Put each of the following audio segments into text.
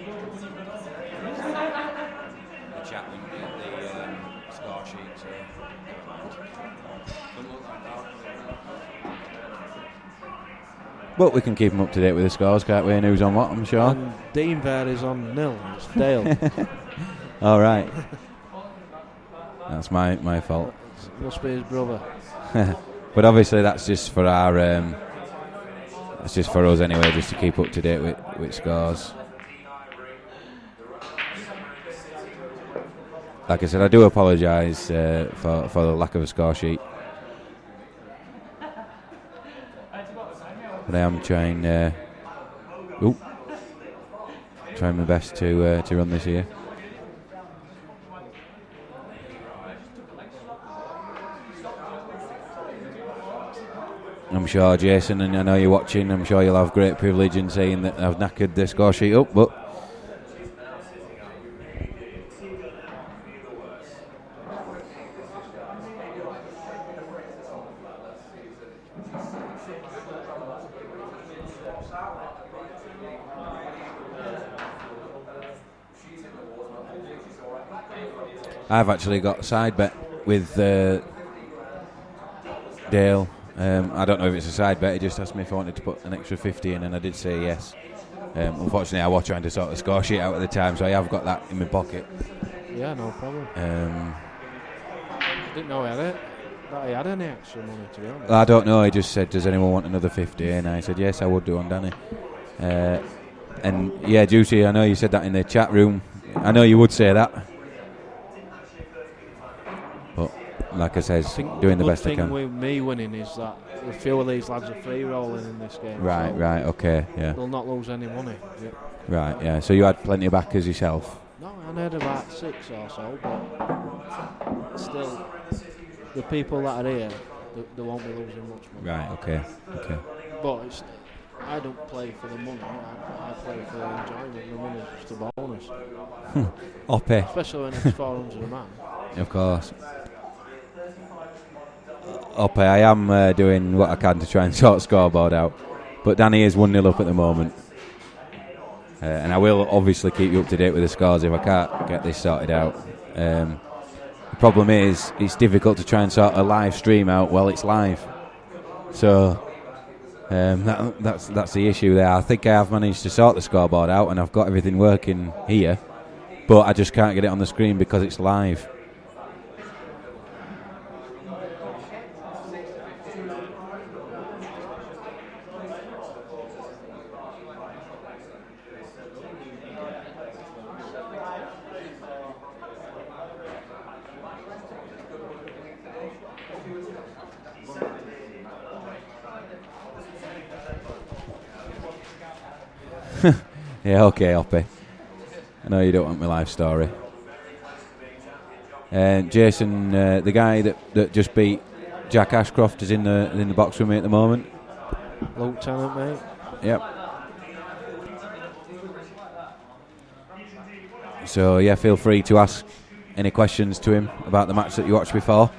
The chat room, the score sheet. But we can keep them up to date with the scores, can't we? And who's on what, I'm sure. And Dean Vairy's on 0. It's Dale. All right. That's my fault. It must be his brother. But obviously that's just for our. That's just for us anyway, just to keep up to date with scores. Like I said, I do apologise for the lack of a score sheet. But I am trying my best to run this here. I'm sure, Jason, and I know you're watching, I'm sure you'll have great privilege in saying that I've knackered the score sheet up, but I've actually got a side bet with Dale. I don't know if it's a side bet. He just asked me if I wanted to put an extra 50 in, and I did say yes. Unfortunately, I was trying to sort the score sheet out at the time, so I have got that in my pocket. Yeah, no problem. Didn't know he had it. That he had any extra money, to be honest. I don't know. He just said, "Does anyone want another 50?" And I said, "Yes, I would do on Danny." And yeah, Juicy, I know you said that in the chat room. I know you would say that. Like I said, doing the best I can. The thing with me winning is that a few of these lads are free rolling in this game. Right, so right, okay, yeah. They'll not lose any money. Yeah. Right, yeah. So you had plenty of backers yourself? No, I had about 6 or so, but still, the people that are here, they won't be losing much money. Right, okay. But I don't play for the money. I play for the enjoyment. The money's just a bonus. Oppe. Especially when it's 400 a man. Of course. Oppe, I am doing what I can to try and sort Scoreboard out. But Danny is 1-0 up at the moment. And I will obviously keep you up to date with the scores if I can't get this sorted out. The problem is, it's difficult to try and sort a live stream out while it's live. So that's the issue there. I think I have managed to sort the Scoreboard out and I've got everything working here. But I just can't get it on the screen because it's live. Yeah, okay, Oppe. I know you don't want my life story. Jason, the guy that just beat Jack Ashcroft is in the box with me at the moment. Lieutenant, mate. Yep. So yeah, feel free to ask any questions to him about the match that you watched before,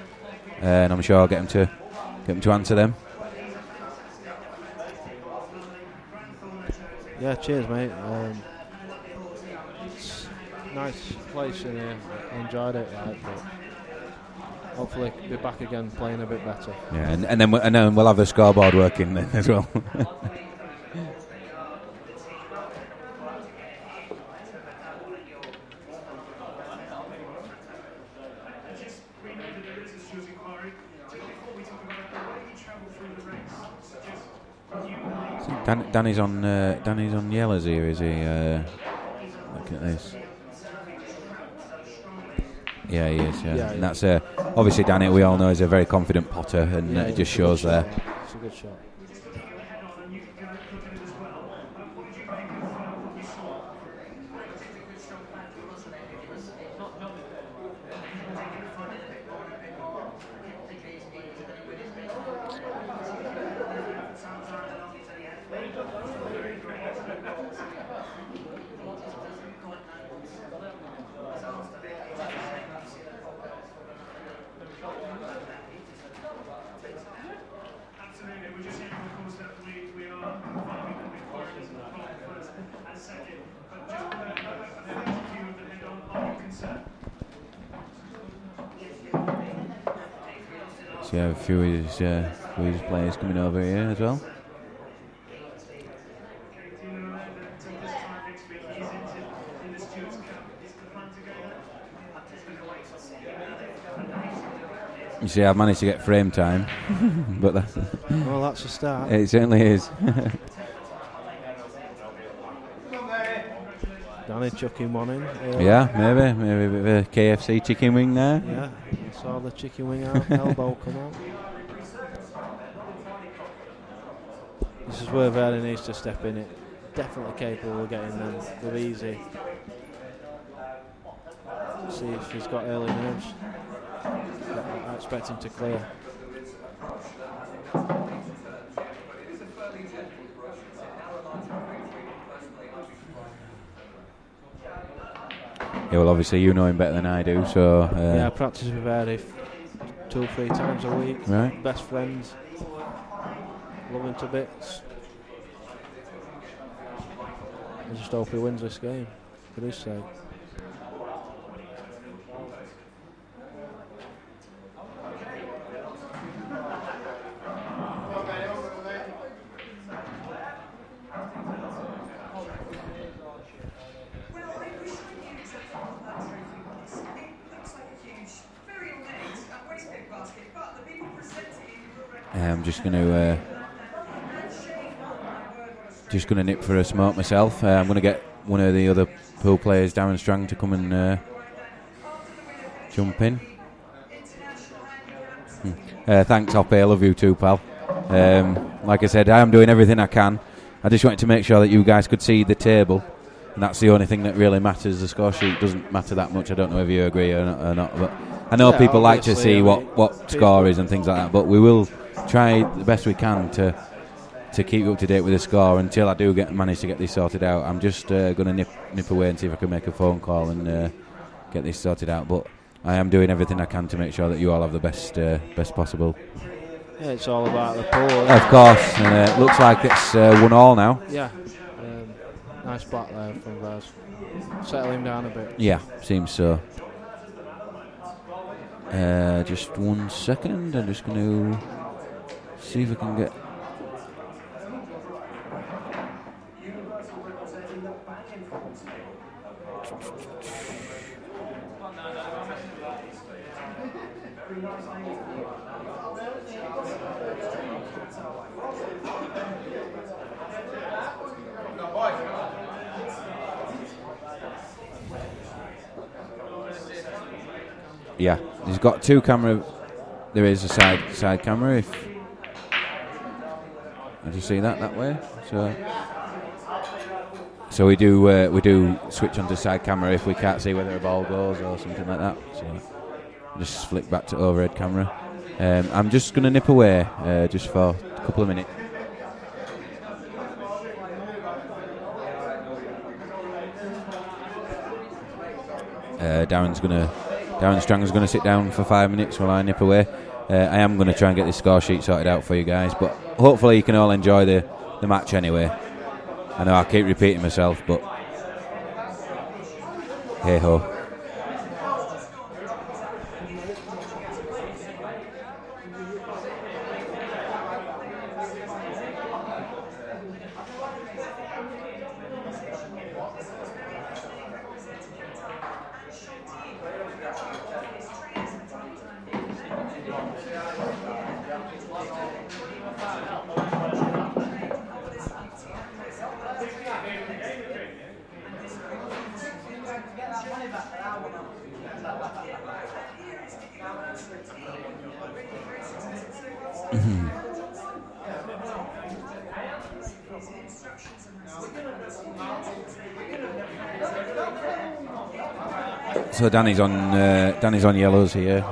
and I'm sure I'll get him to answer them. Yeah, cheers, mate. It's a nice place in here. I enjoyed it, right, but hopefully be back again playing a bit better. Yeah, and then we'll have the Scoreboard working then as well. Danny's on yellows here, is he? Look at this. Yeah, he is. Yeah, and that's obviously Danny. We all know is a very confident potter, and it just shows there. It's a good shot. So you have a few of his players coming over here as well. You see, I've managed to get frame time, but well, that's a start. It certainly is. Danny chucking one in. Yeah, maybe a bit of a KFC chicken wing there. Yeah, I saw the chicken wing out, elbow come out. This is where Vairy needs to step in. It definitely capable of getting them with easy. See if he's got early nerves. I expect him to clear. Yeah, well, obviously you know him better than I do, so... yeah, I practice with Vairy 2 or 3 times a week. Right. Best friends. Love him to bits. I just hope he wins this game, for his sake. I'm just going to nip for a smoke myself. I'm going to get one of the other pool players, Darren Strang, to come and jump in. Thanks, Hoppe. I love you too, pal. Like I said, I am doing everything I can. I just wanted to make sure that you guys could see the table, and that's the only thing that really matters. The score sheet doesn't matter that much. I don't know if you agree or not, but I know people like to see what score is and things like that, but we will try the best we can to keep you up to date with the score until I do manage to get this sorted out. I'm just going to nip away and see if I can make a phone call and get this sorted out, but I am doing everything I can to make sure that you all have the best possible. Yeah, it's all about the pool. Of course, and looks like it's 1-1 now. Yeah, nice back there from Vaz. Settle him down a bit. Yeah, seems so. Just 1 second, I'm just going to see if I can get... Yeah, he's got 2 camera. There is a side camera. If did you see that way? So we do switch onto side camera if we can't see whether a ball goes or something like that. So just flick back to overhead camera. I'm just going to nip away just for a couple of minutes. Darren Strang is going to sit down for 5 minutes while I nip away. I am going to try and get this score sheet sorted out for you guys, but hopefully you can all enjoy the match anyway. I know I keep repeating myself, but hey ho. So Danny's on yellows here.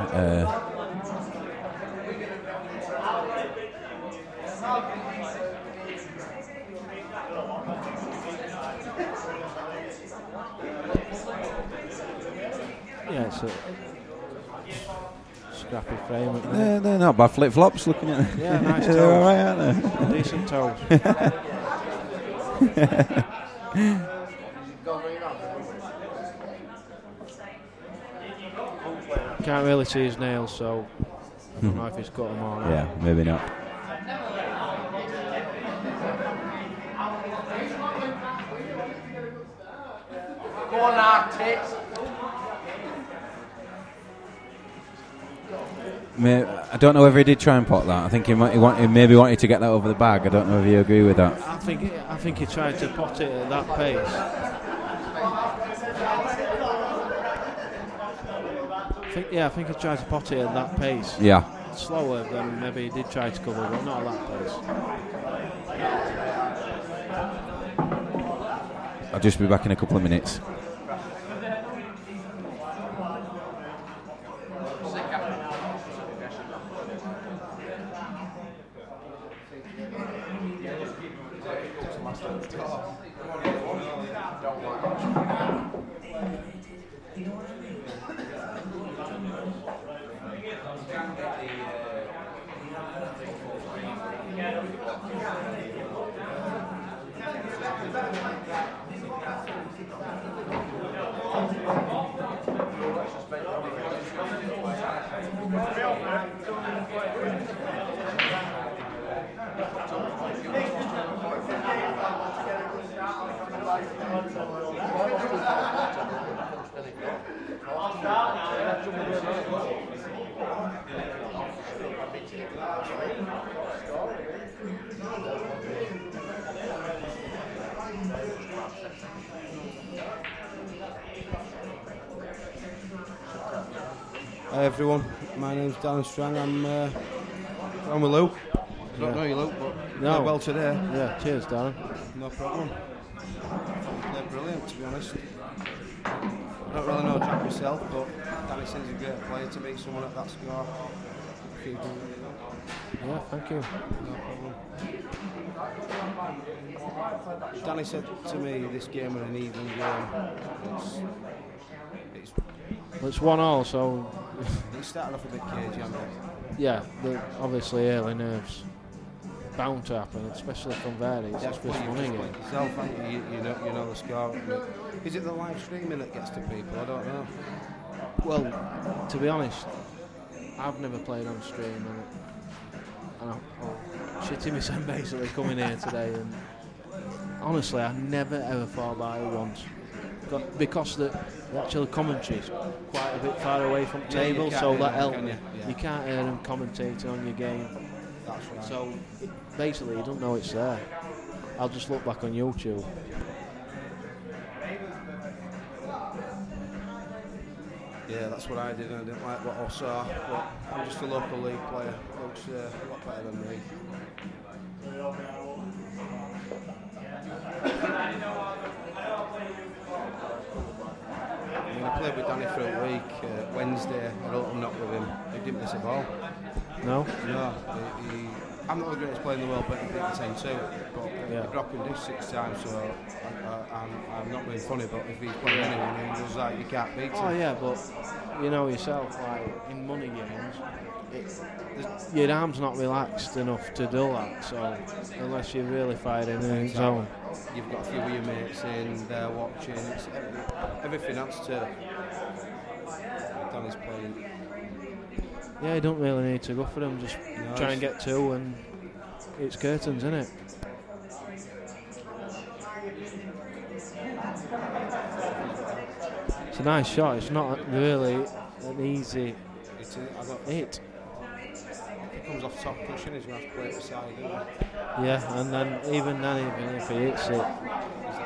Yeah, it's a scrappy frame. They're not bad flip flops. Looking at them. Yeah, nice They're toes. all right, aren't they? Decent toes. Can't really see his nails, so I don't know if he's cut them or not. Yeah, maybe not. Go on now, tits. I don't know whether he did try and pot that. I think he maybe wanted to get that over the bag. I don't know if you agree with that. I think he tried to pot it at that pace. I think he tried to pot it at that pace. Yeah. Slower than maybe he did try to cover, but not at that pace. I'll just be back in a couple of minutes. Hi everyone, my name's Dan Strang. I'm with Luke. I don't know you, Luke, but no. Well today. Yeah, cheers, Darren. No problem. Played brilliant, to be honest. I don't really know Jack myself, but Danny seems a great player to beat someone at that score. Yeah, thank you. No problem. Danny said to me this game was an even game. It's 1-1, so It started off a bit cagey, hasn't it? yeah, obviously early nerves bound to happen, especially from Vairy. It's his first money game. Yourself, you know the score. Is it the live streaming that gets to people? I don't know. Well, to be honest, I've never played on stream, and I'm shitting myself basically coming here today. And honestly, I never ever thought about it once, because the actual commentary is quite a bit far away from the table, so that helps. You can't hear them commentating on your game. That's right. So basically, you don't know it's there. I'll just look back on YouTube. Yeah, that's what I did, and I didn't like what I saw. But I'm just a local league player. Looks a lot better than me. I played with Danny for a week. Wednesday, I wrote a knock with him. He didn't miss a ball. No? No. I'm not the greatest player in the world, but he beat me 10-2. But Yeah. he dropped him this 6 times, so I'm not being funny, but if he's playing anyone, he does that, you can't beat him. Oh yeah, but you know yourself, like in money games, your arm's not relaxed enough to do that. So unless you're really firing in the zone, You've got a few of your mates in there watching. It's everything else to Danny's playing. yeah, you don't really need to go for them. Just try and get two, and it's curtains, isn't it? It's a nice shot. It's not really an easy hit. It comes off top pushing, he's going to have to play it aside, isn't he? Yeah, and then even if he hits it,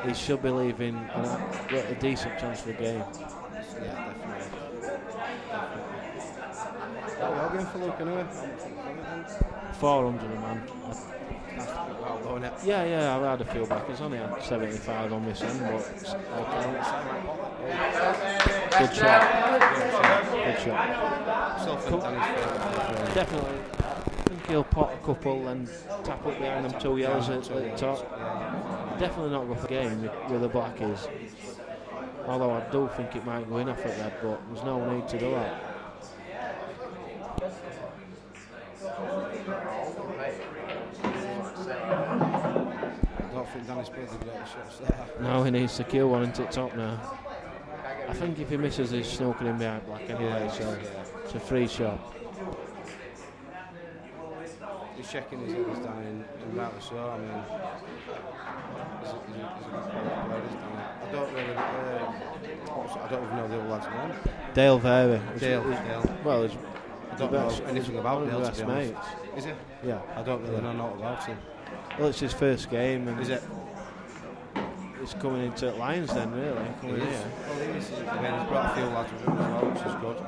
he should be leaving a decent chance for the game. Yeah, definitely. Well going for Luke anyway. 400 a man. Well going it. Yeah, I've had a feel back. He's only had 75 on this end, but good shot. Good shot. Still think Danny's favourite. Definitely. I think he'll pot a couple and tap up behind them two yellows at the top. Definitely not go for the game with the blackies. Although I do think it might go in off at that, but there's no need to do that. I don't think Danny's played the greatest shots there. No, he needs to kill one into the top now. I think if he misses, he's snooking in behind black anyway, so it's a free shot. he's shaking his head, he's Danny, and rightly so. I mean, he's a good player, he's Danny. I don't really, I don't even know the other lad's name. Dale Vairy. Dale. Well, he's I don't know anything about Dale, to be honest. mates. Is it? Yeah. I don't really know not about him. Well, it's his first game, and Is it? he's coming into Lions then, really. Coming He is. here. Well, he is. I mean, he's brought a few lads with him as well, which is good.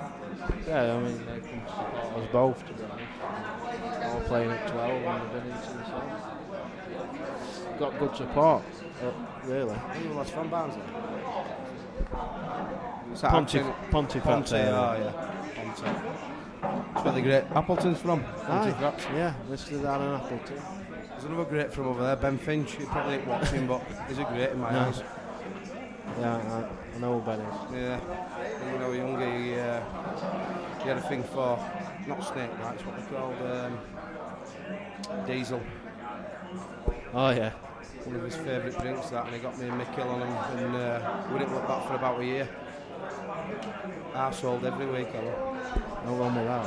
Yeah, I mean, they can support us both, to be honest. All playing at 12 and they've been into the side. Got good support, really. Who are lads from Barnsley? Pontefract. Oh yeah, Ponte. It's where the great Appleton's from. Pontefract. Yeah, Mr. Darren Appleton. There's another great from over there, Ben Finch. You probably didn't watch him, but he's a great in my eyes. Yeah, I know Benny. Yeah, when we were younger, he had a thing for, not snake bites, what they called, diesel. Oh yeah. One of his favourite drinks, that, and he got me and Mick Hill on him, and we didn't look back for about a year. Arsehold every week, No wrong with that.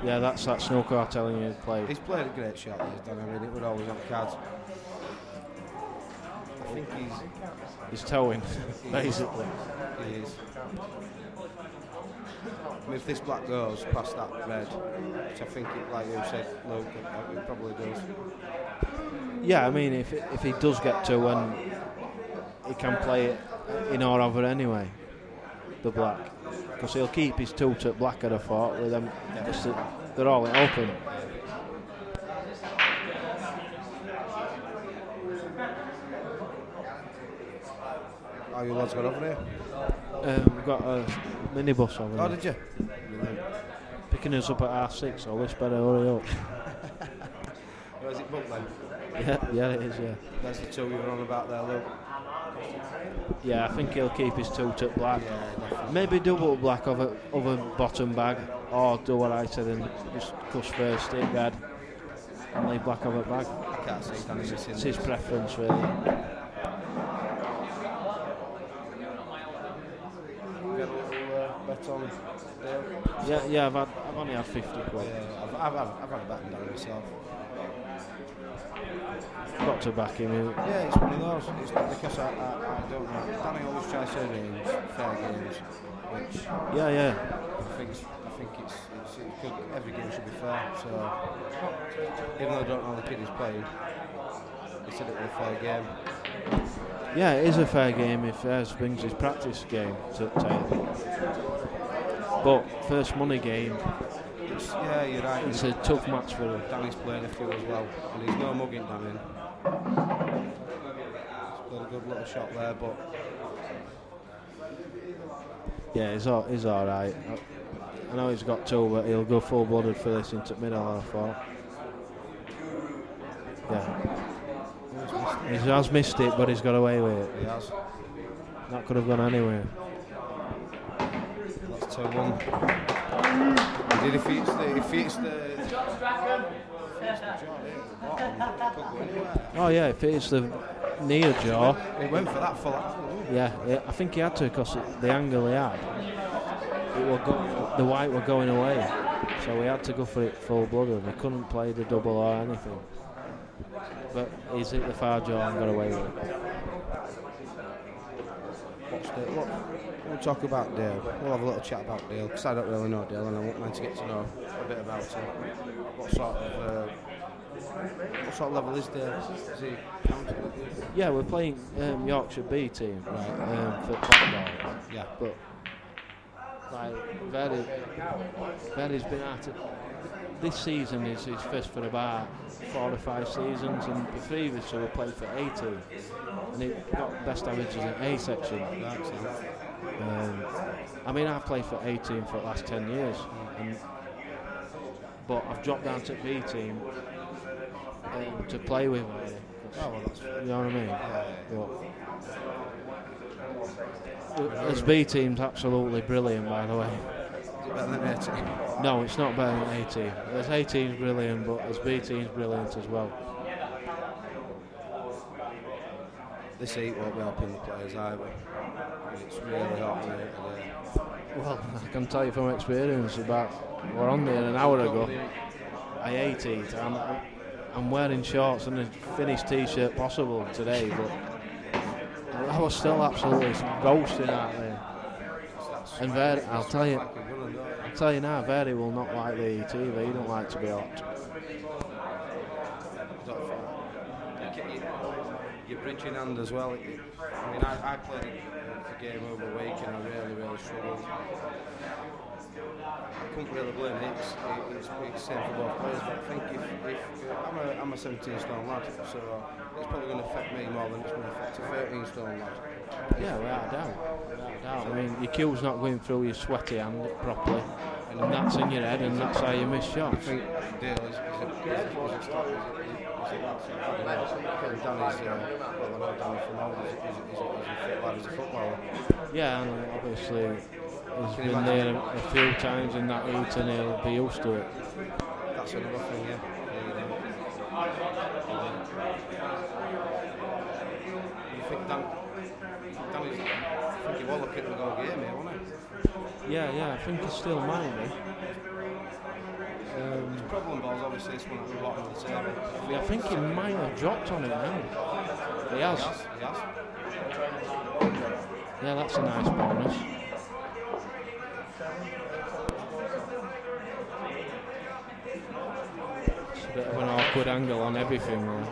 Yeah, that's that snooker I'm telling you played. He's played a great shot, he's done. I mean, it would always on the cards. I think He's towing, basically. he is. I mean, if this black goes past that red, which I think, like you said, Luke, it probably does. Yeah, I mean, if he does get to when he can play it in or over anyway, the black, because he'll keep his tilt at black at a thought with them. They're all open. How you lads got over here? We've got a minibus over Oh, there. did you? Picking us up at R6, so let's better hurry up. Where's it booked then? Yeah, it is, yeah. There's the two you were on about there, Luke. Yeah, I think he'll keep his tilt at black. Yeah, definitely. Maybe double black over bottom bag, or do what I said and just push first, stick guard, and leave black over bag. I can't see Danny missing. It's his preference, really. Get a little bet on Dale. Yeah, I've only had 50 quid. Yeah, I've had a bet on Danny myself. Got to back him. Yeah, it's one of those. It's not because I don't know. Danny always tries to arrange fair games, which Yeah. I think it's good. Every game should be fair. So even though I don't know the kid who's playing, he said it was a fair game. Yeah, it is a fair game if Ayres brings his practice game to Taylor. But first money game, Yeah, you're right. it's a tough match for him. Danny's playing a few as well, and he's no mugging Danny. He's played a good little shot there, but Yeah, he's all right. I know he's got two, but he'll go full-blooded for this into middle, I thought. Yeah. He has missed it, but he's got away with it. he has. That could have gone anywhere. That's 2-1. He defeats the Oh yeah, if it's the near jaw. He went for that full action. Yeah, I think he had to because the angle he had, the white were going away, so he had to go for it full-blooded. He couldn't play the double or anything. But he's hit the far jaw and got away with it. We'll talk about Dale. We'll have a little chat about Dale, because I don't really know Dale and I want mine to get to know a bit about him. What sort of level is Dale? Is he counting with you? Yeah, we're playing Yorkshire B team for Blackball. Yeah. But like Vairy's been at it. This season is his first for about 4 or 5 seasons, and the previous we played for A team, and he got best averages in A section. I mean, I've played for A team for the last 10 years, but I've dropped down to B team to play with Vairy. You know what I mean? Yeah. As B team's absolutely brilliant, by the way. Is it better than A team? No, it's not better than A team. As A team's brilliant, but as B team's brilliant as well. This heat won't be helping the players either. It's really hot today. Well, I can tell you from experience, we're on there an hour ago. I hate it. I'm wearing shorts and a finished t-shirt possible today, but I was still absolutely roasting out there. And Vairy, I'll tell you now, Vairy will not like the heat either. He don't like to be hot. Your bridging hand as well. I played the game over a week and I really struggled. I couldn't really blame it. It's same for both players, but I think if I'm a 17 stone lad, so it's probably going to affect me more than it's going to affect a 13 stone lad. Yeah, without doubt. I mean, your cue's not going through your sweaty hand properly, and that's in your head, and that's how you miss shots. I think Dale is Danny's a footballer. Yeah, and obviously he's been there a few times in that heat and he'll be used to it. That's another thing, yeah. You think Danny's, I think he was looking to go game here, wasn't he? Yeah, I think he's still might be. The problem balls obviously this one at the bottom of the table. I think he might have dropped on it now. He has. Yeah, that's a nice bonus. It's a bit of an awkward angle on everything there.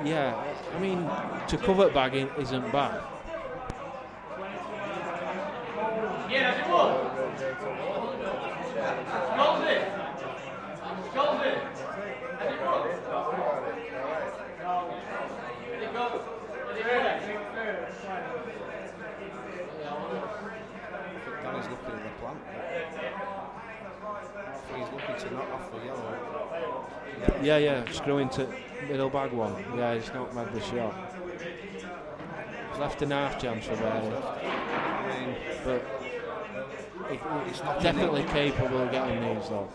Yeah, I mean, to cover bagging isn't bad. Danny's looking at the plant. He's looking to knock off the yellow. Yeah, screw into middle bag one. Yeah, he's not made the shot. He's left an half chance for Byrne. But he's definitely capable of getting these though.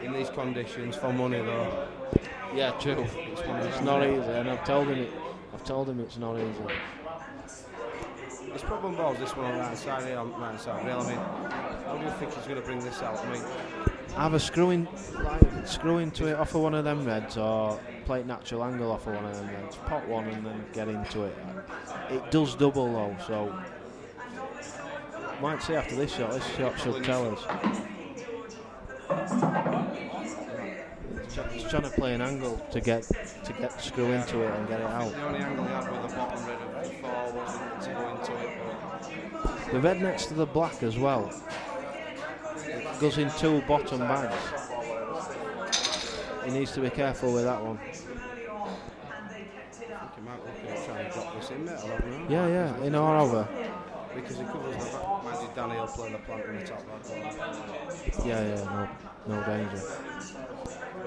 In these conditions, for money though. Yeah, true. It's not easy, and I've told him it's not easy. His problem balls this one on the right side here, on the right side rail. I mean, how do you think he's going to bring this out? I mean, Either screw into it off of one of them reds, or play it natural angle off of one of them reds. Pot one and then get into it. It does double though, so might see after this shot. This shot should tell us. He's trying to play an angle to get screw into it and get it out. the only angle he had with the bottom red of the 4 wasn't to go into it. The red next to the black as well. It goes in 2 bottom bags. He needs to be careful with that one. I think he might look at trying to drop this in there, I don't know. Yeah, in or over. Because he covers the back. Maybe Danny will play the plant in the top back. Yeah, no danger.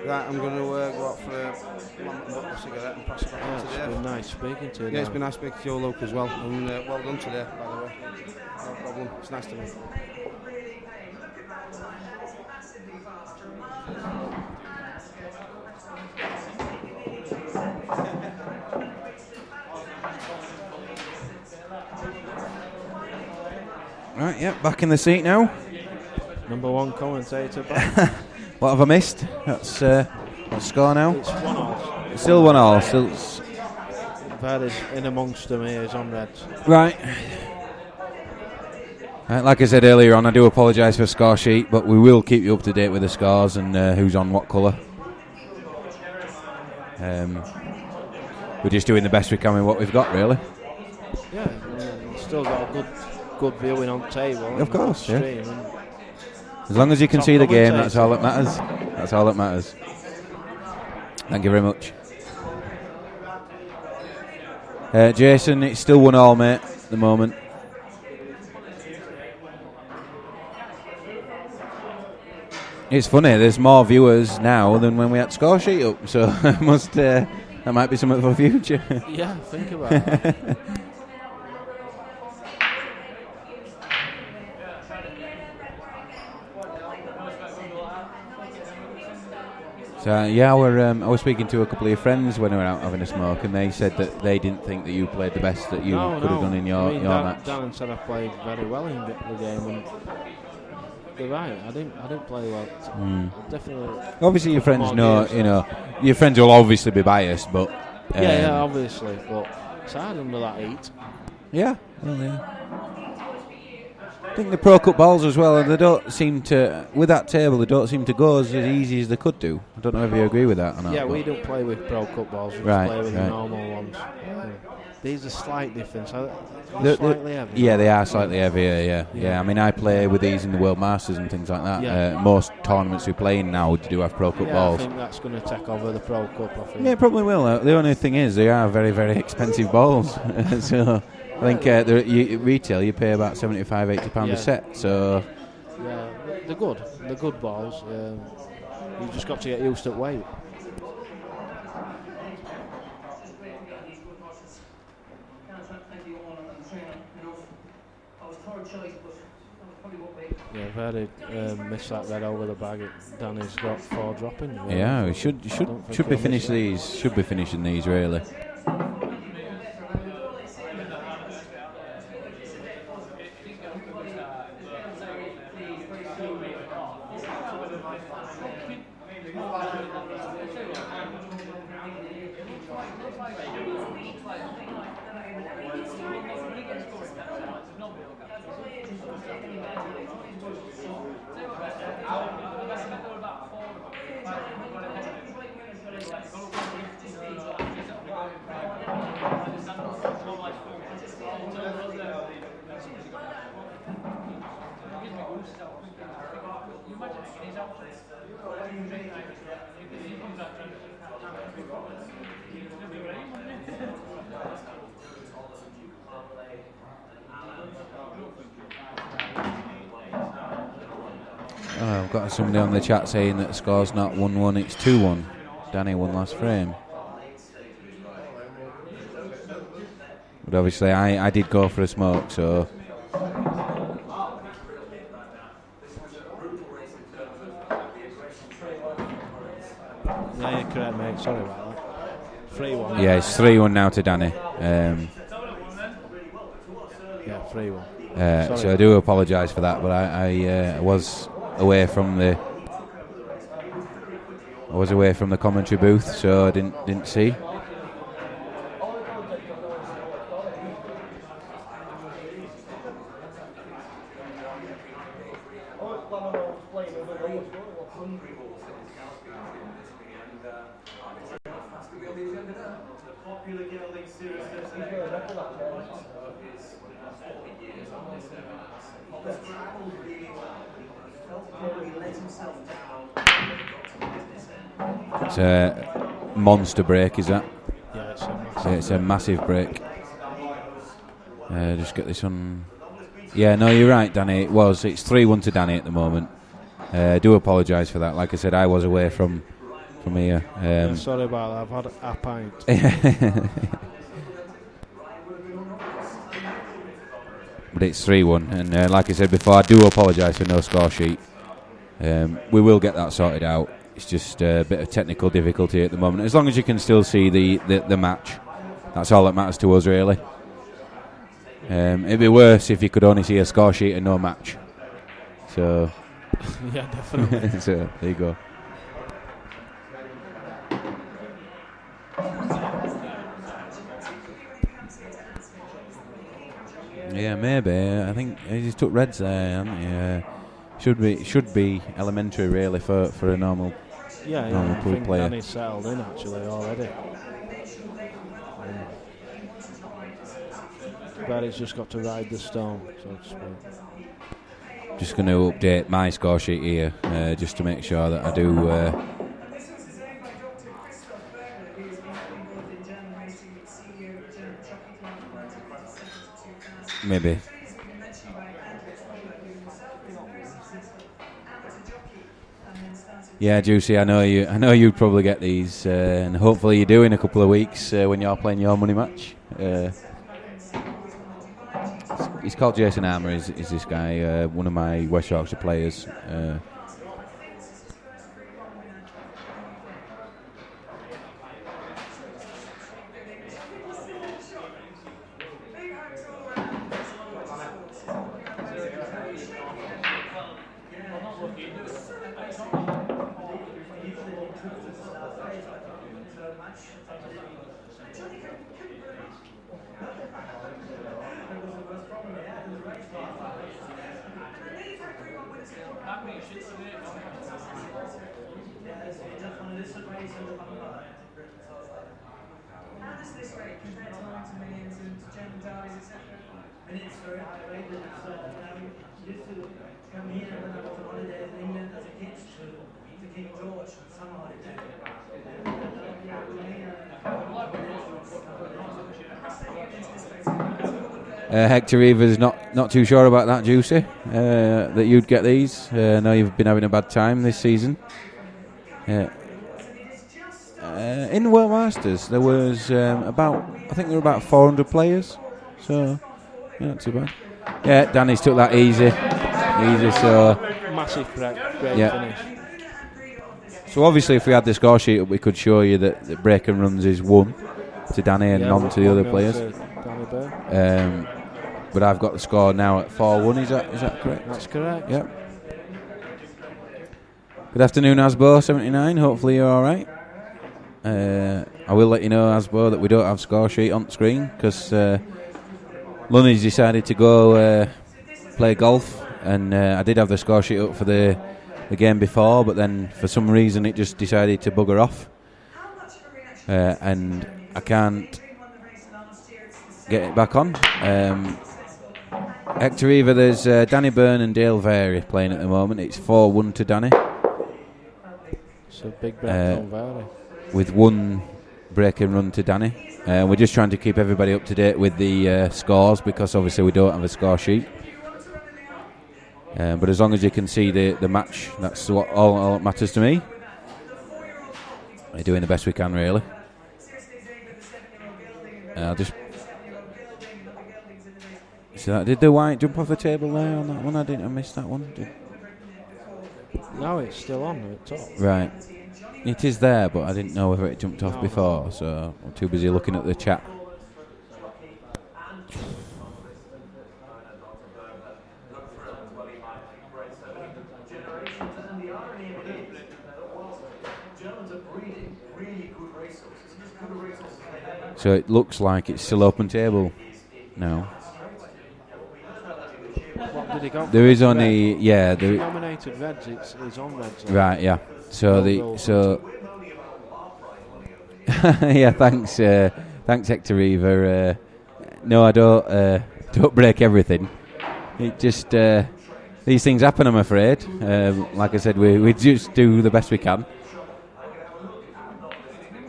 Right, I'm going to go out for a cigarette and pass it back to It's Dave. been nice speaking to you. Yeah, it's been nice speaking to you, Luke, as well. And well done today, by the way. No problem. It's nice to meet you. Right, back in the seat now. Number 1 commentator back. What have I missed? That's the score now. It's 1-1. It's still 1-1. Still Vairy's in amongst them here, is on reds. right. Like I said earlier on, I do apologise for the score sheet, but we will keep you up to date with the scores and who's on what colour. We're just doing the best we can with what we've got, really. Yeah, still got a good viewing on table. Of course, yeah. Stream, as long as you can top see the game, that's commentator. all that matters. That's all that matters. Thank you very much. Jason, it's still 1-1, mate, at the moment. It's funny, there's more viewers now than when we had score sheet up, so that might be something for the future. Yeah, think about it. So yeah, I was speaking to a couple of your friends when we were out having a smoke, and they said that they didn't think that you played the best that you could have done in your match. Dan said I played very well in the game, and they're right. I didn't play well. Definitely. Obviously, your friends know. You know, your friends will obviously be biased, but yeah, obviously. But it's hard under that heat. Yeah, well, yeah. I think the Pro Cup balls as well, and they don't seem to, with that table, they don't seem to go as easy as they could do. I don't know if you agree with that or not. Yeah, we don't play with Pro Cup balls, we just play with the normal ones. These are slight difference. Slightly heavier. Yeah, they are slightly heavier, yeah. I mean, I play with these in the World Masters and things like that. Yeah. Most tournaments we play in now do have Pro Cup balls. I think that's going to take over the Pro Cup, I think. Yeah, it probably will. The only thing is, they are very, very expensive balls. So I think retail, you pay about £75-80 a set. So yeah, they're good. They're good balls. You just got to get used to weight. Yeah, Vairy missed that red over the bag. Danny's got 4 dropping. Yeah, we should be finishing these. Should be finishing these really. I've got somebody on the chat saying that the score's not 1-1, it's 2-1. Danny won last frame. But obviously I did go for a smoke, so... Yeah, you're correct, mate. Sorry about that. 3-1. Yeah, it's 3-1 now to Danny. Yeah, 3-1. So I do apologise for that, but I was away from the commentary booth, so I didn't see. It's a monster break, is that? Yeah, it's a massive break. Just get this on. Yeah, no, you're right, Danny. It's 3-1 to Danny at the moment. Do apologise for that. Like I said, I was away from here. Yeah, sorry about that. I've had a pint. But it's 3-1, and like I said before, I do apologise for no score sheet. We will get that sorted out. It's just a bit of technical difficulty at the moment. As long as you can still see the match, that's all that matters to us, really. It'd be worse if you could only see a score sheet and no match. So, yeah, definitely. So there you go. Yeah, maybe. I think he just took reds there, hasn't he? Should be elementary really for a normal I pool think player. Danny's settled in actually already. But he's just got to ride the storm, so to speak. Just going to update my score sheet here, just to make sure that I do. Maybe. Yeah, Juicy. I know you'd probably get these, and hopefully you do in a couple of weeks when you're playing your money match. He's called Jason Armour. Is this guy? One of my West Yorkshire players. Hector Reever's not too sure about that, Juicy, that you'd get these. I know you've been having a bad time this season. In the World Masters, there was I think there were about 400 players, so not too bad. Yeah, Danny's took that easy, so Massive great yeah. finish. So obviously, if we had the score sheet up, we could show you that break and runs is 1 to Danny and none to the other players. Danny Byrne. But I've got the score now at 4-1. Is that correct? That's correct. Yep. Good afternoon, Asbo79. Hopefully you're all right. I will let you know, Asbo, that we don't have score sheet on screen because Lunny's decided to go play golf, and I did have the score sheet up for the game before, but then for some reason it just decided to bugger off, and I can't get it back on. Hector Reever, there's Danny Byrne and Dale Vairy playing at the moment. It's 4-1 to Danny. So big break on Vairy. With 1 break and run to Danny. We're just trying to keep everybody up to date with the scores because obviously we don't have a score sheet. But as long as you can see the match, that's what all that matters to me. We're doing the best we can, really. I'll just... See that? Did the white jump off the table there on that one? I missed that one. No, it's still on at the top. Right. It is there, but I didn't know whether it jumped off before, so I'm too busy looking at the chat. So it looks like it's still open table now. What did he go? There is only The nominated Reds. It's on Reds. Right, yeah. So yeah. Thanks, Hector Reever. No, I don't break everything. It just these things happen, I'm afraid. Like I said, we just do the best we can.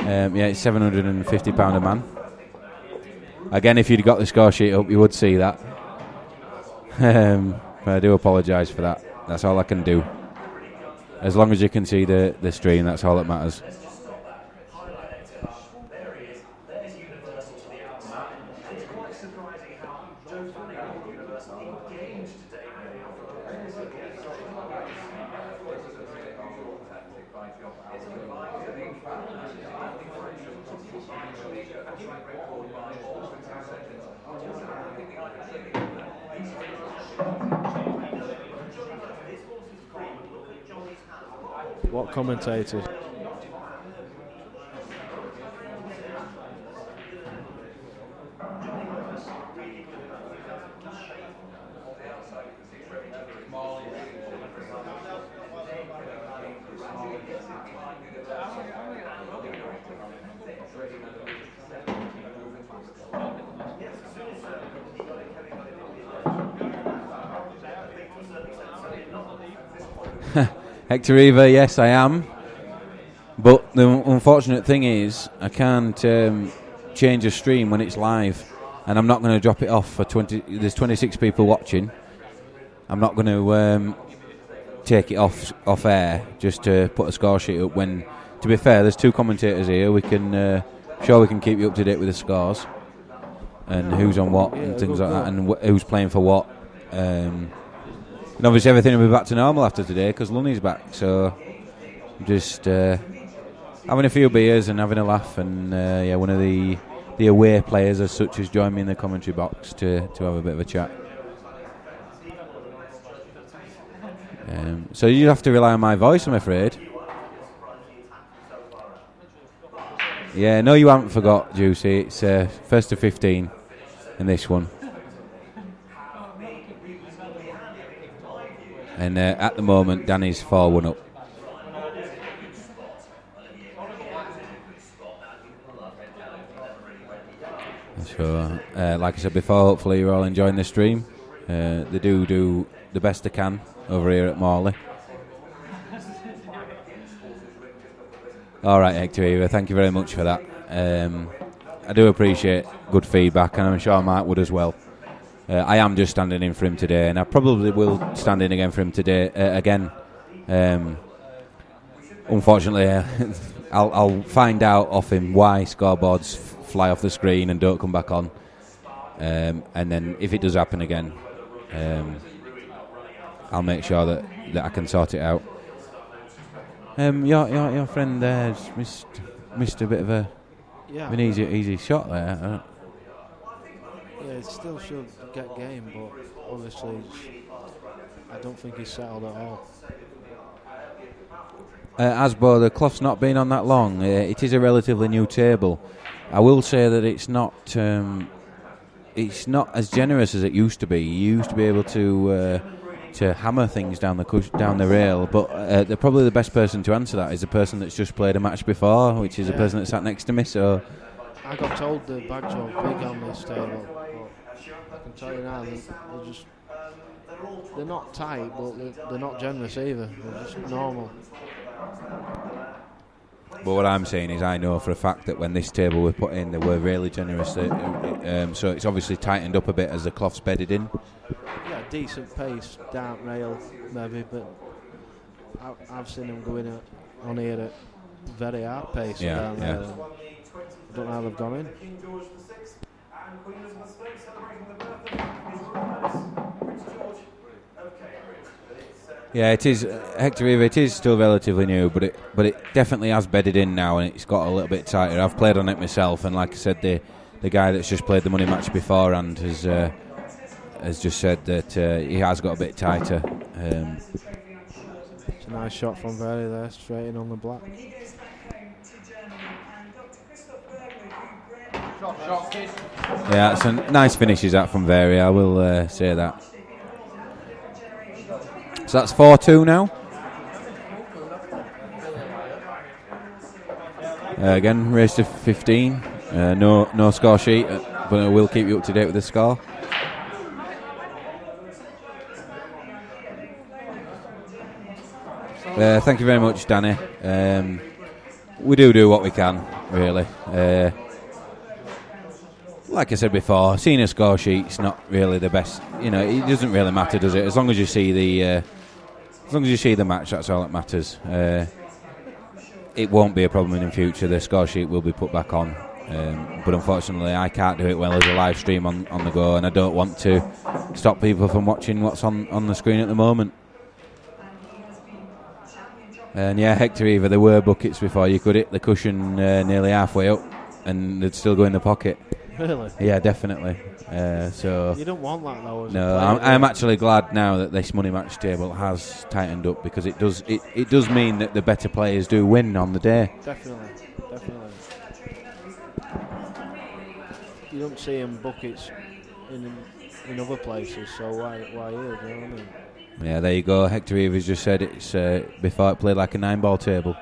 Yeah, it's £750 a man. Again, if you'd got the score sheet up, you would see that. But I do apologise for that. That's all I can do. As long as you can see the stream, that's all that matters. What commentator? Hector Reever, yes, I am. But the unfortunate thing is, I can't change a stream when it's live, and I'm not going to drop it off for 20. There's 26 people watching. I'm not going to take it off air just to put a score sheet up. When, to be fair, there's 2 commentators here. We can we can keep you up to date with the scores and who's on what and things like that, and who's playing for what. And obviously everything will be back to normal after today because Lunny's back, so just having a few beers and having a laugh, and one of the away players as such has joined me in the commentary box to have a bit of a chat. So you have to rely on my voice, I'm afraid. Yeah, no, you haven't forgot, Juicy. It's 1st to 15 in this one. And at the moment, Danny's 4-1 up. So, like I said before, hopefully you're all enjoying the stream. They do the best they can over here at Morley. All right, Hector Eva, thank you very much for that. I do appreciate good feedback, and I'm sure Mark would as well. I am just standing in for him today, and I probably will stand in again for him today again. Unfortunately, I'll find out off him why scoreboards fly off the screen and don't come back on, and then if it does happen again, I'll make sure that I can sort it out. Your friend there's missed a bit of an easy shot there. Yeah, it still should get game, but obviously I don't think he's settled at all. Asbo, the cloth's not been on that long. It is a relatively new table. I will say that it's not as generous as it used to be. You used to be able to hammer things down the rail, but probably the best person to answer that is the person that's just played a match before, which is the person that sat next to me. So I got told the bags were big on this table, but I can tell you now they're not tight, but they're not generous either. They're just normal. But what I'm saying is I know for a fact that when this table was put in, they were really generous. So it's obviously tightened up a bit as the cloth's bedded in. Yeah, decent pace, down rail maybe, but I've seen them going on here at very hard pace. Yeah. I don't know how they've gone in. Yeah, it is, Hector Eva, it is still relatively new, but it definitely has bedded in now, and it's got a little bit tighter. I've played on it myself, and like I said, the guy that's just played the money match beforehand has just said that he has got a bit tighter. It's a nice shot from Vairy there, straight in on the black. Yeah, it's a nice finishes that from Vairy, I will say that. So that's 4-2 now. Again, race to 15. No score sheet, but I will keep you up to date with the score. Thank you very much, Danny. We do what we can, really. Like I said before, seeing a score sheet's not really the best. You know, it doesn't really matter, does it? As long as you see the match, that's all that matters. It won't be a problem in the future. The score sheet will be put back on, but unfortunately, I can't do it well as a live stream on the go, and I don't want to stop people from watching what's on the screen at the moment. And yeah, Hector Eva, there were buckets before you could hit the cushion nearly halfway up, and they'd still go in the pocket. Really? Yeah, definitely. So you don't want that though. No, I'm actually glad now that this money match table has tightened up, because it does mean that the better players do win on the day. Definitely. You don't see them buckets in other places, so why here? Do you know what I mean? Yeah, there you go. Hector Eva's just said it's before it played like a 9-ball table.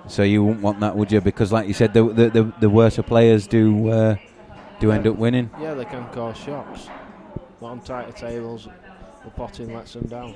So you wouldn't want that, would you? Because, like you said, the worser players do end up winning. Yeah, they can cause shocks. But on tighter tables, the potting lets them down.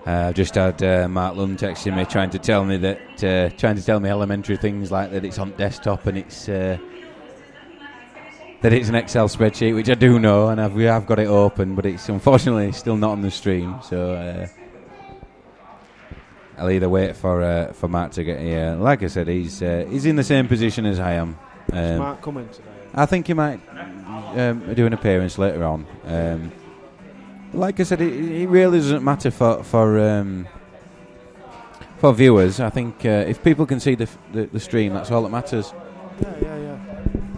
I've just had Mark Lund texting me trying to tell me elementary things like that it's on desktop and it's that it's an Excel spreadsheet, which I do know, and we have got it open, but it's unfortunately still not on the stream. So I'll either wait for Mark to get here. Like I said, he's in the same position as I am. Is Mark coming today? I think he might. do an appearance later on. Like I said, it really doesn't matter for viewers. I think if people can see the stream, that's all that matters. Yeah.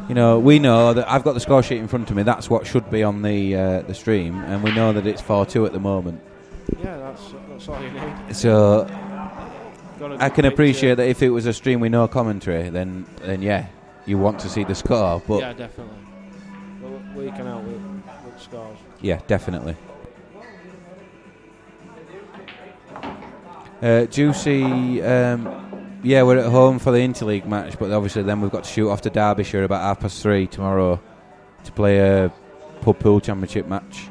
You know, we know that I've got the score sheet in front of me. That's what should be on the stream, and we know that it's 4-2 at the moment. Yeah, that's all you need. So I can appreciate that if it was a stream with no commentary, then yeah, you want to see the score. But yeah, definitely. Well, we can out with scores. Yeah, definitely. Juicy, yeah, we're at home for the interleague match, but obviously then we've got to shoot off to Derbyshire about 3:30 tomorrow to play a pub pool championship match.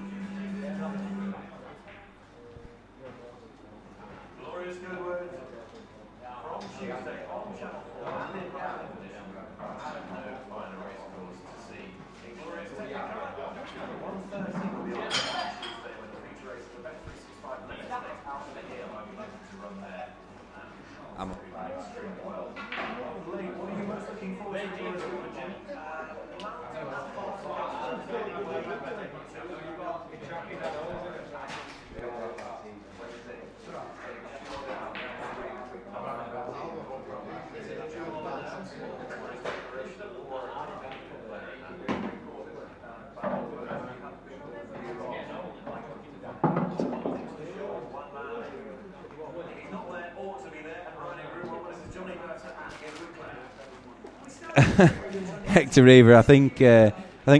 Hector Reaver, I think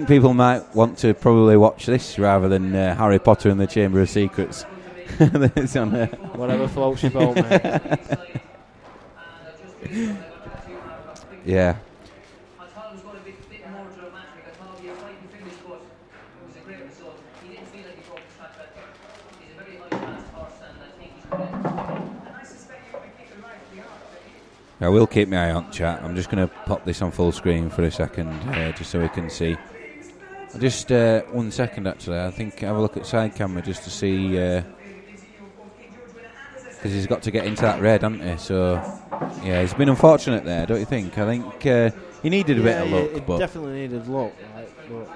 people might want to probably watch this rather than Harry Potter and the Chamber of Secrets. It's on, whatever floats your boat, mate. Yeah. I thought it was going to be a bit more dramatic. I thought he might be finished, but it was a great result. He didn't feel like he broke the track record. He's a very high-class horse, and I think he's great. And I suspect you're going to keep him right for the art. I will keep my eye on chat. I'm just going to pop this on full screen for a second, just so we can see. Just 1 second, actually. I think have a look at side camera just to see, because he's got to get into that red, hasn't he? So, yeah, he's been unfortunate there, don't you think? I think he needed a bit of luck. It but definitely needed luck, right? But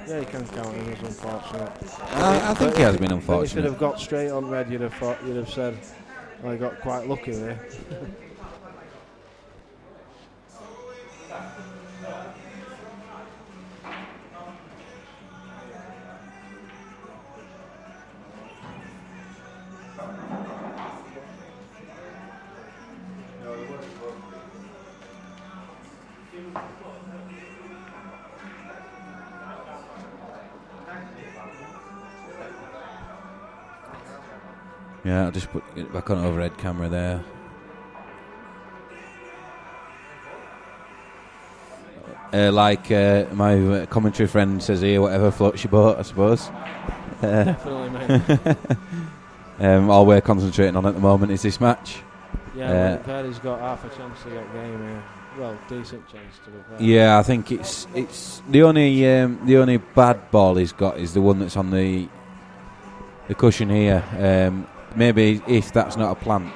yeah, you can count him as unfortunate. I think he has been If he'd unfortunate. have got straight on red, you'd have said, well, he got quite lucky there. Yeah, I'll just put it back on overhead camera there. Like my commentary friend says here, whatever floats your boat, I suppose. Definitely, mate. All we're concentrating on at the moment is this match. Yeah, Vairy's got half a chance to get game here. Well, decent chance to be fair. Yeah, I think it's the only bad ball he's got is the one that's on the cushion here. Maybe if that's not a plant.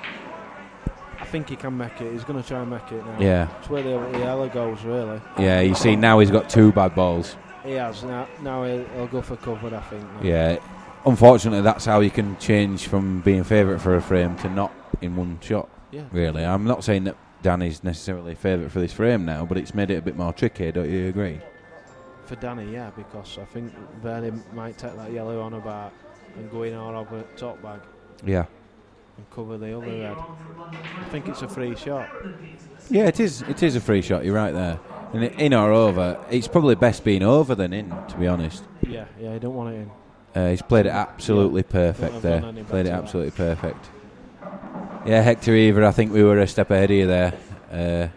I think he can make it. He's going to try and make it now. Yeah. It's where the yellow goes, really. Yeah, you see now he's got 2 bad balls. He has. Now he'll go for cover, I think. Now. Yeah. Unfortunately, that's how you can change from being favourite for a frame to not in one shot. Yeah. Really. I'm not saying that Danny's necessarily favourite for this frame now, but it's made it a bit more tricky, don't you agree? For Danny, yeah, because I think Vairy might take that yellow on about and go in or over top bag. Yeah. And cover the other red. I think it's a free shot. Yeah, it is. It is a free shot. You're right there. And in or over, it's probably best being over than in, to be honest. Yeah, you don't want it in. He's played it absolutely perfect there. Played it absolutely perfect. Yeah, Hector Eva, I think we were a step ahead of you there.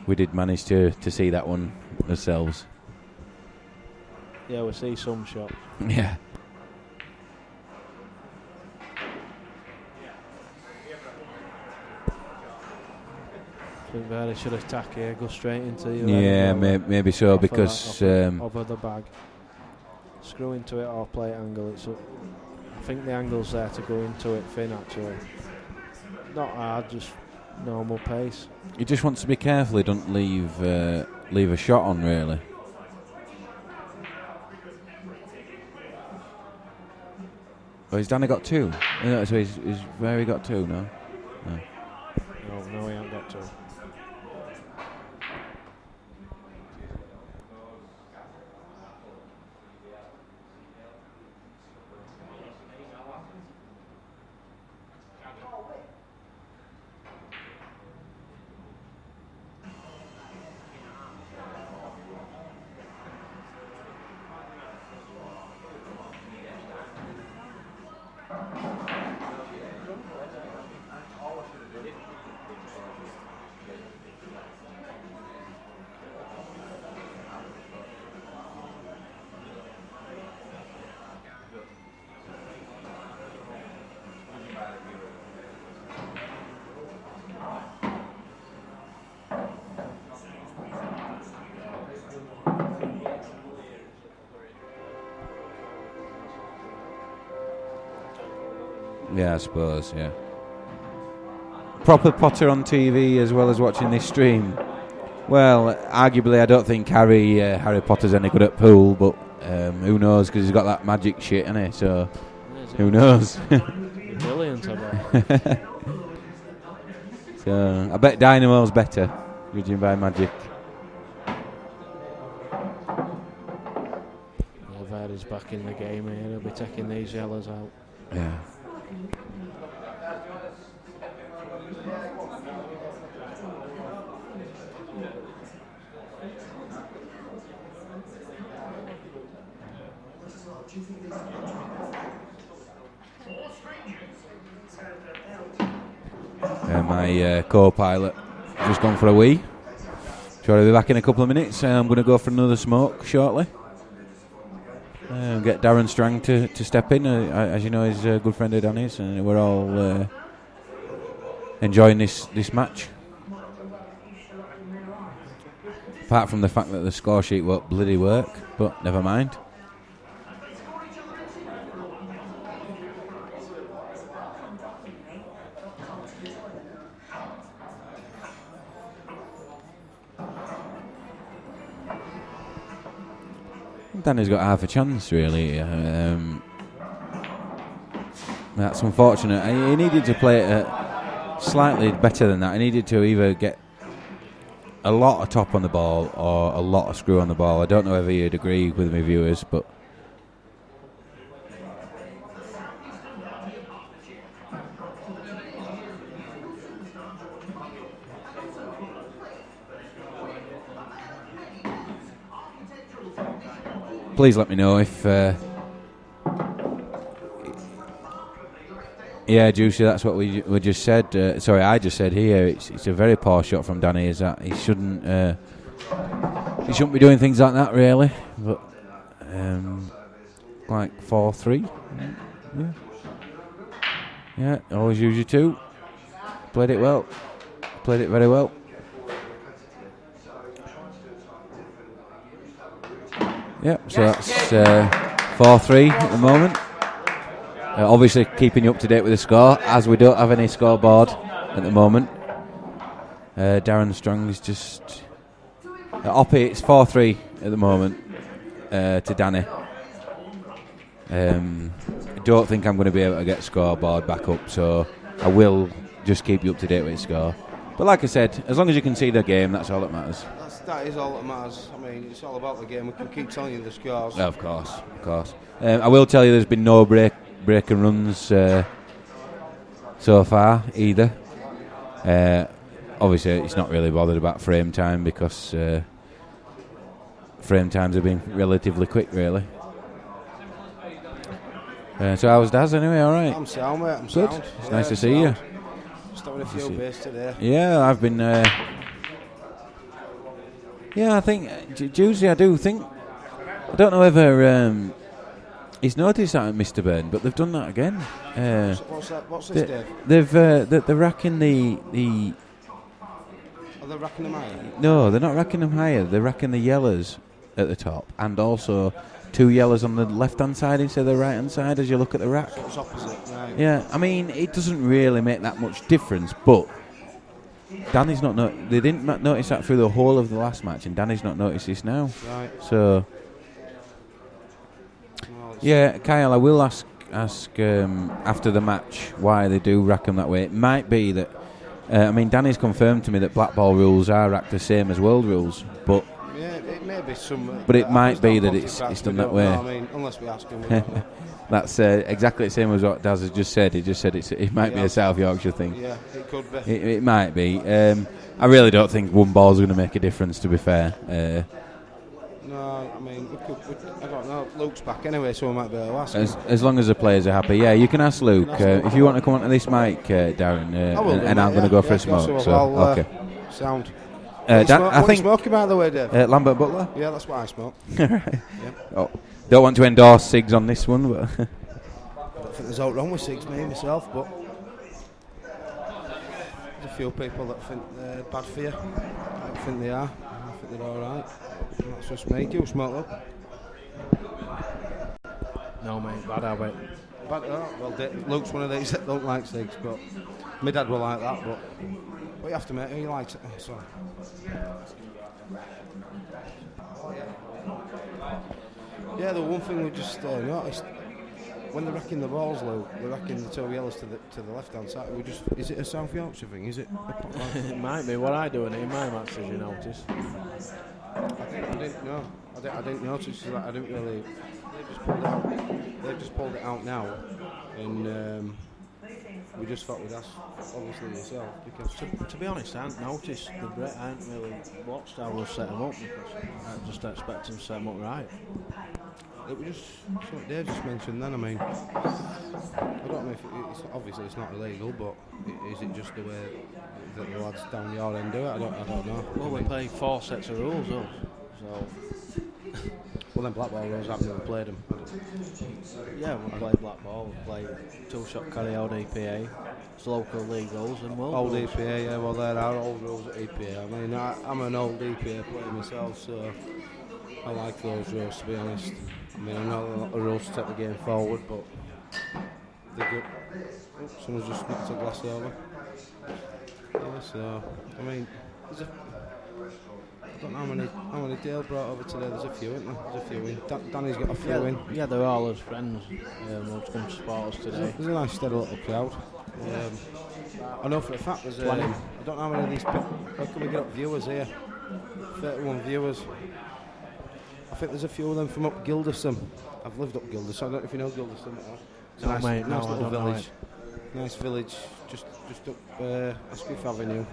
We did manage to see that one ourselves. Yeah, we'll see some shots. Yeah. I think Vairy should attack here, go straight into you. Yeah, maybe so, because over the bag. Screw into it or play angle. I think the angle's there to go into it thin, actually. Not hard, just normal pace. He just wants to be careful he doesn't leave a shot on, really. Oh, has Danny got 2? No, so he's Vairy got 2, no? No. No, he hasn't got 2. Yeah, I suppose, yeah. Proper Potter on TV as well as watching this stream. Well, arguably I don't think Harry Potter's any good at pool, but who knows, because he's got that magic shit, hasn't he? So, who knows? Brilliant, I bet. So, I bet Dynamo's better, judging by magic. Yeah, Vairy's back in the game here. He'll be taking these yellows out. Yeah. My co-pilot just gone for a wee. Sure, I'll be back in a couple of minutes. I'm going to go for another smoke shortly. Get Darren Strang to step in. As you know, he's a good friend of Danny's, and we're all enjoying this match. Apart from the fact that the score sheet won't bloody work, but never mind. Danny's got half a chance, really. That's unfortunate. He needed to play it slightly better than that. He needed to either get a lot of top on the ball or a lot of screw on the ball. I don't know whether you'd agree with me, viewers, but please let me know if yeah, Juicy, that's what we just said. Sorry, I just said here. It's a very poor shot from Danny. Is that he shouldn't be doing things like that, really. But like 4-3, yeah. Always use your 2. Played it well. Played it very well. Yeah, so that's 4-3 at the moment. Obviously keeping you up to date with the score, as we don't have any scoreboard at the moment. Darren Strong is just... Oppie, it's 4-3 at the moment to Danny. I don't think I'm going to be able to get scoreboard back up, so I will just keep you up to date with the score. But like I said, as long as you can see the game, that's all that matters. That is all that matters. I mean, it's all about the game. We can keep telling you the scores. Of course. I will tell you there's been no break and runs so far either. Obviously, it's not really bothered about frame time because frame times have been relatively quick, really. So how's Daz anyway? All right. I'm sound, mate. I'm good. Sound. It's nice to see you. Just having a few beers today. Yeah, I've been. Yeah, I think Juicy. I do think. I don't know whether he's noticed that at Mr. Byrne, but they've done that again. What's that? What's this, Dave? They're racking the. Are they racking them higher? No, they're not racking them higher. They're racking the yellows at the top, and also 2 yellows on the left-hand side instead of the right-hand side as you look at the rack. So it's opposite, right? Yeah, I mean it doesn't really make that much difference, but Danny's not. They didn't notice that through the whole of the last match, and Danny's not noticed this now. Right. So. Yeah, Kyle, I will ask ask after the match why they do rack them that way. It might be that, Danny's confirmed to me that black ball rules are racked the same as world rules, but Yeah, it may be some. But it might be that it's done that way. I mean, unless we ask him. We don't know. That's exactly the same as what Daz has just said. He just said it might be a South Yorkshire thing. Yeah, it could be. It might be. I really don't think one ball's going to make a difference, to be fair. No, I mean, I don't know. Luke's back anyway, so we might be able to ask him. As long as the players are happy. Yeah, you can ask Luke. If you want to come onto this mic, Darren, and I'm going to go for a smoke. So, okay. Sound. I think smoking, by the way, Dave? Lambert Butler? Yeah, that's what I smoke. Right. Oh, don't want to endorse cigs on this one, but I don't think there's out wrong with cigs, me myself, but there's a few people that think they're bad for you. I don't think they are. I think they're alright. That's just me. Do you smoke up? No, mate, bad habit. Luke's one of these that don't like cigs, but my dad will like that, but you have to make who you like it. Oh, sorry. Yeah, the one thing we just noticed when they're racking the balls, Luke, they're racking the two yellows to the left hand side. Is it a South Yorkshire thing? Is it? It might be. What I do in my match, did you notice? I didn't know. I didn't notice. I didn't really. They've just pulled it out now, and we just thought we'd ask, obviously, yourself, because To be honest, I hadn't noticed the Brit. I hadn't really watched how we set them up because I just expect them to set them up right. it was just what Dave just mentioned. Then I mean, I don't know if it's obviously it's not illegal, but is it just the way that the lads down your end do it? I don't know. Well, we play 4 sets of rules, though. So. Well, then black ball rules, I've never played them. Yeah, we play black ball, we play 2-shot carry old EPA, it's local league rules and world Old rules. EPA, yeah, well there are old rules at EPA. I mean, I'm an old EPA player myself, so I like those rules, to be honest. I mean, I know a lot of rules to take the game forward, but they're good. Oh, someone's just knocked a glass over. Yeah, so, I mean, I don't know how many Dale brought over today. There's a few, isn't there? There's a few in. Danny's got a few in. Yeah, they're all his friends who've come to support us today. There's a nice steady little crowd. I know for a fact there's I don't know how many of these people. How can we get up viewers here? 31 viewers. I think there's a few of them from up Gilderson. I've lived up Gilderson. I don't know if you know Gilderson. It's a nice little village. Nice village, just up Asquith Avenue.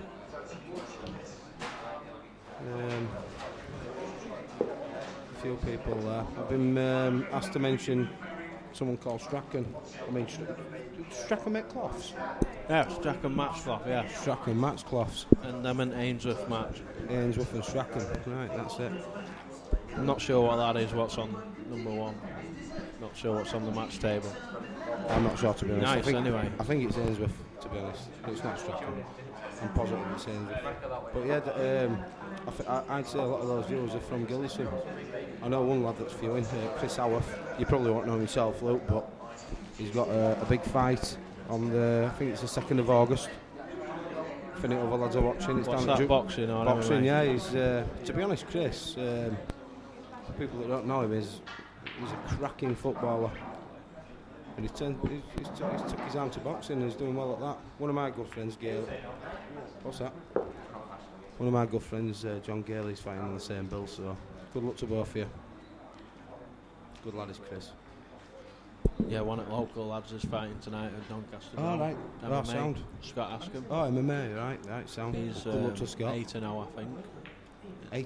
A few people there. I've been asked to mention someone called Strachan. I mean, Strachan make cloths? Yeah, Strachan match cloth, yeah. Strachan match cloths. And them and Ainsworth match. Ainsworth and Strachan, right, that's it. I'm not sure what that is, what's on number 1. Not sure what's on the match table. I'm not sure, to be honest. Nice, anyway. I think it's Ainsworth, to be honest. It's not Strachan. I'm positive it's Ainsworth. But yeah, I'd say a lot of those viewers are from Gilderson. I know one lad that's viewing, Chris Howarth. You probably won't know him yourself, Luke, but he's got a big fight on I think it's the 2nd of August. I think other lads are watching. It's What's down that, at boxing or boxing, MMA? yeah. He's, to be honest, Chris, for people that don't know him, he's a cracking footballer. And he's took his arm to boxing and he's doing well at that. One of my good friends, Gail. What's that? One of my good friends, John Gale, is fighting on the same bill, so good luck to both of you. Good lad is Chris. Yeah, one of the local lads is fighting tonight at Doncaster. Oh, right. MMA, Sound. Scott Askham. Oh, MMA, right, sound. He's good luck to Scott. 8-0, I think.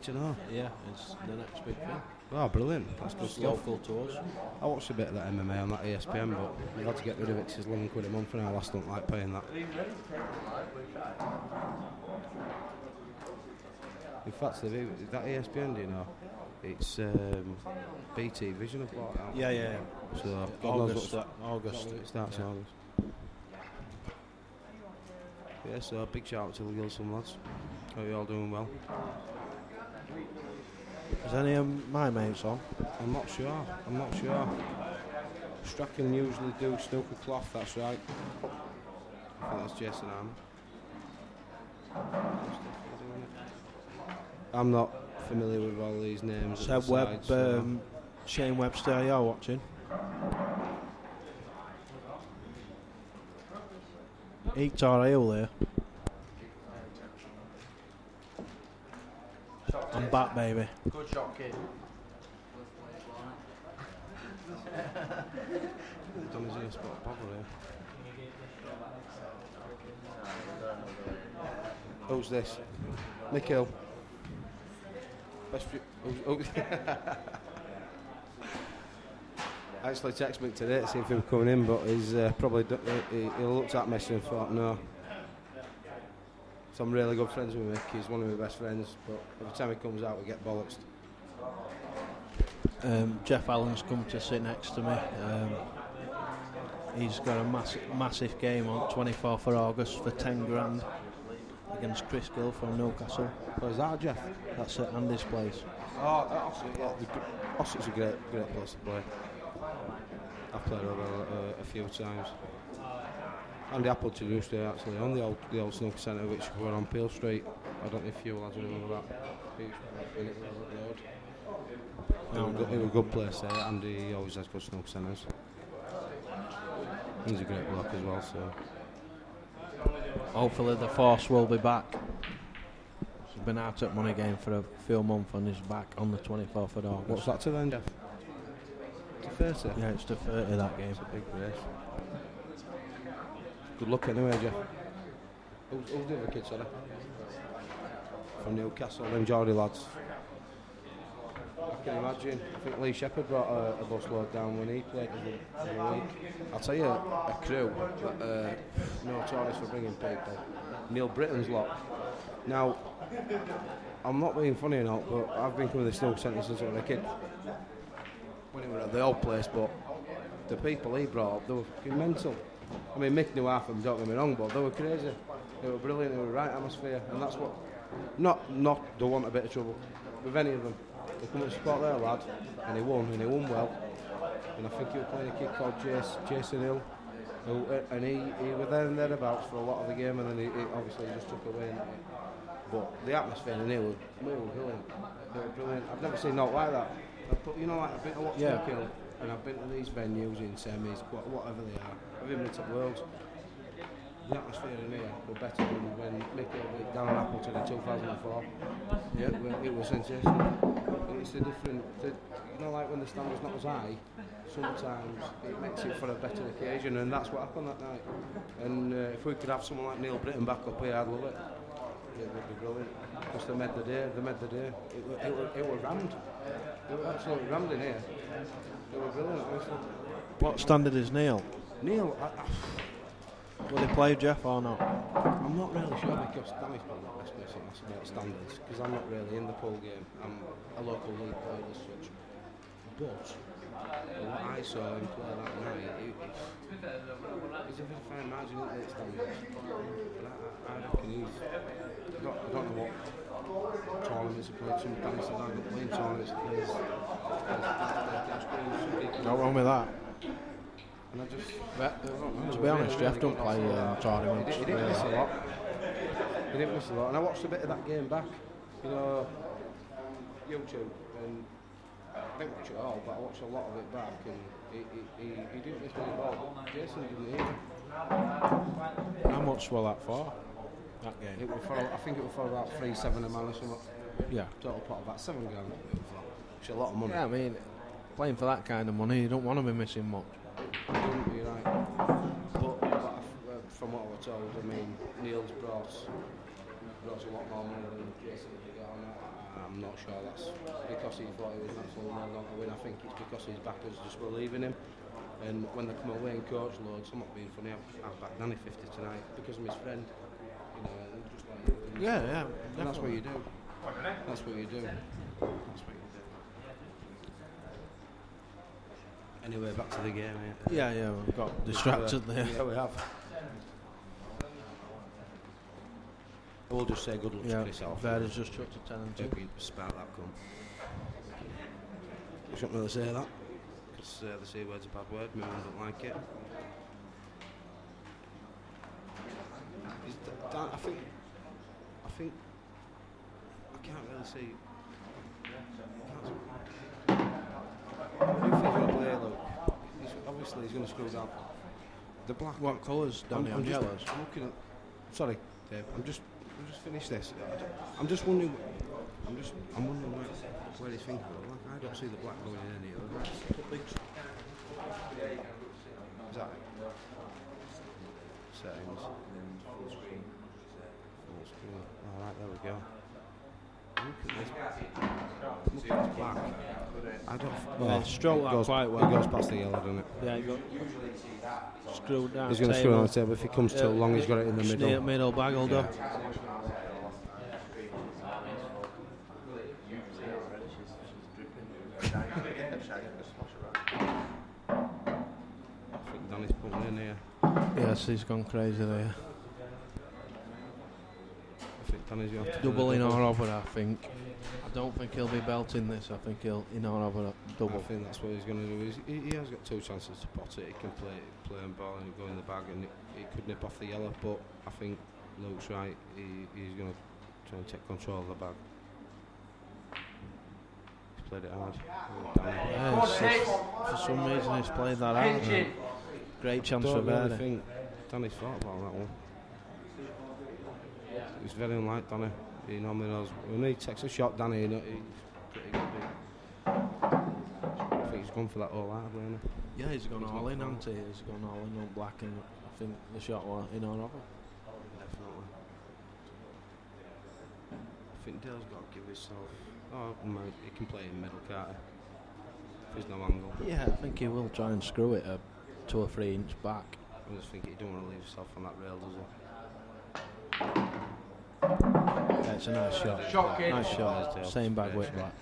8-0? Yeah, it's the next big thing. Oh, brilliant. That's good It's stuff. local to us. I watched a bit of that MMA on that ESPN, but I've had to get rid of it because it's £11 a month and I last don't like paying that. In fact, that ESPN, do you know? It's BT Vision have bought it out. Yeah. So August. It starts in August. Yeah, so big shout out to the Gilson lads. Hope you all doing well. Is any of my mates on? I'm not sure. Strachan usually do snooker cloth, that's right. I think that's Jason Arm. I'm not familiar with all these names. Seb Webb, Shane Webster, you're watching? Eats our ale here. I'm back, baby. Good shot, kid. Done his ear spot bother here. Who's this? Nikhil. Best I actually texted Mick today to see if he was coming in, but he's probably he looked at me and thought no. So I'm really good friends with Mick. He's one of my best friends, but every time he comes out, we get bollocksed. Jeff Allen's come to sit next to me. He's got a massive game on 24th of August for 10 grand against Chris Gill from Newcastle. Where's that, Jeff? That's at Andy's place. Oh, Ossett, yeah. Ossett's a great place to play. I've played over a few times. Andy Appleton used to actually on the old snooker centre, which were on Peel Street. I don't know if you lads remember that. It was a good place there. Andy always has good snooker centres. He's a great bloke as well, so. Hopefully the force will be back. He's been out at Money Game for a few months and he's back on the 24th of August. What's that to then, Jeff? To 30? Yeah, it's to 30 that game. It's a big race. Good luck anyway, Jeff. Who's the other kid, sorry? From Newcastle, them Geordie lads. I can imagine. I think Lee Shepherd brought a busload down when he played the week. I'll tell you a crew that notorious for bringing people. Neil Britton's lot. Now, I'm not being funny or not, but I've been coming to the snooker centre since I was a kid. When we were at the old place, but the people he brought up, they were fucking mental. I mean, Mick knew half of them, don't get me wrong, but they were crazy. They were brilliant, they were right atmosphere, and that's what. Not they want a bit of trouble with any of them. They come and support their lad, and he won well. And I think he was playing a kid called Jason Hill, and he was there and thereabouts for a lot of the game, and then he obviously just took away. But the atmosphere in here was brilliant. They were brilliant. I've never seen not like that. But you know, like I've been to watch Kill, and I've been to these venues in semis, whatever they are. I've even been to Worlds. The atmosphere in here were better than when Mickey beat down Appleton in 2004. Yeah, it was sensational. It's a different, you know, like when the standard's not as high, sometimes it makes it for a better occasion, and that's what happened that night. And if we could have someone like Neil Britton back up here, I'd love it. It would be brilliant. Because they made the day. It was rammed. It was absolutely rammed in here. It was brilliant, honestly. What standard is Neil? Neil, Will he play Jeff or not? I'm not really sure because Danny's probably the best person to ask about standards because I'm not really in the pool game. I'm a local league player as such. But what I saw him play that night, he's a very fine margin in the standards. I reckon he's. I don't know what tournaments he played. Some Danny said I've been playing tournaments. Not wrong with that. And I just, to be honest, Jeff don't play tournaments. He didn't miss a lot. He didn't miss a lot. And I watched a bit of that game back, you know, YouTube, and I didn't watch it all, but I watched a lot of it back, and he didn't miss many balls. Jason didn't either. How much was that for? That game? It was for, I think it was for about 3-7 a man or something. Yeah. Total pot of about 7 grand. Which is a lot of money. Yeah, I mean, playing for that kind of money, you don't want to be missing much. You're right. But from what I was told, I mean, Neil's brought a lot more money than Jason did get on that. I'm not sure that's because he thought he was absolutely nailed on to win. I think it's because his backers just were leaving him. And when they come away and coach loads, I'm not being funny, I've backed Danny 50 tonight because I'm his friend. You know, and just like you. Yeah. And that's what you do. That's what you do. That's what you do. Anyway, back to the game. Yeah, we've got distracted there. Yeah, we have. We'll just say good luck to Chris off. Vairy's just chucked a 10 and 2. Spout that cum. You shouldn't really say that, because the C word's a bad word, my mum don't like it. I think I can't really see. Who feels going to play, Luke? Obviously he's going to screw down. The black. What colours, Danny? On yellows? I'm looking at. Sorry, Dave. I'm just finished this. I'm just wondering. I'm wondering where he's thinking. I don't see the black going in any of them. Is that it? Settings. Full screen. All right, there we go. Look at this. Look at this black. I don't. Yeah, stroke that quite well. It goes past the yellow, doesn't it? Yeah, screw down. He's going to screw on the table. If he comes too long, he's got it in the middle. Middle baggled up. I think Danny's putting in here. Yes, he's gone crazy there. I think Danny's going to have to Double in or over, I think. I don't think he'll be belting this. I think he'll in or over double. I think that's what he's going to do. He has got 2 chances to pot it. He can play and ball and go in the bag, and it could nip off the yellow. But I think Luke's right. He's going to try and take control of the bag. He's played it hard. Yeah, for some reason he's played that out. Great chance for Vairy. I think Danny's thought about that one. It's very unlike Danny. He normally knows when he takes a shot, Danny, he's pretty good. I think he's gone for that all out, hasn't he? Yeah, he's gone all in, hasn't he? He's gone all in on black, and I think the shot was in or over. Definitely. I think Dale's got to give himself. Oh, he can play in middle, can't he? If there's no angle. Yeah, I think he will try and screw it 2 or 3 inches back. I just think he don't want to leave himself on that rail, does he? Yeah, it's a nice shot. Nice shot. Same bag width black.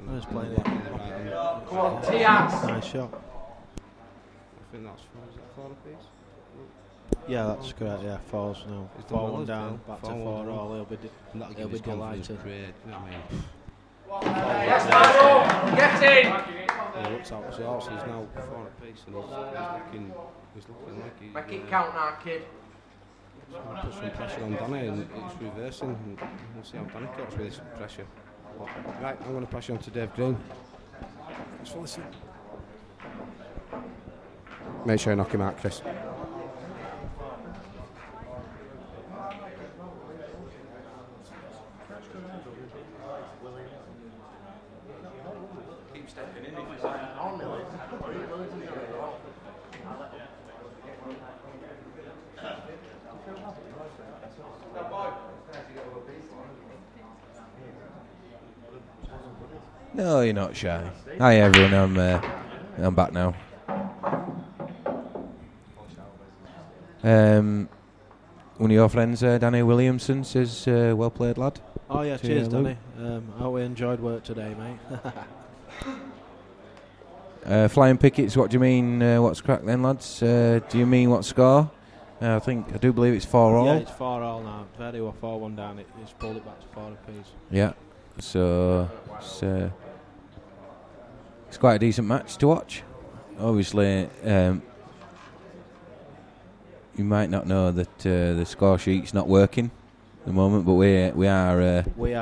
Nice playing it. Come on, Tias. Nice shot. I think that's 4. Is that 4 apiece? Yeah, that's correct. Yeah, 4s now. He's done 4 well, 1 as down, well. back to 4-1 4 all. He'll be delighted. Great, you know what I mean? Yes, Manu. Get in. He looks out the horse. He's now 4 apiece, and he's looking like he's. Make it count now, kid. Put some pressure on Danny, and it's reversing. And we'll see how Danny copes with this pressure. Right, I'm going to pass you on to Dave Green. Thanks for listening. Make sure you knock him out, Chris. Keep stepping in. No, you're not shy. Hi everyone, I'm back now. One of your friends, Danny Williamson, says, well played, lad. Oh yeah, cheers, Danny. I hope we enjoyed work today, mate. Flying pickets, what do you mean, what's crack then, lads? Do you mean what score? I do believe it's 4-all. Yeah, it's 4-all now. Vairy were 4-1 down, it's pulled it back to 4 apiece. Yeah, so it's quite a decent match to watch. Obviously, you might not know that the score sheet's not working at the moment, but we are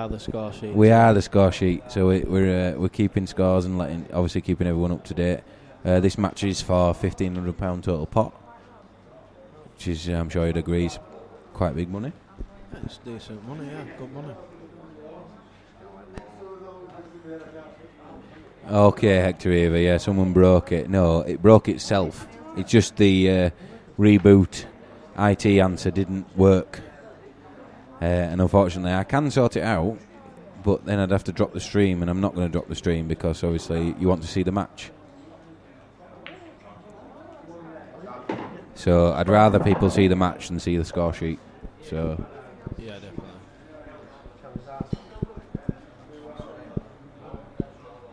the score sheet. We are the score sheet, so we're keeping scores and obviously keeping everyone up to date. This match is for £1,500 total pot, which is, I'm sure you'd agree, is quite big money. Yeah, it's decent money, yeah, good money. Okay, Hector Eva, yeah, someone broke it. No, it broke itself. It's just the reboot IT answer didn't work. And unfortunately, I can sort it out, but then I'd have to drop the stream, and I'm not going to drop the stream because obviously you want to see the match. So I'd rather people see the match than see the score sheet. So yeah, definitely.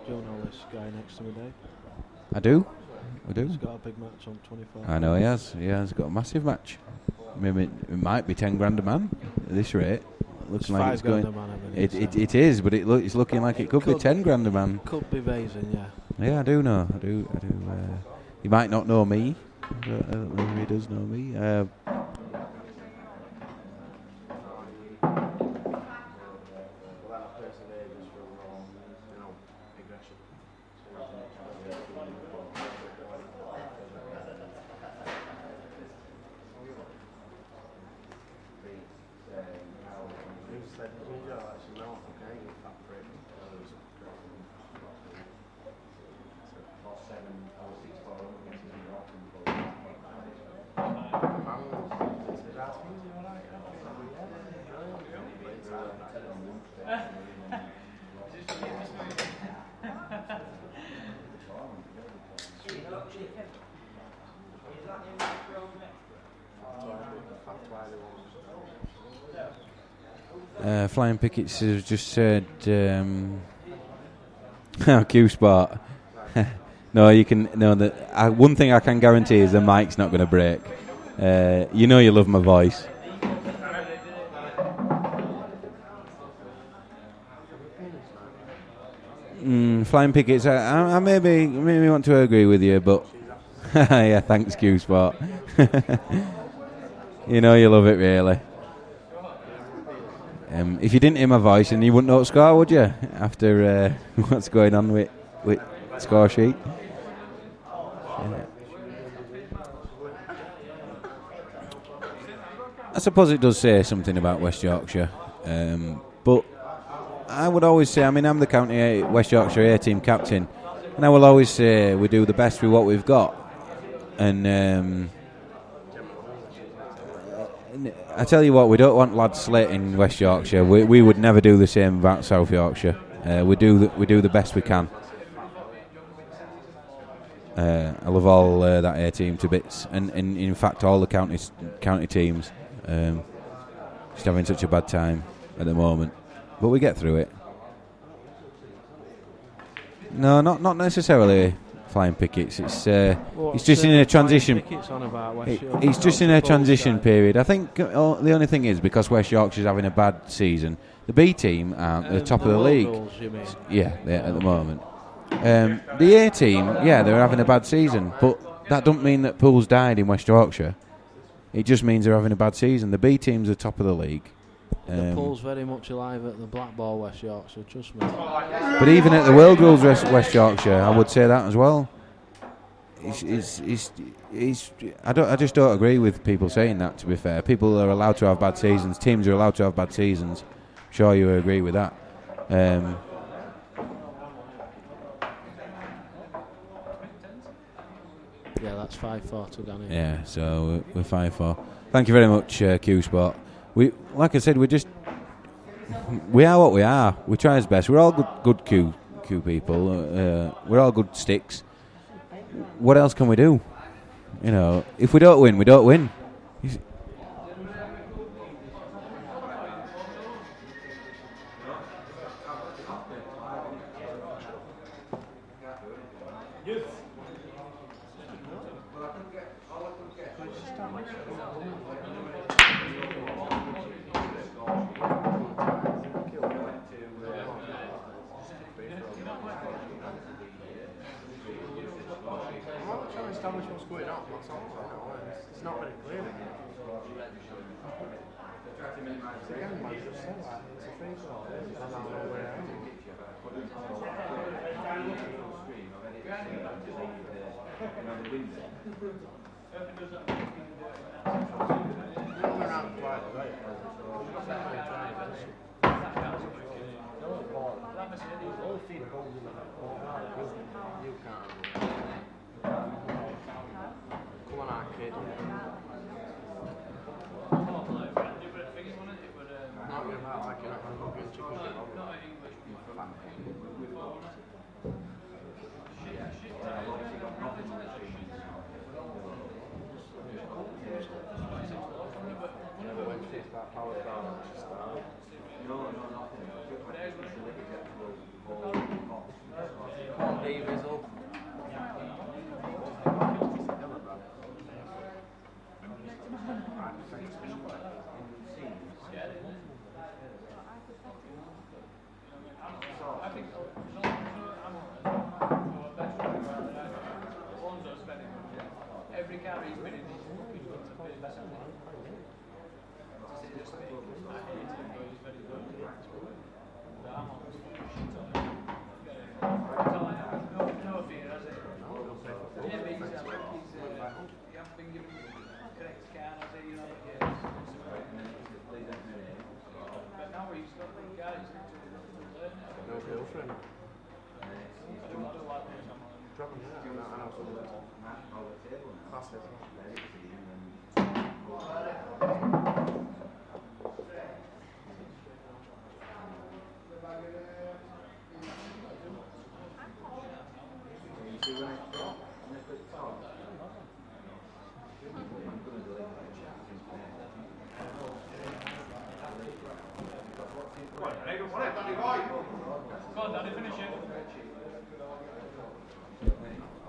Do you know this guy next to me, Dave? I do. He's got a big match on 24. I know he has. He has got a massive match. Maybe it might be 10 grand a man at this rate. Looks like it's going. It is, but it's looking like it could be 10 grand a man. Could be Vazen, yeah. Yeah, I do know. I do. He might not know me. I don't know if he does know me. Flying Pickets has just said Q Sport. No, you can. No, one thing I can guarantee is the mic's not going to break. You know you love my voice. Flying Pickets. I maybe want to agree with you, but yeah, thanks, Q Sport. You know you love it, really. If you didn't hear my voice, and you wouldn't know what score, would you? After what's going on with score sheet. I suppose it does say something about West Yorkshire, but I would always say, I'm the West Yorkshire A-team captain, and I will always say we do the best with what we've got. And I tell you what, we don't want lads slating West Yorkshire. We would never do the same about South Yorkshire. We do the best we can. I love all that A-team to bits, and in fact all the county teams. Just having such a bad time at the moment, but we get through it. No, not necessarily Flying Pickets. It's just in a transition. It's just in a transition period. I think the only thing is because West Yorkshire's having a bad season, the B team aren't the top of the league. Yeah, at the moment. The A team, they're having a bad season, but that don't mean that Pool's died in West Yorkshire. It just means they're having a bad season. The B team's the top of the league. The Pool's very much alive at the Black Ball, West Yorkshire, trust me. But even at the World Rules West Yorkshire, I would say that as well. I just don't agree with people saying that, to be fair. People are allowed to have bad seasons. Teams are allowed to have bad seasons. Sure you agree with that. Yeah, that's 5-4 to Danny. Yeah, so we're 5-4. Thank you very much, Q Sport. Like I said, we are what we are. We try our best. We're all good Q people. We're all good sticks. What else can we do? You know, if we don't win, we don't win.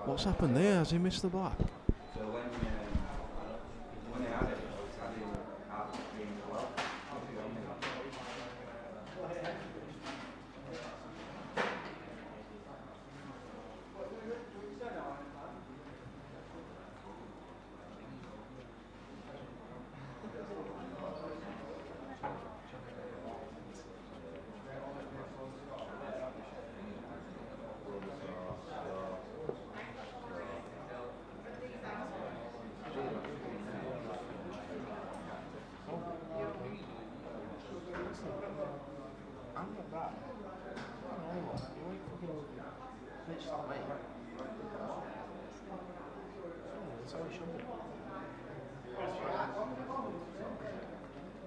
What's happened there? Has he missed the black? So when they had it, I didn't have the screen as well.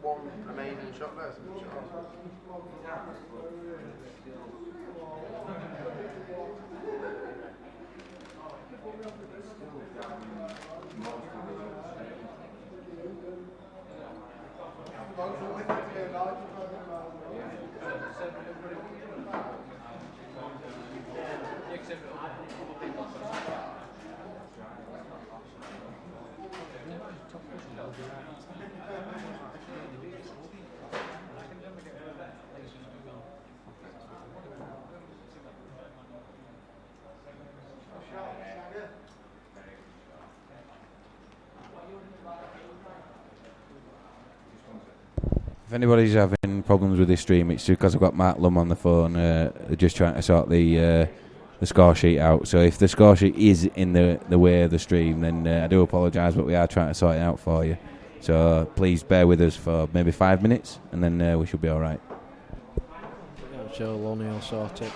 One remaining shot there. If anybody's having problems with this stream, it's because I've got Mark Lum on the phone. They're just trying to sort the score sheet out. So if the score sheet is in the way of the stream, then I do apologise, but we are trying to sort it out for you. So please bear with us for maybe 5 minutes, and then we should be all right. Yeah, Joe Loney will sort it.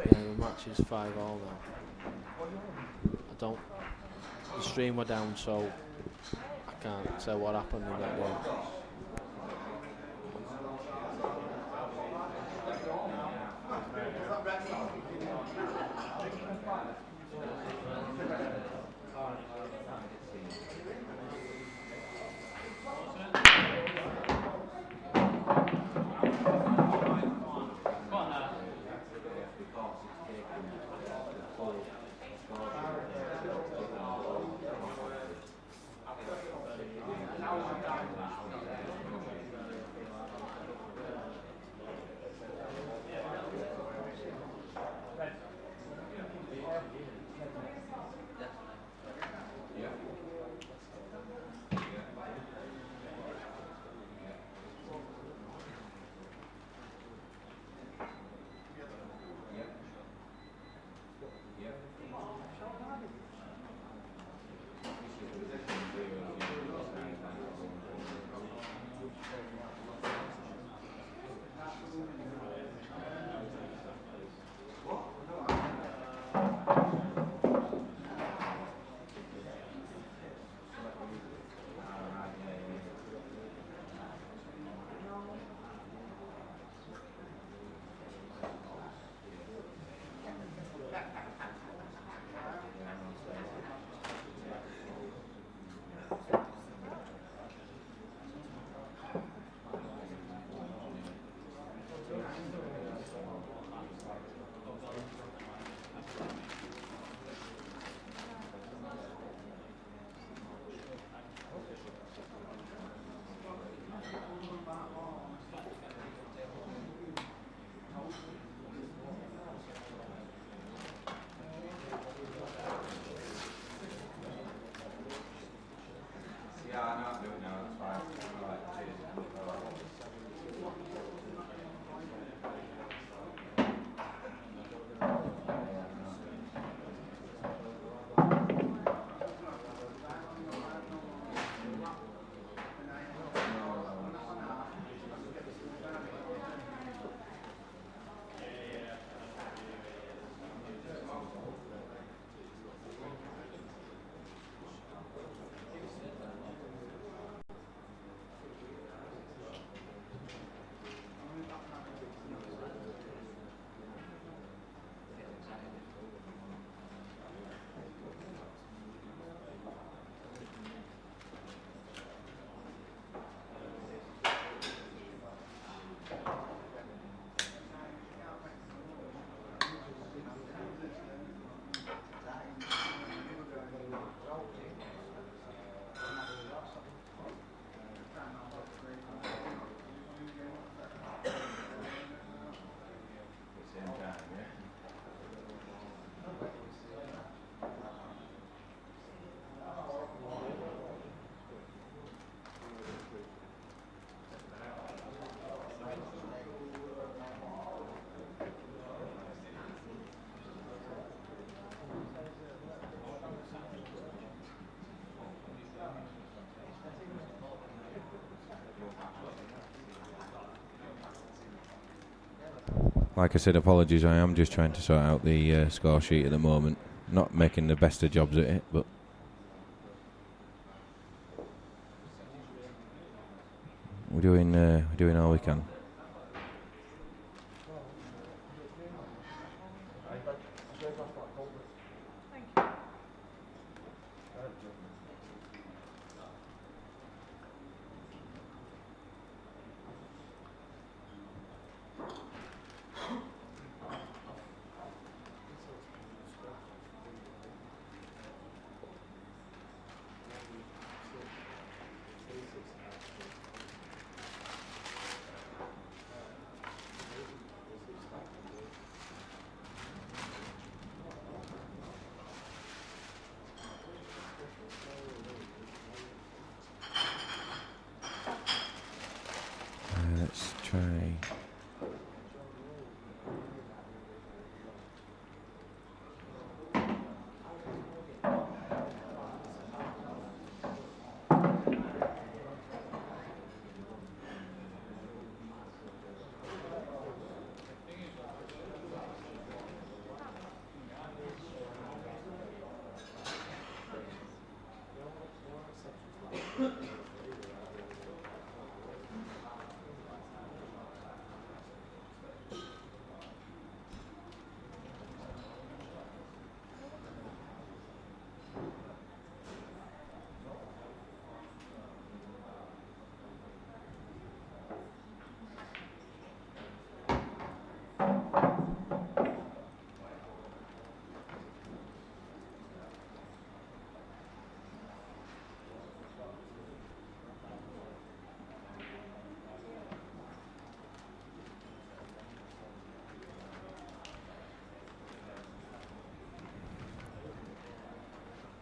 The match is 5-5 now. The stream were down, so I can't say what happened in that game. like I said, apologies. I am just trying to sort out the score sheet at the moment. Not making the best of jobs at it, but we're doing all we can. Let's try.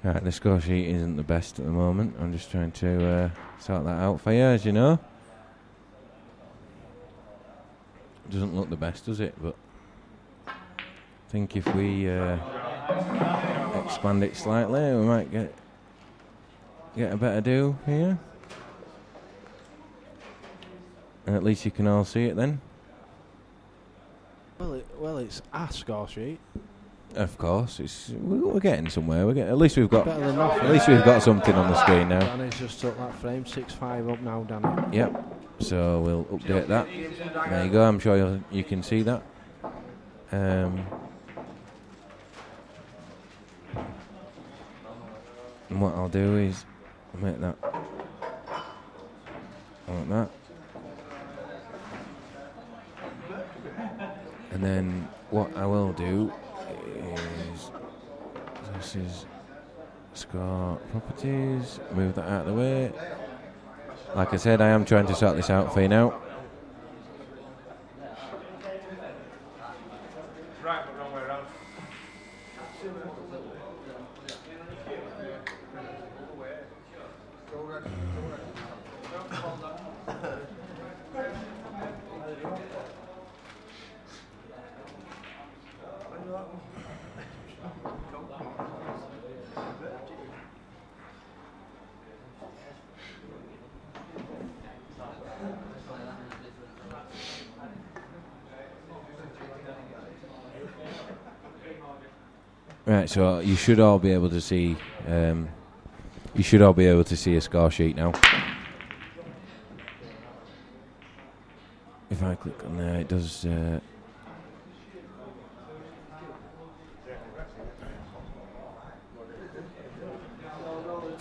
Right, the score sheet isn't the best at the moment. I'm just trying to sort that out for you, as you know. Doesn't look the best, does it? But I think if we expand it slightly, we might get a better do here. And at least you can all see it then. Well, it's a score sheet. Of course, we're getting somewhere. At least we've got. Better than nothing. At least we've got something on the screen now. Danny's just took that frame 6-5 up now, Danny. Yep. So we'll update that. There you go. I'm sure you can see that. And what I'll do is make that like that, and then what I will do is this is score properties. Move that out of the way. Like I said, I am trying to sort this out for you now. Right, but wrong way around. Right, so you should all be able to see. You should all be able to see a score sheet now. If I click on there, it does.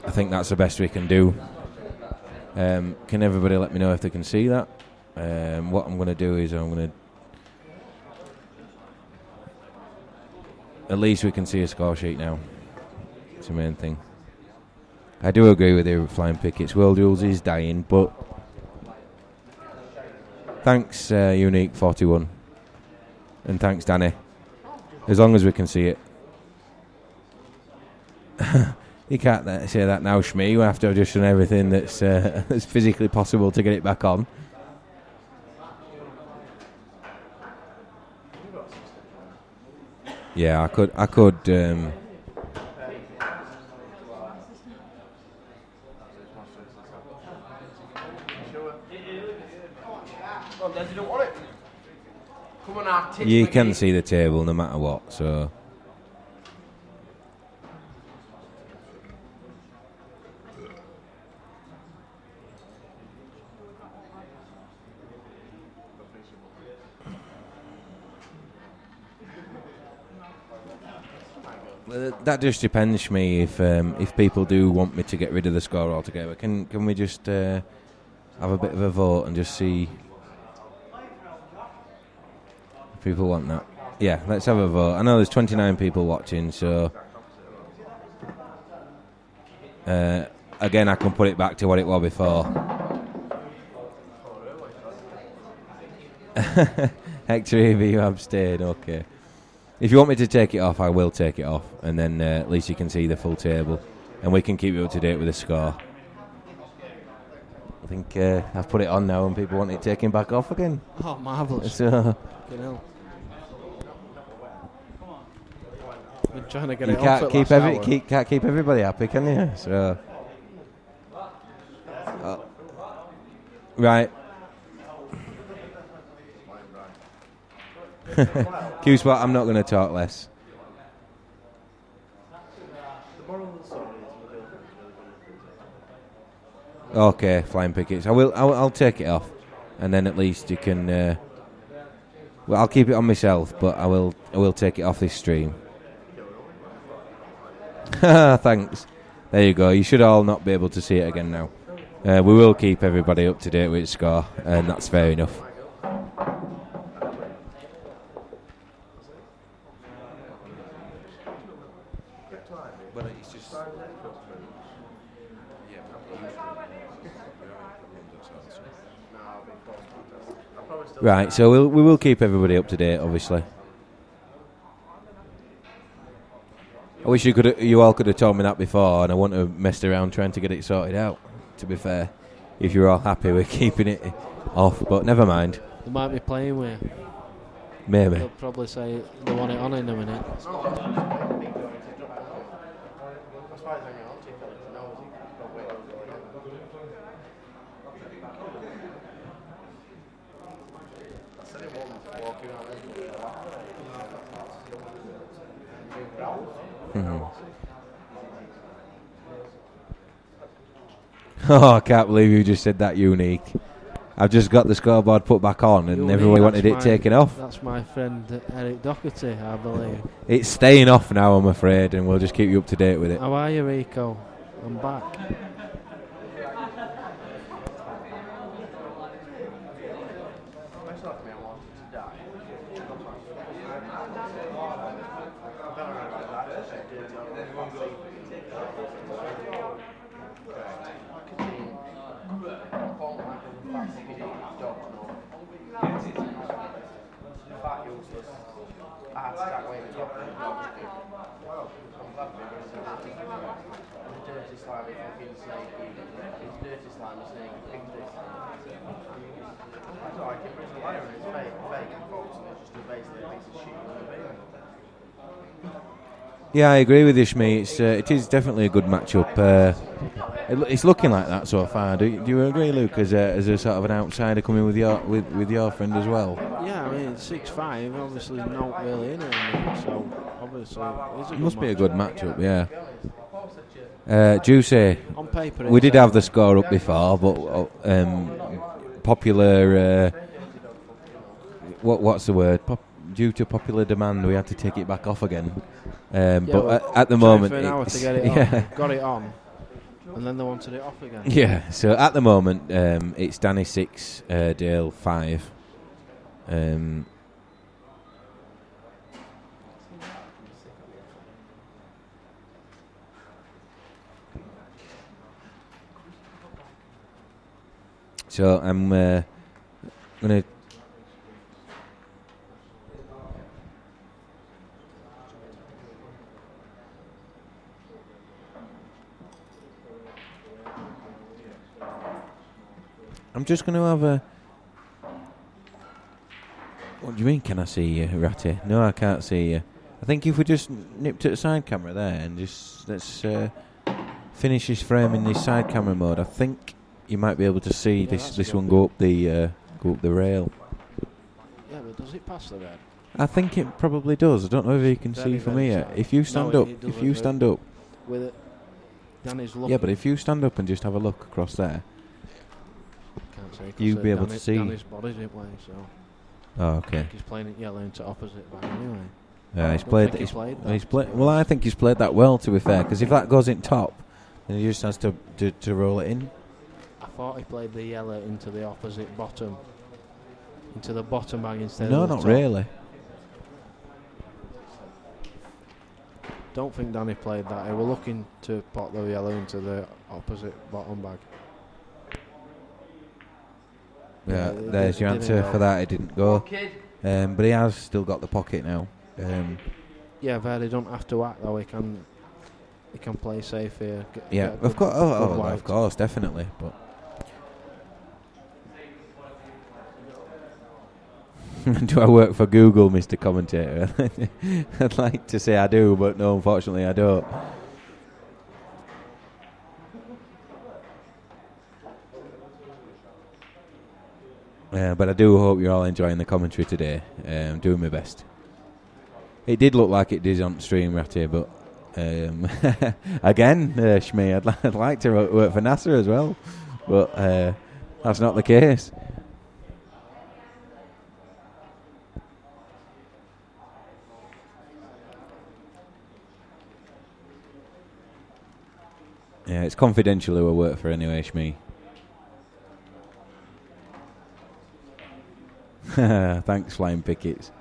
I think that's the best we can do. Can everybody let me know if they can see that? What I'm going to do is I'm going to. At least we can see a score sheet now. It's the main thing. I do agree with you, Flying Pickets. World Rules is dying, but thanks, Unique 41, and thanks, Danny. As long as we can see it. You can't say that now, Shmee. You have to have just done everything that's that's physically possible to get it back on. Yeah, I could. Come on, Dad, you don't want it. Come on now. articulate. You can see the table no matter what, so. That just depends, me, if people do want me to get rid of the score altogether. Can we just have a bit of a vote and just see if people want that? Yeah, let's have a vote. I know there's 29 people watching, so again, I can put it back to what it was before. Hector, if you abstain, okay. If you want me to take it off, I will take it off, and then at least you can see the full table, and we can keep you up to date with the score. I think I've put it on now, and people want it taken back off again. Oh, marvellous. So, been trying to get you it can't off keep hour. can't keep everybody happy, can you? So, right. Q-Spot, I'm not going to talk less. Okay, flying pickets. I'll take it off, and then at least you can. Well, I'll keep it on myself, but I will take it off this stream. Thanks. There you go. You should all not be able to see it again now. We will keep everybody up to date with score, and that's fair enough. Right, so we will keep everybody up to date, obviously. I wish you all could have told me that before, and I wouldn't have messed around trying to get it sorted out, to be fair, if you're all happy with keeping it off, but never mind. They might be playing with you. Maybe. They'll probably say they want it on in a minute. Oh, I can't believe you just said that, Unique. I've just got the scoreboard put back on and everybody wanted it taken off. That's my friend Eric Doherty, I believe. It's staying off now, I'm afraid, and we'll just keep you up to date with it. How are you, Rico? I'm back. Yeah, I agree with you, Shmee. It is definitely a good matchup. It's looking like that so far. Do you agree, Luke, as a sort of an outsider coming with your friend as well? Yeah, I mean, it's 6-5, obviously not really in it, so obviously it's a good Must be a matchup. good matchup, yeah. Juicy, On paper, we did have the score up before, but popular... what's the word? Due to popular demand, we had to take it back off again. But at the moment... For an hour to get it on, got it on, and then they wanted it off again. Yeah, so at the moment, it's Danny 6, Dale 5. So I'm going to... I'm just going to have a... What do you mean, can I see you, Ratty? No, I can't see you. I think if we just nip to the side camera there and just let's finish this frame in this side camera mode, I think you might be able to see this one go up the rail. Yeah, but but does it pass the red? I think it probably does. I don't know if you can Very, see from very here. tight. If you stand No, up, it if doesn't you really- stand up, With it, Danny's looking. yeah, but if you stand up and just have a look across there, Can't see 'cause you'd be able to see. Danny's body's in play, so oh, I okay. think he's playing it yellow into opposite back anyway. He's Don't played. think he played that, He's to played. be Well, I honest. think he's played that well. To be fair, because if that goes in top, then he just has to roll it in. I thought he played the yellow into the opposite bottom, into the bottom bag instead No, of the not top. really. Don't think Danny played that. He were looking to pot the yellow into the opposite bottom bag. Yeah, it there's your didn't answer go. for that. It didn't Go on, go. kid. But he has still got the pocket now. Yeah, Vairy don't have to act though. He can play safe here. Yeah, Get a of good- course. good Oh, white. of course, definitely. But do I work for Google, Mr. Commentator? I'd like to say I do, but no, unfortunately, I don't. But I do hope you're all enjoying the commentary today. Doing my best. It did look like it did on stream, Ratty, but again, Shmee, I'd like to work for NASA as well, but that's not the case. Yeah, it's confidential who I work for anyway, Shmee. Thanks, Flying Pickets.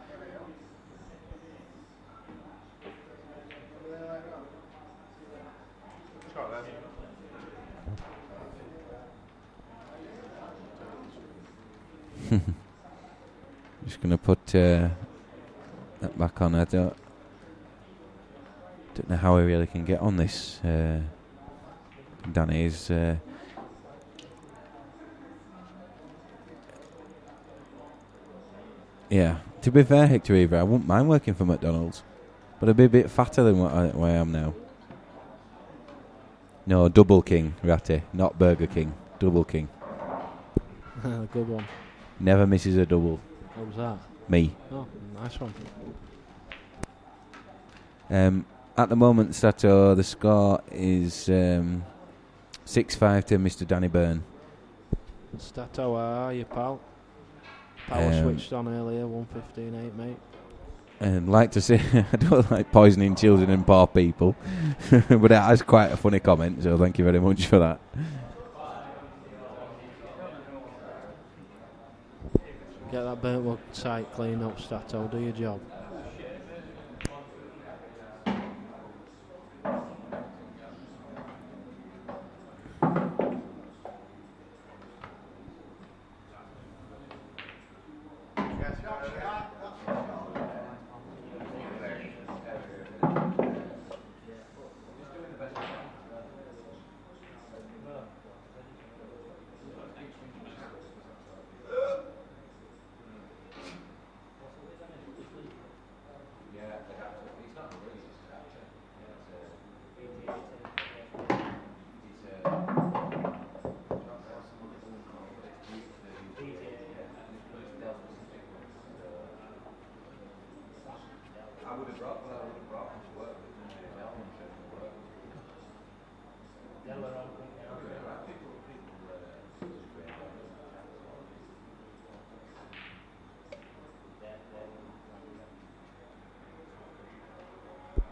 Just gonna put that back on. I don't know how we really can get on this. Danny's yeah. To be fair, Hector Eva, I wouldn't mind working for McDonald's, but I'd be a bit fatter than what I am now. No, Double King, Ratty, not Burger King. Double King. Good one. Never misses a double. What was that? Me. Oh, nice one. At the moment, Sato, the score is 6-5 to Mr. Danny Byrne. Stato, how are you, pal? Power switched on earlier, 115.8, mate. Like to say, I don't like poisoning children and poor people, but that is quite a funny comment, so thank you very much for that. Get that burnt wood site cleaned up, Stato. Do your job.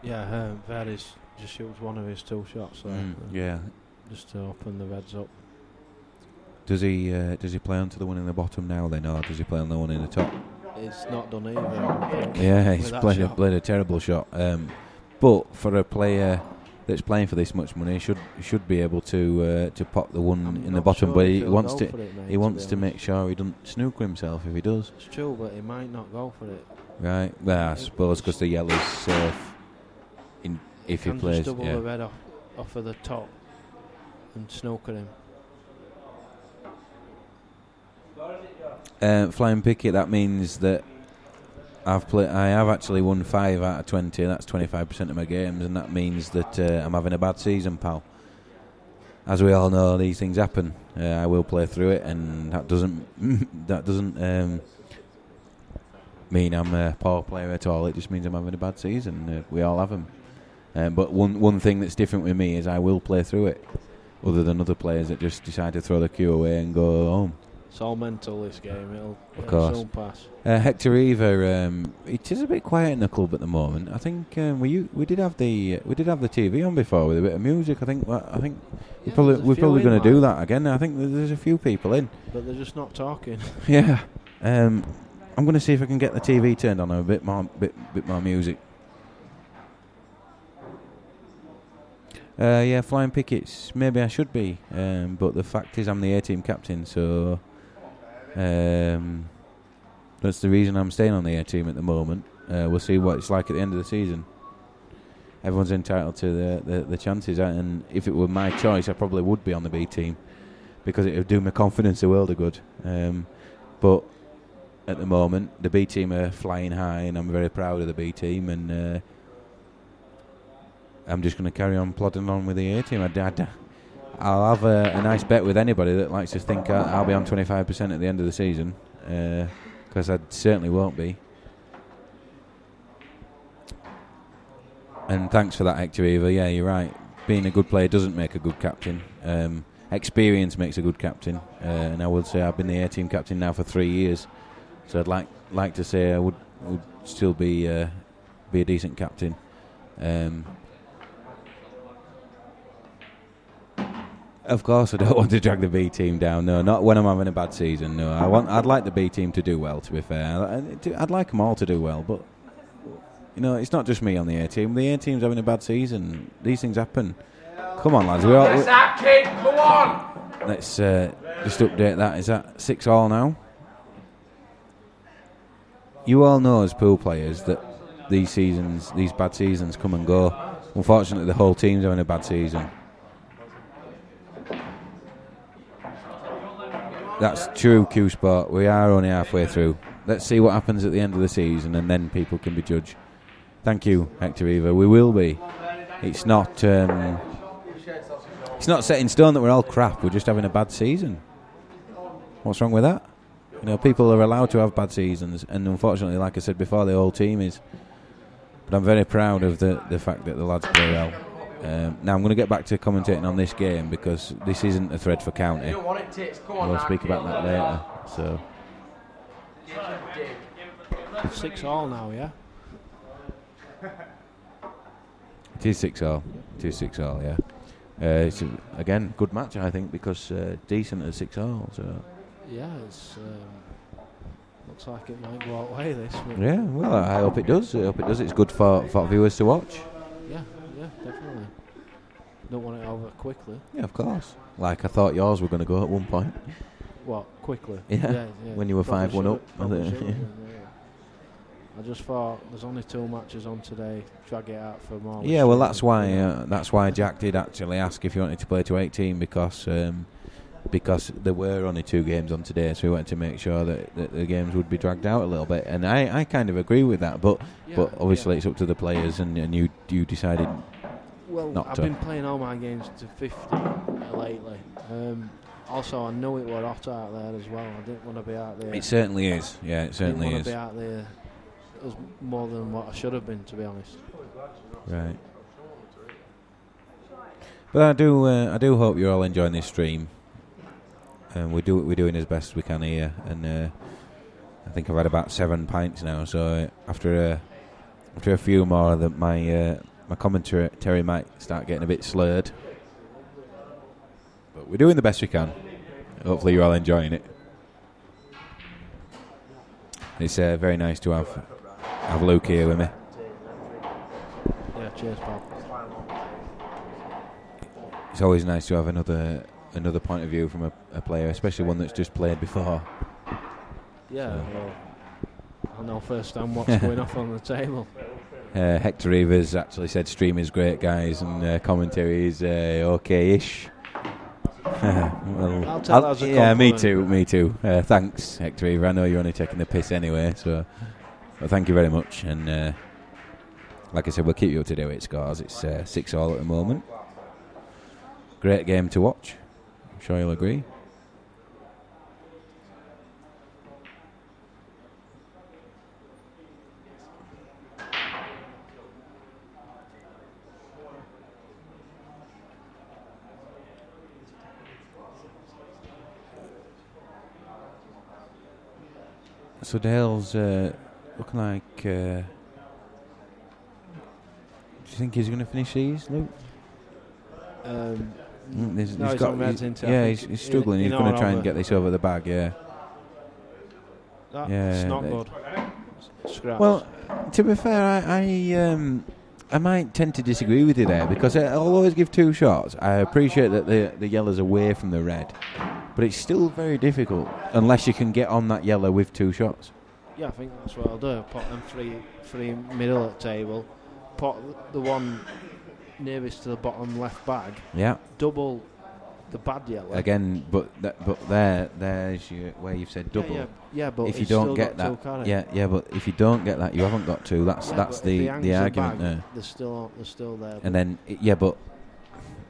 Yeah, Vairy's just shoots one of his two shots there. Yeah. Just to open the Reds up. Does he play onto the one in the bottom now then, or does he play on the one in the top? It's not done either, I don't think. Yeah, with he's that played shot. a terrible shot. But for a player that's playing for this much money, should be able to pop the one I'm in the not bottom. sure But if he he'll wants go to for it, mate, he to wants be to honest. make sure he doesn't snooker himself if he does. It's true, but he might not go for it. Right. Well, I suppose because the yellow's safe. If he Can plays, just double yeah. the red off of the top and snooker him. Flying Picket, that means that I have actually won 5 out of 20. That's 25% of my games, and that means that I'm having a bad season, pal. As we all know, these things happen. I will play through it, and that doesn't mean I'm a poor player at all. It just means I'm having a bad season. We all have them. But one thing that's different with me is I will play through it, other than other players that just decide to throw the cue away and go home. It's all mental, this game. It'll soon pass. Hector Eva, it is a bit quiet in the club at the moment. I think we did have the TV on before with a bit of music. I think we're probably going to do that again. I think there's a few people in, but they're just not talking. Yeah, I'm going to see if I can get the TV turned on a bit more music. Flying pickets. Maybe I should be, but the fact is I'm the A-team captain, so. That's the reason I'm staying on the A team at the moment. We'll see what it's like at the end of the season. Everyone's entitled to the chances, and if it were my choice, I probably would be on the B team because it would do my confidence a world of good. But at the moment, the B team are flying high, and I'm very proud of the B team, and I'm just going to carry on plodding on with the A team. I'll have a nice bet with anybody that likes to think I'll be on 25% at the end of the season, because I certainly won't be. And thanks for that, Hector Eva. Yeah, you're right. Being a good player doesn't make a good captain. Experience makes a good captain, and I would say I've been the A-team captain now for 3 years. So I'd like to say I would still be a decent captain. Of course, I don't want to drag the B team down. No, not when I'm having a bad season. No, I'd like the B team to do well. To be fair, I'd like them all to do well. But it's not just me on the A team. The A team's having a bad season. These things happen. Come on, lads. Yes, that kid. Come on. Let's just update that. Is that 6-6 now? You all know as pool players that these bad seasons come and go. Unfortunately, the whole team's having a bad season. That's true, Q Sport. We are only halfway through. Let's see what happens at the end of the season, and then people can be judged. Thank you, Hector Eva. We will be. It's not set in stone that we're all crap. We're just having a bad season. What's wrong with that? People are allowed to have bad seasons, and unfortunately, like I said before, the whole team is. But I'm very proud of the fact that the lads play well. Now I'm going to get back to commentating on this game because this isn't a thread for county. We'll speak about that later. So it's 6-6 now, yeah. It is 6-6. It is 6-6, yeah. It's again good match, I think, because decent at 6-6. So yeah, it's looks like it might go our way this. Yeah, well, I hope it does. I hope it does. It's good for viewers to watch. Yeah, definitely. Don't want it over quickly. Yeah, of course. Like I thought yours were going to go at one point. What, quickly? Yeah. When you were 5-1 up. I just thought there's only 2 matches on today. Drag it out for more. Yeah, well, that's why Jack did actually ask if you wanted to play to 18 because there were only 2 games on today, so we wanted to make sure that the games would be dragged out a little bit. And I kind of agree with that, but obviously it's up to the players, and you decided. Well, I've been playing all my games to 50 lately. Also, I know it were hot out there as well. I didn't want to be out there. It certainly is. Yeah, it certainly is. I didn't want to be out there. It was more than what I should have been, to be honest. Right. But I do hope you're all enjoying this stream. We're doing as best we can here, and I think I've had about 7 pints now. So after a few more, that my commentary might start getting a bit slurred. But we're doing the best we can. Hopefully you're all enjoying it. It's very nice to have Luke here with me. Yeah, cheers, pal. It's always nice to have another point of view from a player, especially one that's just played before. Yeah, well, I know firsthand what's going off on the table. Hector Evers actually said stream is great, guys, and commentary is okay-ish. Well, I'll tell that as a compliment. Me too. Thanks, Hector Ever. I know you're only taking the piss anyway, so thank you very much. And like I said, we'll keep you up to date with scores. It's 6-6 at the moment. Great game to watch. I'm sure you'll agree. So Dale's looking like. Do you think he's going to finish these, Luke? He's struggling. He's going to try and get this over the bag. Yeah. That's not good. Scratch. Well, to be fair, I might tend to disagree with you there, because I'll always give 2 shots. I appreciate that the yellow's away from the red, but it's still very difficult unless you can get on that yellow with 2 shots. Yeah, I think that's what I'll do. Put them three middle at table. Put the one nearest to the bottom left bag. Yeah. Double the bad yellow. Again, but there's where you've said double. Yeah, but if you don't get that, but if you don't get that, you haven't got 2. That's the argument there. They're still there. And then but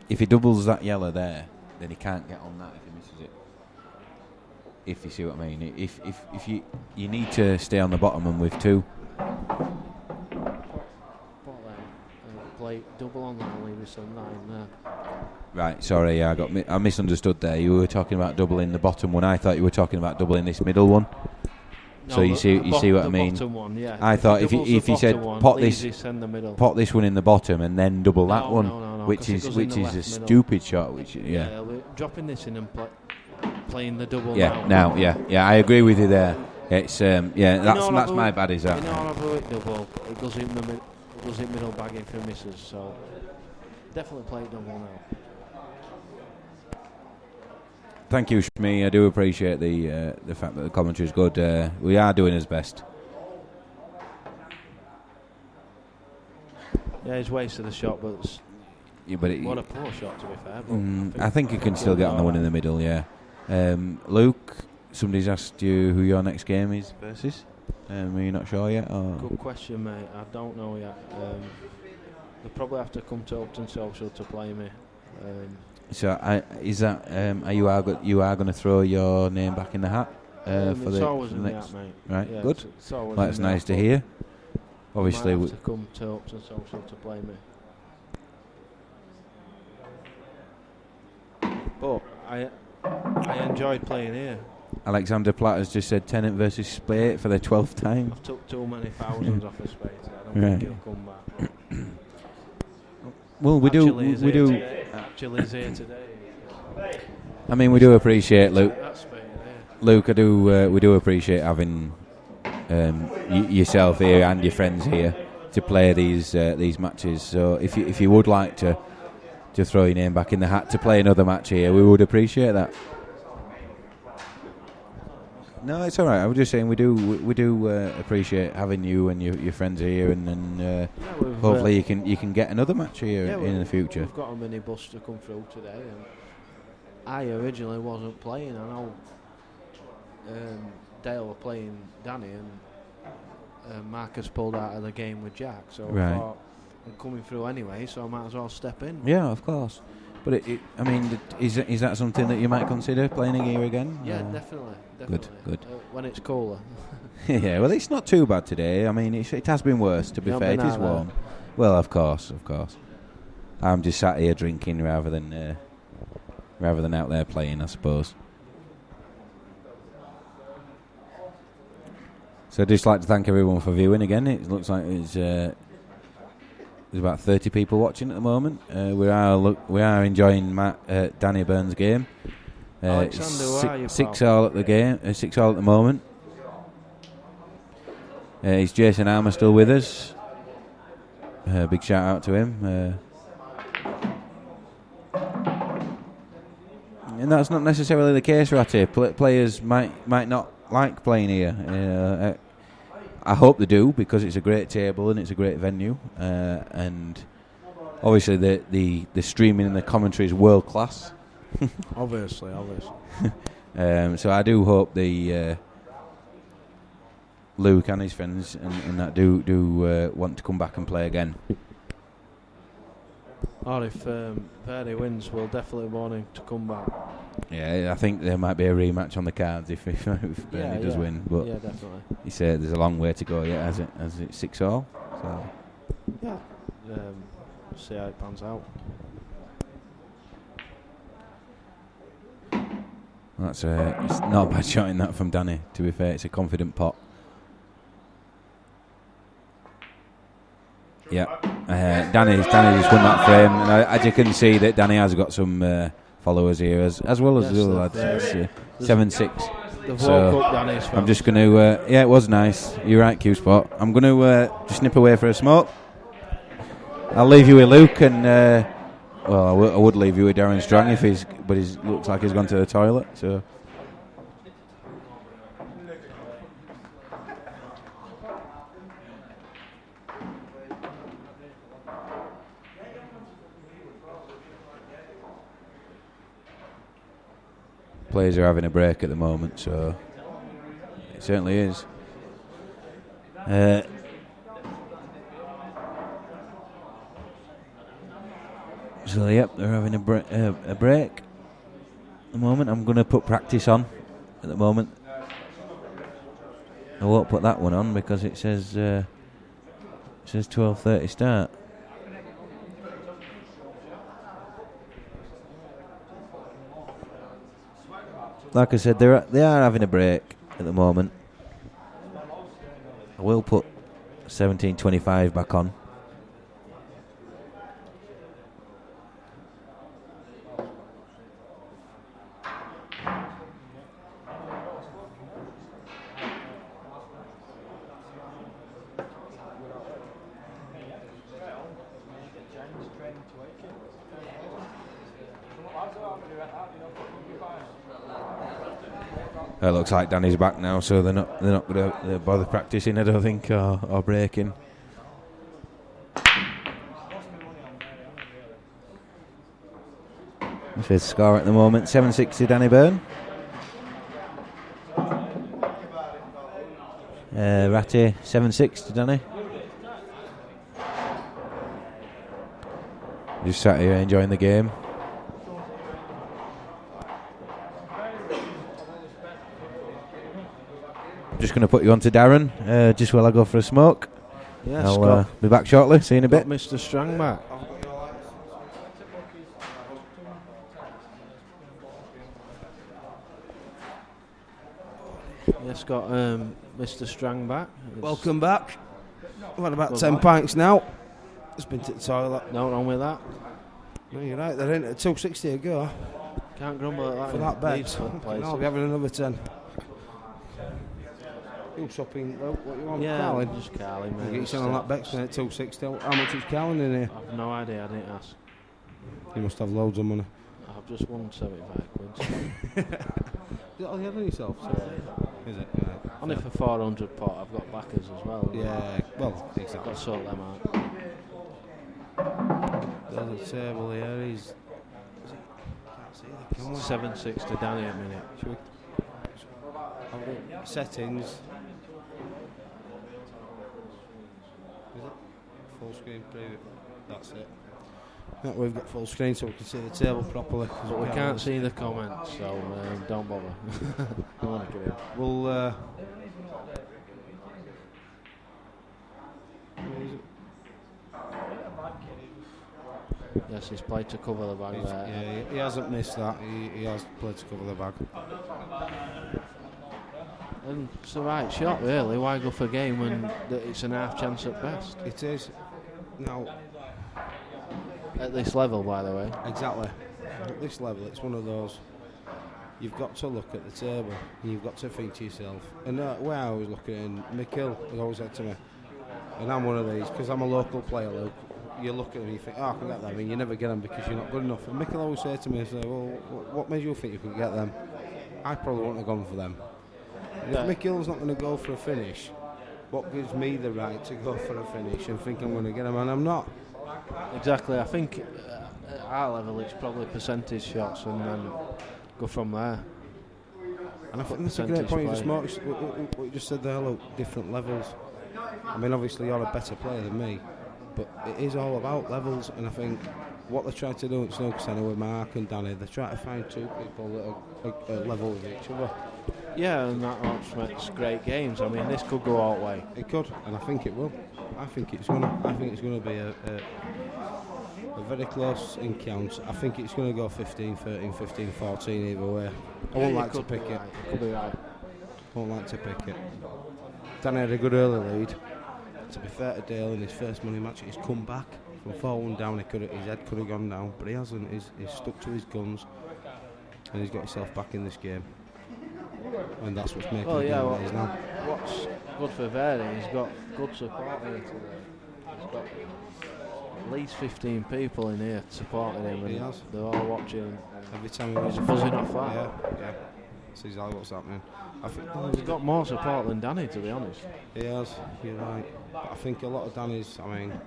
if he doubles that yellow there, then he can't get on that if he misses it. If you see what I mean, if you need to stay on the bottom and with 2. Play double on that and leave us on 9 there. Right, sorry, I misunderstood there. You were talking about doubling the bottom one. I thought you were talking about doubling this middle one. No, so you see what I mean. Bottom one, yeah. I thought if you said pot this one in the bottom and then double that one, which is a stupid shot. They'll be dropping this in and playing the double. Now, I agree with you there. It's that's my bad. Is that? You know, have a double. It goes in the middle bag in for misses. So definitely play double now. Thank you, Shmi. I do appreciate the fact that the commentary is good. We are doing his best. Yeah, he's wasted a shot, but what a poor shot, to be fair. I think you can still get on the one in the middle, yeah. Luke, somebody's asked you who your next game is versus. Are you not sure yet? Or? Good question, mate. I don't know yet. They'll probably have to come to Upton Social to play me. So, is that you are going to throw your name back in the hat for the next? Hat, mate. Right, yeah, good. Well, that's nice to hear. Obviously, might have to come to Upton Social to play me. But I enjoyed playing here. Alexander Platt has just said Tennant versus Spate for the 12th time. I've took too many thousands off of Spate. I don't think he'll come back. Well, we do. Actually, he's here today. I mean, we do appreciate Luke. Luke, we do appreciate having yourself here and your friends here to play these matches. So, if you would like to throw your name back in the hat to play another match here, we would appreciate that. No, it's all right. I was just saying we do appreciate having you and your friends here, and hopefully you can get another match here in the future. We've got a minibus to come through today, and I originally wasn't playing. I know Dale were playing Danny, and Marcus pulled out of the game with Jack, so I thought I'm coming through anyway, so I might as well step in. Yeah, of course. But I mean, is that something that you might consider playing here again? Yeah, definitely. Good. When it's cooler. Yeah, well, it's not too bad today. I mean, it has been worse. To be fair, it is warm. Well, of course. I'm just sat here drinking rather than out there playing, I suppose. So I'd just like to thank everyone for viewing again. It looks like there's about 30 people watching at the moment. We are enjoying Danny Byrne's game. Alexander, where are you, 6-6 at the game. 6-6 at the moment. Is Jason Armour still with us? Big shout out to him. And that's not necessarily the case, Ratty. Players might not like playing here. I hope they do, because it's a great table and it's a great venue, and obviously the streaming and the commentary is world class. Obviously. So I do hope the Luke and his friends and that do want to come back and play again. Or if Vairy wins, we'll definitely want him to come back. Yeah, I think there might be a rematch on the cards if Byrne does win. But yeah, definitely. He said there's a long way to go yet, as it's 6-6. So yeah, see how it pans out. That's it's not a bad shot in that from Danny, to be fair. It's a confident pot. Yeah, Danny just won that frame, and as you can see that Danny has got some followers here as well as the other lads. It's 7-6. So I'm just going to. Yeah, it was nice. You're right, Q Spot. I'm going to just nip away for a smoke. I'll leave you with Luke, and well, I would leave you with Darren Strang but he looks like he's gone to the toilet. So. Players are having a break at the moment, so it certainly is. So yep, they're having a break at the moment. I'm going to put practice on at the moment. I won't put that one on because it says 12:30 start. Like I said, they are having a break at the moment. I will put 17:25 back on. It looks like Danny's back now, so they're not going to bother practicing, I don't think, or breaking. That's his score at the moment, 7-6 to Danny Byrne. Ratty 7-6 to Danny. Just sat here enjoying the game. Just going to put you on to Darren, just while I go for a smoke. Yeah, I'll be back shortly, see you in a bit. Mr. Strang back. Yes, got Mr. Strang back. Welcome back. I've had about 10 pints now. Just been to the toilet. No wrong with that. No, you're right, they're in at 260 a go. Can't grumble at that. For that bet. No, I'll be having another 10. You shopping, what you want? Yeah, Carling? just Carling, mate. You get yourself on that Bex at 260. How much is Carling in here? I've no idea, I didn't ask. You must have loads of money. I've just won 75 quid. Is that all you had on yourself? Is it? Yeah. Only for 400 pot, I've got backers as well. Yeah, well, exactly. Got to sort them out. There's a table here, he's... Can't see the camera. 7-6 to Danny at minute. Settings. Is it? Full screen preview. That's it. Yeah, we've got full screen so we can see the table properly. But we can't see the comments, so don't bother. Don't want to get in. We'll... Yes, he's played to cover the bag there. Yeah, he hasn't missed that. He has played to cover the bag. And it's the right shot, really. Why go for a game when it's an half chance at best? It is. Now... At this level, by the way. Exactly. At this level, it's one of those... You've got to look at the table, and you've got to think to yourself. And the way I always look at it, and Mick Hill has always said to me, and I'm one of these, because I'm a local player, Luke, you look at them and you think, oh, I can get them, and you never get them because you're not good enough. And Mick will always say to me, well, what made you think you could get them? I probably wouldn't have gone for them. And if Mick Hill's not going to go for a finish, what gives me the right to go for a finish and think I'm going to get them, and I'm not? Exactly. I think at our level it's probably percentage shots and then go from there. And I think that's a great point. What you just said there, look, different levels. I mean, obviously you're a better player than me, but it is all about levels. And I think what they're trying to do at Snooker Centre with Mark and Danny, they're trying to find two people that are level with each other. Yeah, and that makes great games. I mean, this could go all the way. It could, and I think it will. I think it's gonna be A very close encounter. I think it's going to go 15-13, 15-14 either way. I won't like to pick it. Right. Could be right. Won't like to pick it. Danny had a good early lead. To be fair to Dale, in his first money match, he's come back from 4-1 down. His head could have gone down, but he hasn't. He's stuck to his guns, and he's got himself back in this game. And that's what's making the game what it is now. What's good for Vairy, he's got good support here today. He's got at least 15 people in here supporting him, He and has. they're all watching. Every time he He's buzzing off that. Yeah. That's exactly what's happening. I think He's got more support than Danny, to be honest. he has. You're right. But I think a lot of Danny's. I mean,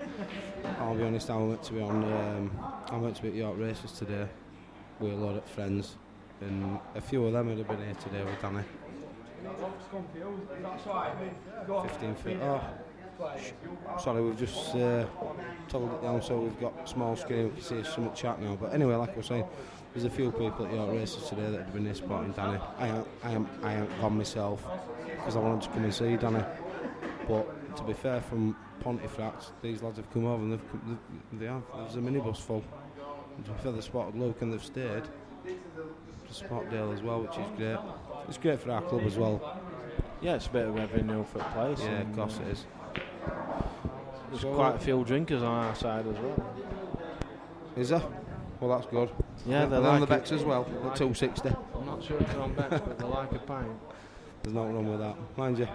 I'll be honest. I went to be on. I went to be at York Races today with a lot of friends, and a few of them had been here today with Danny. 15 feet. Oh, sorry, we've just told it down, so we've got small screen. We can see some chat now. But anyway, like I was saying, there's a few people at York Races today that have been here supporting Danny. I ain't gone myself because I wanted to come and see Danny. But to be fair, from Pontefract, these lads have come over and they have. There's a minibus full. And to be fair, they spotted Luke and they've stayed to support Dale as well, which is great. It's great for our club as well. Yeah, it's a bit of revenue for the place. Yeah, of course it is. There's So- quite a few drinkers on our side as well. Is there? Well, that's good. Yeah, they're on the like backs as well, at 260. I'm not sure if they're on bets, but they like a pint. There's nothing wrong with that. Mind you,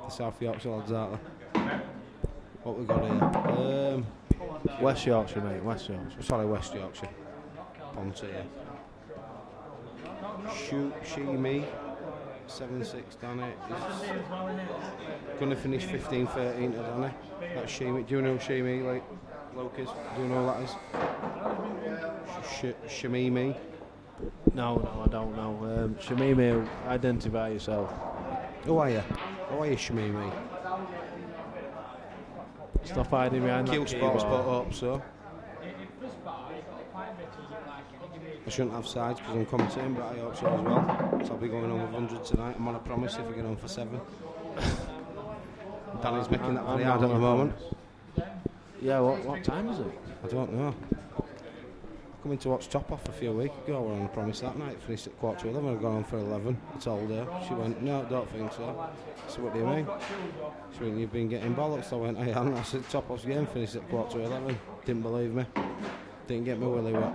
the South Yorkshire lads, aren't they? What we got here? West Yorkshire, mate, West Yorkshire. Sorry, West Yorkshire. Ponty, yeah. She, me, 7-6, Danny. Going to finish 15-13 to Danny. That's she, me. Do you know she, me, like, Lucas? Do you know who that is? Shamimi. No, I don't know. Shamimi, identify yourself. Who are you? Who are you, Shamimi? Stop hiding behind that Q Sports keyboard. put up, so. I shouldn't have sides because I'm commentating, but I hope so as well. So I'll be going on with 100 tonight. I'm on a promise if we get on for 7. Danny's making that very hard at the moment. Yeah, what time is it? I don't know. I come in to watch Top Off a few weeks ago. We were on a promise that night. Finished at 11:15. I've gone on for 11. I told her. She went, no, I don't think so. So what do you mean? She went, you've been getting bollocks. I went, I haven't. I said, Top Off's game finished at 11:15. Didn't believe me. Didn't get my willy wet.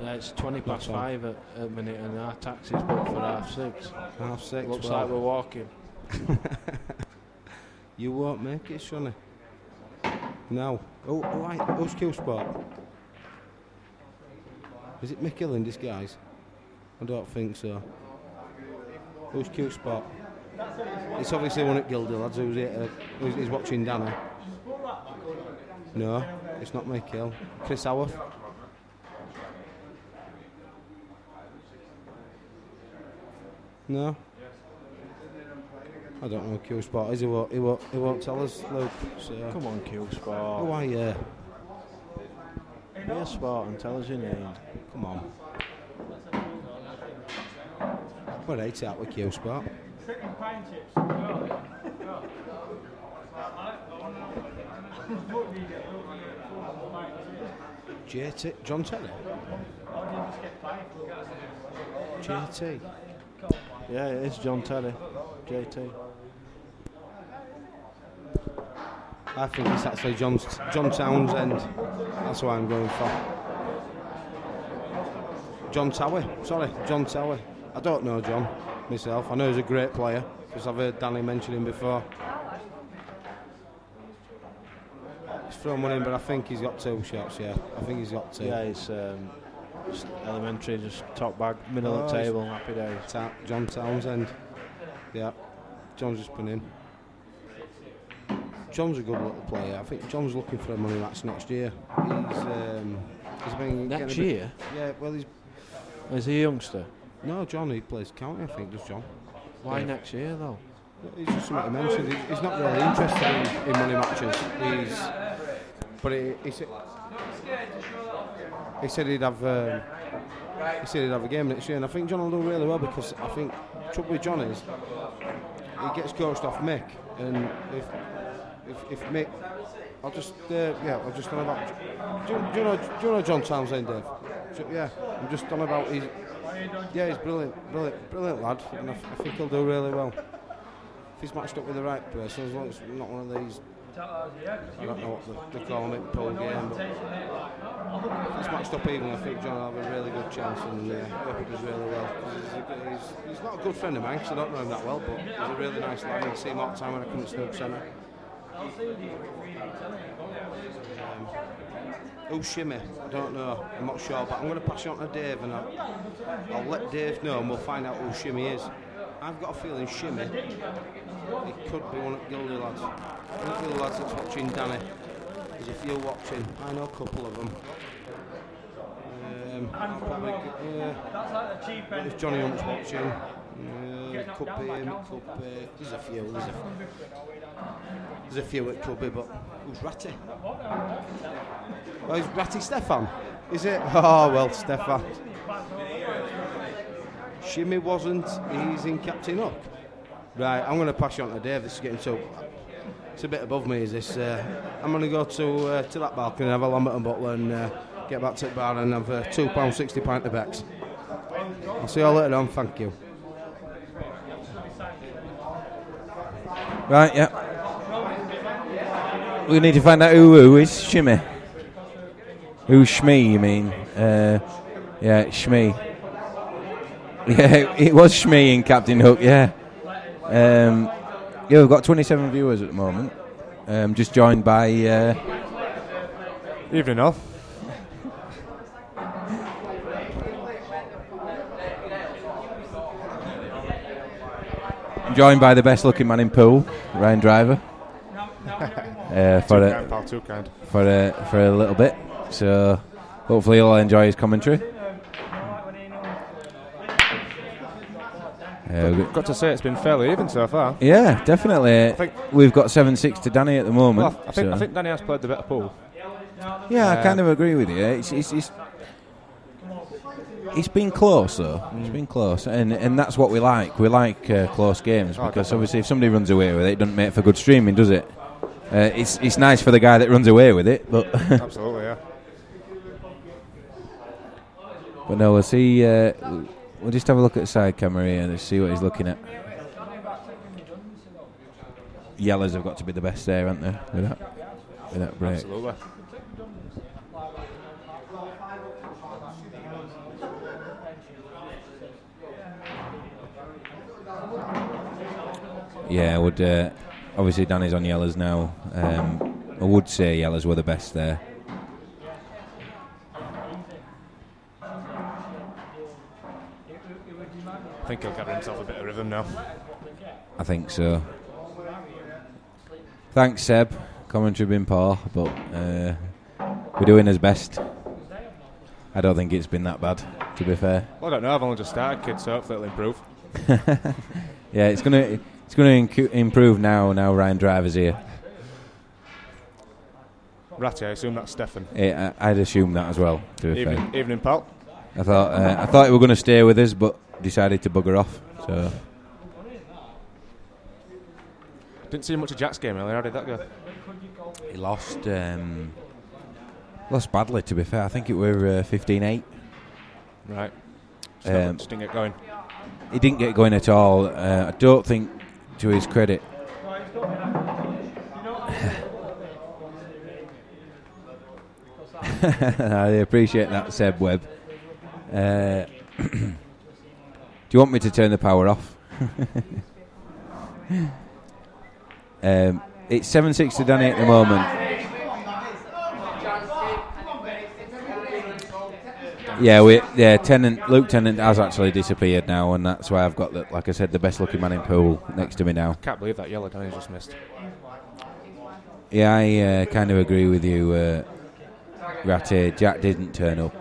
Yeah, it's 5:20 at a minute, and our taxi's booked for 6:30. 6:30. Looks like we're walking. You won't make it, Sonny. No. Who's Q Sport? Is it Mick Hill in disguise? I don't think so. Who's Q Sport? It's obviously one at Gilder, lads. Who's watching Danny? No, it's not Mick Hill. Chris Howarth. No. I don't know who Q Sport is. He won't tell us, Luke. So. Come on, Q Sport. Who are you? Be a sport and tell us your name. Come on. We're 8 out with Q Sport. JT, John Terry. JT. Yeah, it is John Terry. JT. I think it's actually John Townsend. That's what I'm going for. John Tower. Sorry, John Tower. I don't know John myself. I know he's a great player because I've heard Danny mention him before. He's thrown one in, but I think he's got 2 shots. Yeah, I think he's got 2. Yeah, it's just elementary, just top bag, middle of the table, happy days. John Townsend. Yeah, John's just been in. John's a good little player. I think John's looking for a money match next year. He's been Next year? Yeah, well, he's. Is he a youngster? No, John, he plays county, I think, does John? Why next year, though? He's just something he mentioned. He's not really interested in money matches. He said he'd have a game next year, and I think John will do really well because I think the trouble with John is he gets coached off Mick, and if Mick I'll just on about. Do you know John Townsend, Dave? Yeah, I'm just on about. He's brilliant lad, and I think he'll do really well. If he's matched up with the right person, as long as it's not one of these. I don't know what they're calling it, pool game, but if it's matched up even, I think John will have a really good chance, and I hope he does really well. He's not a good friend of mine, because I don't know him that well, but he's a really nice lad. I can see him all the time when I come to Snoop Centre. Who's Shimmy? I don't know. I'm not sure, but I'm going to pass it on to Dave, and I'll let Dave know, and we'll find out who Shimmy is. I've got a feeling Shimmy, he could be one of the Gildy lads. One of the lads that's watching Danny. There's a few watching. I know a couple of them. If Johnny Hunt's watching, could be him. There's a few. There's a few it could be, but who's Ratty? Oh, is Ratty Stefan? Is it? Oh well, Stefan. Shimmy wasn't. He's in Captain Hook. Right, I'm going to pass you on to Dave. This is getting too. It's a bit above me. Is this? I'm going to go to that balcony and have a Lamberton bottle and get back to the bar and have £2.60 pint of Becks. I'll see you all later on. Thank you. Right, yeah. We need to find out who is Shimmy. Who's Shmee, you mean? Yeah, Shmee. Yeah, it was Shmee in Captain Hook, yeah. We've got 27 viewers at the moment. Just joined by... Evening all. Joined by the best looking man in pool, Ryan Driver. For a little bit. So hopefully he'll enjoy his commentary. Got to say it's been fairly even so far. Yeah, definitely. I think we've got 7-6 to Danny at the moment. Well, I think Danny has played the better pool. Yeah, I kind of agree with you. It's been close though. It's been close, and that's what we like. We like close games because obviously if somebody runs away with it, it doesn't make for good streaming, does it? It's nice for the guy that runs away with it, but absolutely, yeah. But no, we'll see. We'll just have a look at the side camera here and see what he's looking at. Yellers have got to be the best there, haven't they? With that break. Absolutely. Yeah, I would. Obviously, Danny's on Yellers now. I would say Yellers were the best there. I think he'll gather himself a bit of rhythm now. I think so. Thanks, Seb. Commentary been poor, but we're doing his best. I don't think it's been that bad, to be fair. Well, I don't know. I've only just started, kids, so hopefully it'll improve. Yeah, it's going to improve now. Now Ryan Driver's here. Ratty, I assume that's Stefan. Yeah, I'd assume that as well. To be fair. Evening, pal. I thought he were going to stay with us, but decided to bugger off. So didn't see much of Jack's game earlier. How did that go? He lost badly, to be fair. I think it were 15-8. Right. Just didn't get going. He didn't get going at all. I don't think, to his credit. I appreciate that, Seb Webb. Do you want me to turn the power off? It's 7-6 to Danny at the moment. Luke Tennant has actually disappeared now, and that's why I've got, like I said, the best looking man in pool next to me now. Can't believe that yellow Danny just missed. Yeah, I kind of agree with you, Ratty. Jack didn't turn up.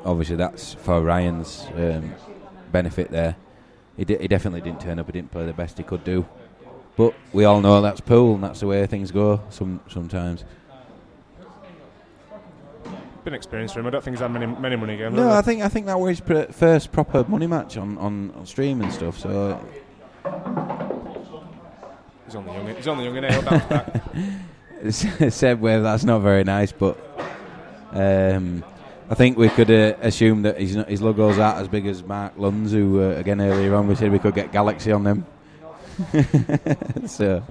Obviously, that's for Ryan's benefit there. He definitely didn't turn up. He didn't play the best he could do. But we all know that's pool, and that's the way things go sometimes. Been experienced for him. I don't think he's had many money games. No, I think that was his first proper money match on stream and stuff. So he's only young. He's only young, and he'll bounce back. Seb Wave, that's not very nice, but I think we could assume that his logo's aren't as big as Mark Lund's, who, again, earlier on we said we could get Galaxy on them. So...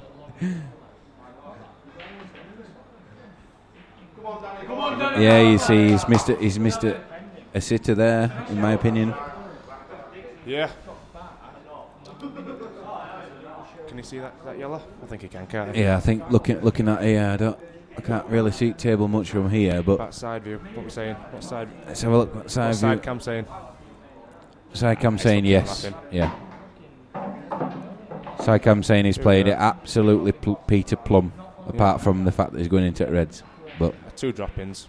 Yeah, you see, he's missed a sitter there, in my opinion. Yeah. Can you see that yellow? I think he can't he? Yeah, I think looking at here, I can't really see table much from here, but back side view. What are we saying? What side? Let's have a look. What side view? Side cam saying? Side cam saying yes. Yeah. Side cam saying he's played it absolutely Peter Plum, apart from the fact that he's going into the Reds. But 2 drop-ins.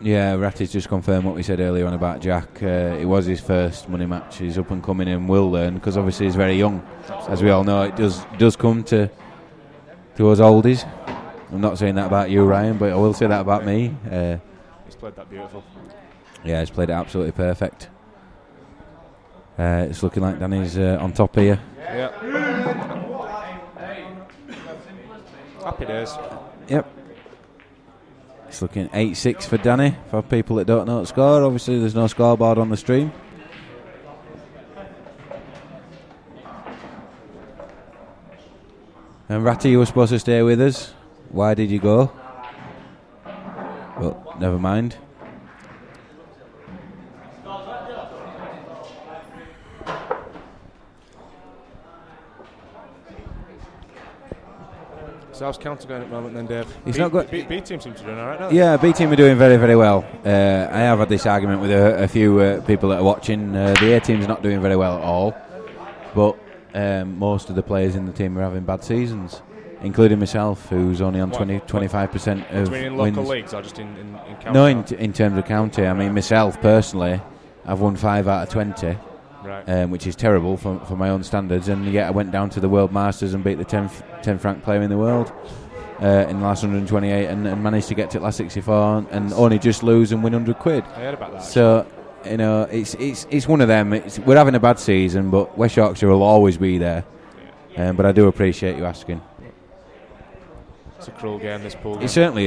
Yeah, Ratty's just confirmed what we said earlier on about Jack. It was his first money match. He's up and coming and will learn, because obviously he's very young. Absolutely. As we all know, it does come to us oldies. I'm not saying that about you, Ryan, but I will say that about me. He's played that beautiful. Yeah, he's played it absolutely perfect. It's looking like Danny's on top here. Yeah. Happy days. Yep. It's looking 8-6 for Danny. For people that don't know the score, obviously there's no scoreboard on the stream. And Ratty, you were supposed to stay with us. Why did you go? Well, never mind. So how's counter going at the moment then, Dave? He's not got. B team seems to be doing all right, don't they? Yeah, B team are doing very, very well. I have had this argument with a few people that are watching. The A team's not doing very well at all, but most of the players in the team are having bad seasons, including myself, who's only on 25% of wins. In wins. local leagues or just in county? No, in terms of county. I mean, myself personally, I've won 5 out of 20. Right. Which is terrible for my own standards, and yet I went down to the World Masters and beat the 10th ranked player in the world in the last 128 and managed to get to the last 64 and only just lose and win 100 quid. I heard about that. So, you know, it's one of them. We're having a bad season, but West Yorkshire will always be there. But I do appreciate you asking. It's a cruel game, this pool game. It certainly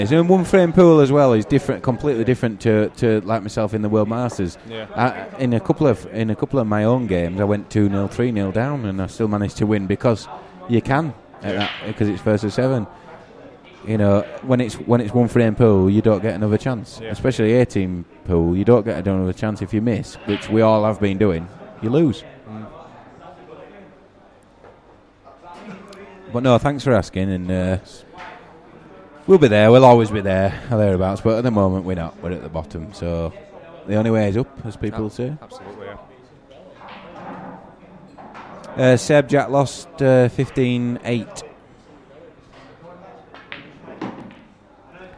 is. And one frame pool as well is different, completely different to like myself in the World Masters. Yeah. In a couple of my own games, I went 2-0, 3-0 down, and I still managed to win because you can, because it's first of 7. You know, when it's one frame pool, you don't get another chance. Yeah. Especially A team pool, you don't get another chance if you miss, which we all have been doing. You lose. But no, thanks for asking, and we'll be there. We'll always be there, or thereabouts. But at the moment, we're not. We're at the bottom. So the only way is up, as people say. Absolutely, yeah. Seb, Jack lost 15-8.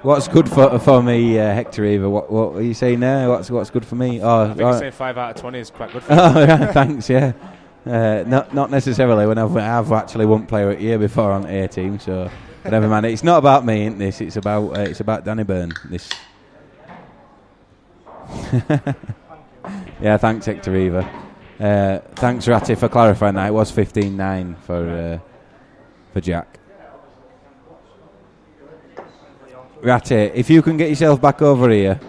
What's good for me, Hector Eva? What are you saying there? What's good for me? I think you're saying 5 out of 20 is quite good for you. Yeah, thanks, yeah. Not necessarily when I've actually won player of the year before on A team, so never mind. It's not about me, isn't this? It's about Danny Byrne. This. Yeah, thanks Hector Eva. Thanks Ratty for clarifying that. It was 15-9 for Jack. Ratty, if you can get yourself back over here,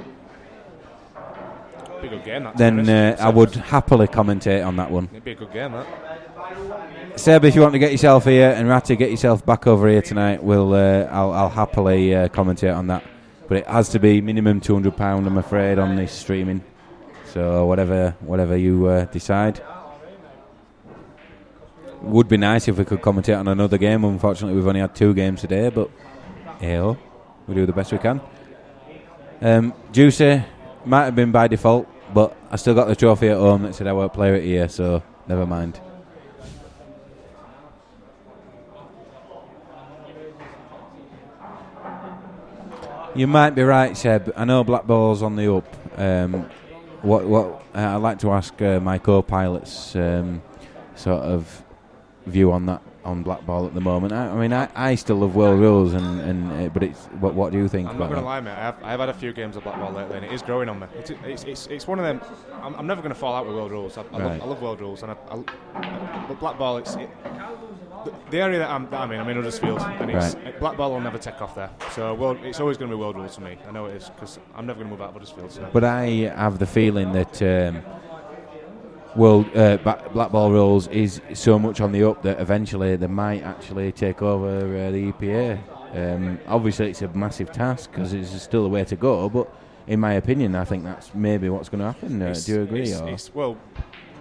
be a good game, then I would happily commentate on that one. It'd be a good game, that. Seb, if you want to get yourself here, and Ratty, get yourself back over here tonight, I'll happily commentate on that. But it has to be minimum £200, I'm afraid, on this streaming. So whatever you decide. Would be nice if we could commentate on another game. Unfortunately, we've only had 2 games today, but hey-ho, we do the best we can. Juicy might have been by default, but I still got the trophy at home that said I won't play it here, so never mind. You might be right, Seb. I know Black Ball's on the up. What I'd like to ask my co-pilot's sort of view on that. on black ball at the moment. I still love world rules, but it's what do you think? I'm about not going to that? lie, mate. I've had a few games of black ball lately, and it is growing on me. It's one of them. I'm never going to fall out with world rules. I love world rules, but black ball, the area that I'm in Huddersfield, and black ball will never take off there. So it's always going to be world rules for me. I know it is, because I'm never going to move out of Huddersfield. So. But I have the feeling that black ball rules is so much on the up that eventually they might actually take over the EPA. Obviously, it's a massive task because it's still a way to go. But in my opinion, I think that's maybe what's going to happen. Do you agree? Well,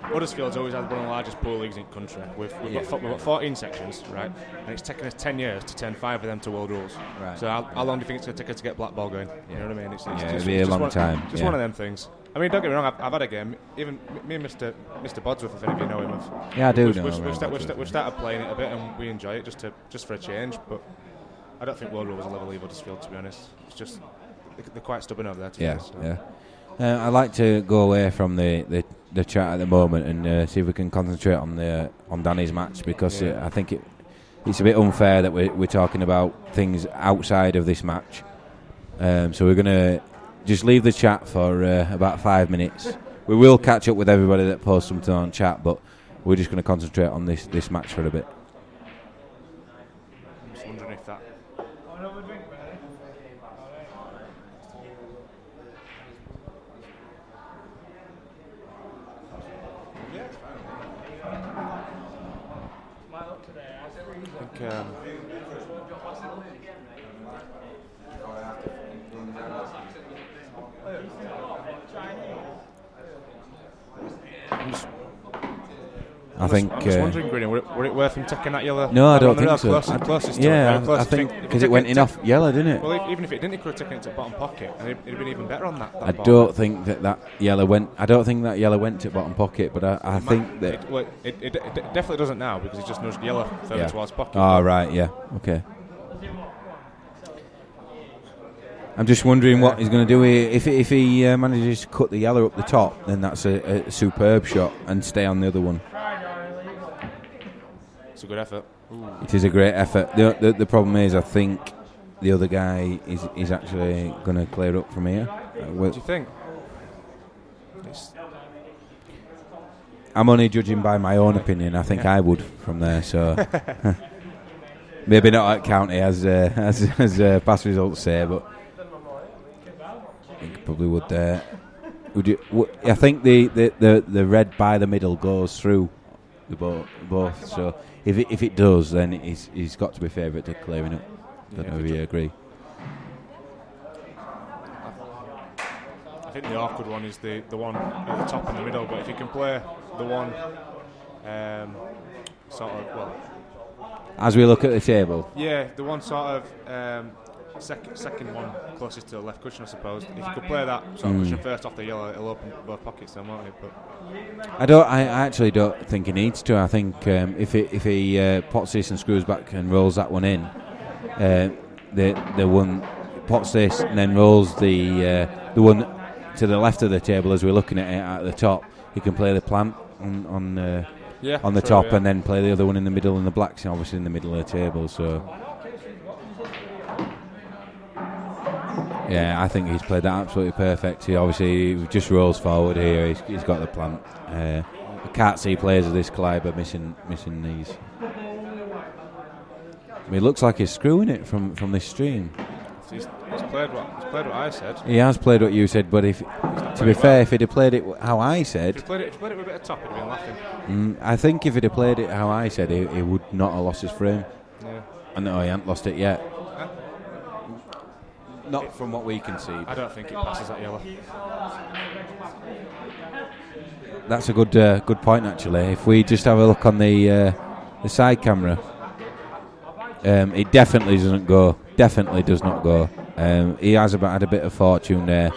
Huddersfield's always had one of the largest pool leagues in the country. We've got 14 sections, right? And it's taken us 10 years to turn 5 of them to world rules. Right. So how long do you think it's going to take us to get black ball going? You know what I mean? It'll be a long time. Just one of them things. I mean, don't get me wrong. I've had a game. Even me and Mr. Bodsworth, if any of you know him. Yeah, I do know. We've started playing it a bit, and we enjoy it just for a change. But I don't think world rules will ever leave Huddersfield, to be honest. It's just they're quite stubborn over there. I'd like to go away from the chat at the moment and see if we can concentrate on Danny's match, because I think it's a bit unfair that we're talking about things outside of this match. So we're going to just leave the chat for about 5 minutes. We will catch up with everybody that posts something on chat, but we're just going to concentrate on this match for a bit. I'm just wondering if that. I think. I'm just wondering, Greeny, were it worth him taking that yellow? No, I don't think so. I think because it went in off yellow, didn't it? Well, even if it didn't, he could have taken it to the bottom pocket, and it'd been even better on that. I don't think that yellow went. I don't think that yellow went to bottom pocket, but I think that. It definitely doesn't now, because he just nudged yellow further towards pocket. Oh, right, yeah, okay. I'm just wondering what he's going to do here. If he manages to cut the yellow up the top, then that's a superb shot, and stay on the other one. It's a good effort. Ooh. It is a great effort. The problem is, I think the other guy is actually going to clear up from here. What do you think? I'm only judging by my own opinion. I think I would from there. So maybe not at county as past results say, but I think probably would. I think the red by the middle goes through the both. So if it does, then he's got to be favourite to clearing up. Don't know if you agree. I think the awkward one is the one at the top in the middle. But if you can play the one as we look at the table. Yeah, the one sort of second one closest to the left cushion, I suppose. If you could play that sort of cushion first off the yellow, it'll open both pockets then, won't it? But I actually don't think he needs to. I think if he pots this and screws back and rolls that one in, the one pots this and then rolls the one to the left of the table as we're looking at it at the top, he can play the plant on the top and then play the other one in the middle, and the black's obviously in the middle of the table. So yeah, I think he's played that absolutely perfect. He obviously just rolls forward here. He's got the plant. I can't see players of this calibre missing these. I mean, it looks like he's screwing it from this stream. He's played what I said. He has played what you said, but to be fair, if he'd have played it how I said, if he played it with a bit of top, he'd have been laughing. I think if he'd have played it how I said, he would not have lost his frame. Yeah. I know he hasn't lost it yet. Not from what we can see. I don't think it passes that yellow. That's a good point actually. If we just have a look on the side camera, it definitely doesn't go. Definitely does not go. He has had a bit of fortune there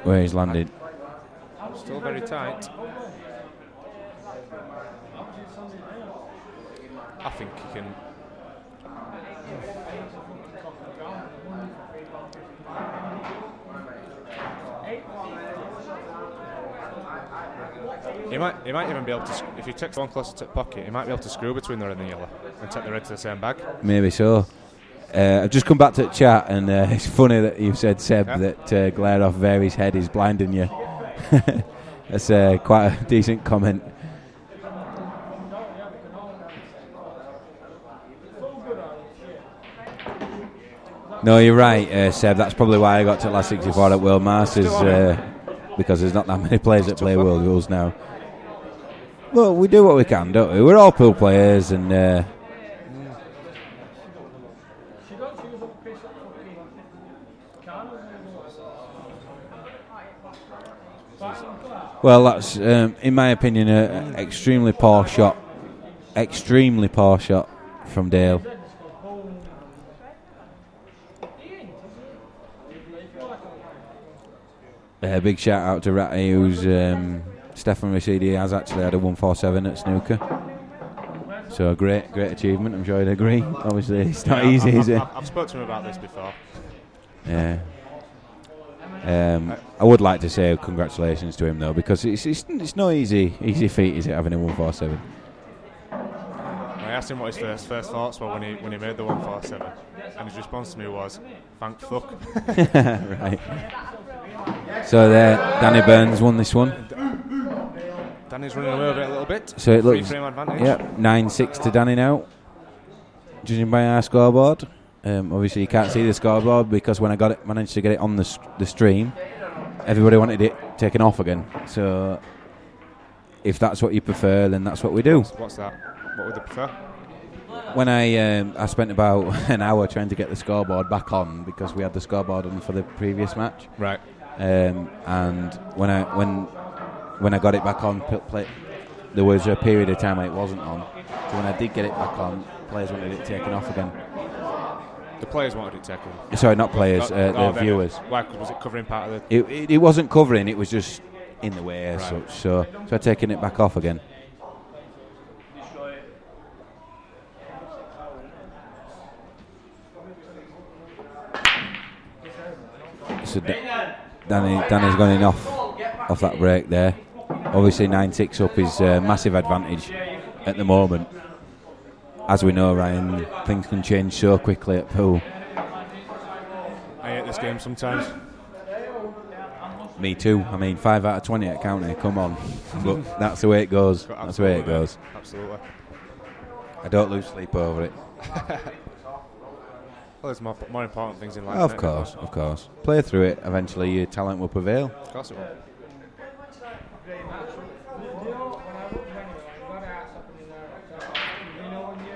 where he's landed. Still very tight. I think he can. He might even be able to, if he takes one closer to the pocket, he might be able to screw between the red and the yellow and take the red to the same bag. Maybe so. I've just come back to the chat, and it's funny that you said, Seb, that glare off Vairy's head is blinding you. That's quite a decent comment. No, you're right, Seb. That's probably why I got to last 64 at World Masters, because there's not that many players that play World Rules now. Well, we do what we can, don't we? We're all pool players, and well, that's in my opinion an extremely poor shot from Dale. Big shout out to Ratty, who's Stefan Ricidi has actually had a 147 at snooker. So a great achievement. I'm sure he'd agree. Obviously, it's not easy, is it? I've spoken to him about this before. Yeah. I would like to say congratulations to him though, because it's no easy feat, is it, having a 147? I asked him what his first thoughts were when he made the 147, and his response to me was, "Thank fuck." Right. So there, Danny Byrne's won this one. Danny's running away with it a little bit. So it looks, frame advantage. Yep, 9-6 to Danny now, judging by our scoreboard. Obviously you can't see the scoreboard because when I managed to get it on the stream, everybody wanted it taken off again. So if that's what you prefer, then that's what we do. What's that? What would they prefer? When I spent about an hour trying to get the scoreboard back on because we had the scoreboard on for the previous match. Right. And when I got it back on, there was a period of time when it wasn't on. So when I did get it back on, players wanted it taken off again. The players wanted it taken. Sorry, not players. The viewers. Why? Was it covering part of the? It wasn't covering. It was just in the way as right. such. So I've taken it back off again. So Danny's gone in off that break there. Obviously 9-6 up is a massive advantage at the moment. As we know, Ryan, things can change so quickly at pool. I hate this game sometimes. Me too. I mean, 5 out of 20 at county. Come on, but that's the way it goes. That's the way it goes. Absolutely. I don't lose sleep over it. Well, there's more important things in life. Of course. Play through it. Eventually, your talent will prevail. Of course it will.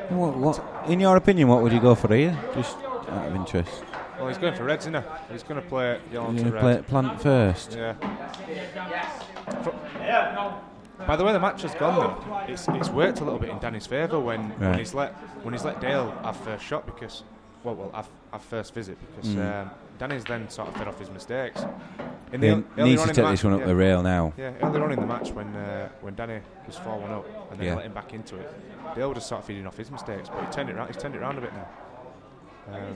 What? In your opinion, what would you go for here? Just out of interest. Well, he's going for reds, isn't he? He's going to play yellow to red. Play it plant first. Yeah. By the way, the match has gone though. It's worked a little bit in Danny's favour when he's let Dale have first shot because have first visit because Danny's then sort of fed off his mistakes. He needs to take this one up the rail now. Yeah, earlier on in the match when Danny was 4-1 up and then let him back into it, Dale just sort of feeding off his mistakes, but he's turned it around a bit now.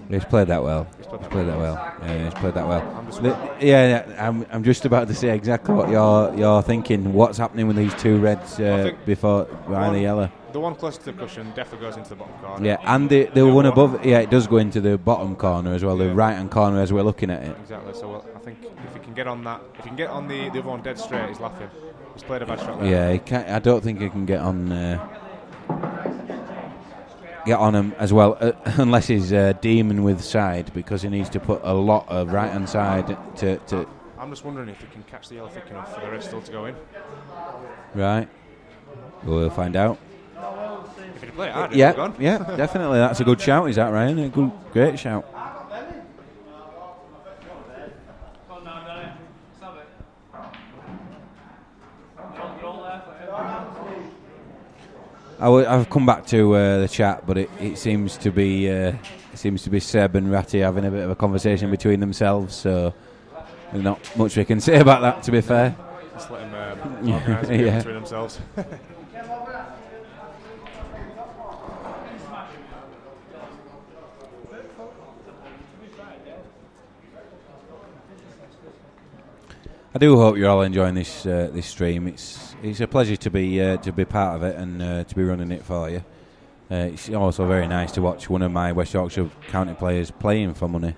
He's played that well. He's played that well. Yeah, he's played that well. I'm just about to say exactly what you're thinking. What's happening with these two reds behind the yellow? The one close to the cushion definitely goes into the bottom corner. Yeah, and the one above, it does go into the bottom corner as well, the right-hand corner as we're looking at it. Exactly. So I think if he can get on that, if he can get on the other one dead straight, he's laughing. He's played a bad shot there. Yeah, he can't, I don't think he can get on him as well, unless he's demon with side, because he needs to put a lot of right-hand side to. I'm just wondering if he can catch the yellow thick enough for the red still to go in. Right. We'll find out. If he'd play it hard, yeah, gone. Yeah, definitely. That's a good shout, is that, Ryan? A great shout. I've come back to the chat, but it seems to be Seb and Ratty having a bit of a conversation between themselves. So there's not much we can say about that, to be fair. Just let them organise it between themselves. I do hope you're all enjoying this stream. It's it's a pleasure to be part of it and to be running it for you. It's also very nice to watch one of my West Yorkshire County players playing for money.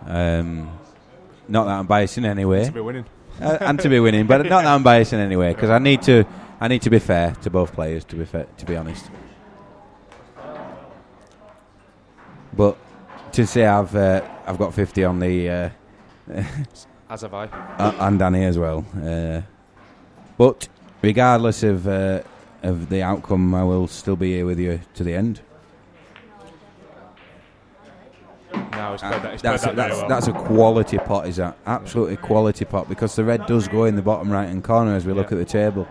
Not that I'm biased in any way. To be winning. And to be winning, but not that I'm biased in any way, because I need to be fair to both players. To be honest. But to say I've got 50 on the as have I, and Danny as well. But regardless of the outcome, I will still be here with you to the end. No, he's played that very well. That's a quality pot, is that? Absolutely quality pot, because the red does go in the bottom right-hand corner as we look at the table.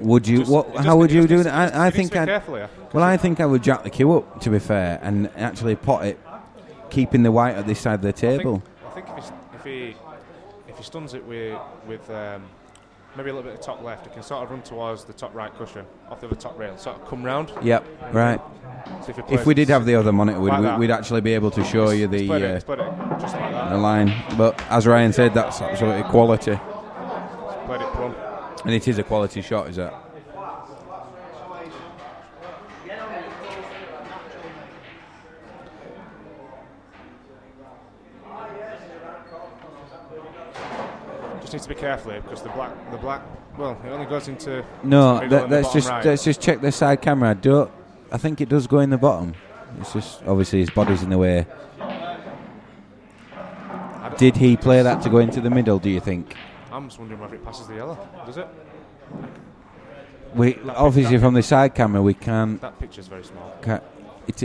Would you? How would you do it? I think I would jack the cue up, to be fair, and actually pot it, keeping the white at this side of the table. I think if he stuns it with maybe a little bit of top left, he can sort of run towards the top right cushion off the top rail, sort of come round. Yep, right. So if we did have the other monitor, we'd actually be able to show you the just like that. The line. But as Ryan said, that's absolutely quality. Played it plumb. And it is a quality shot, is that? Needs to be careful here, because the black well, it only goes into let's just check the side camera. I think it does go in the bottom. It's just obviously his body's in the way. Did he play that to go into the middle, do you think? I'm just wondering whether it passes the yellow. Does it? We obviously from the side camera we can't. That picture's very small. It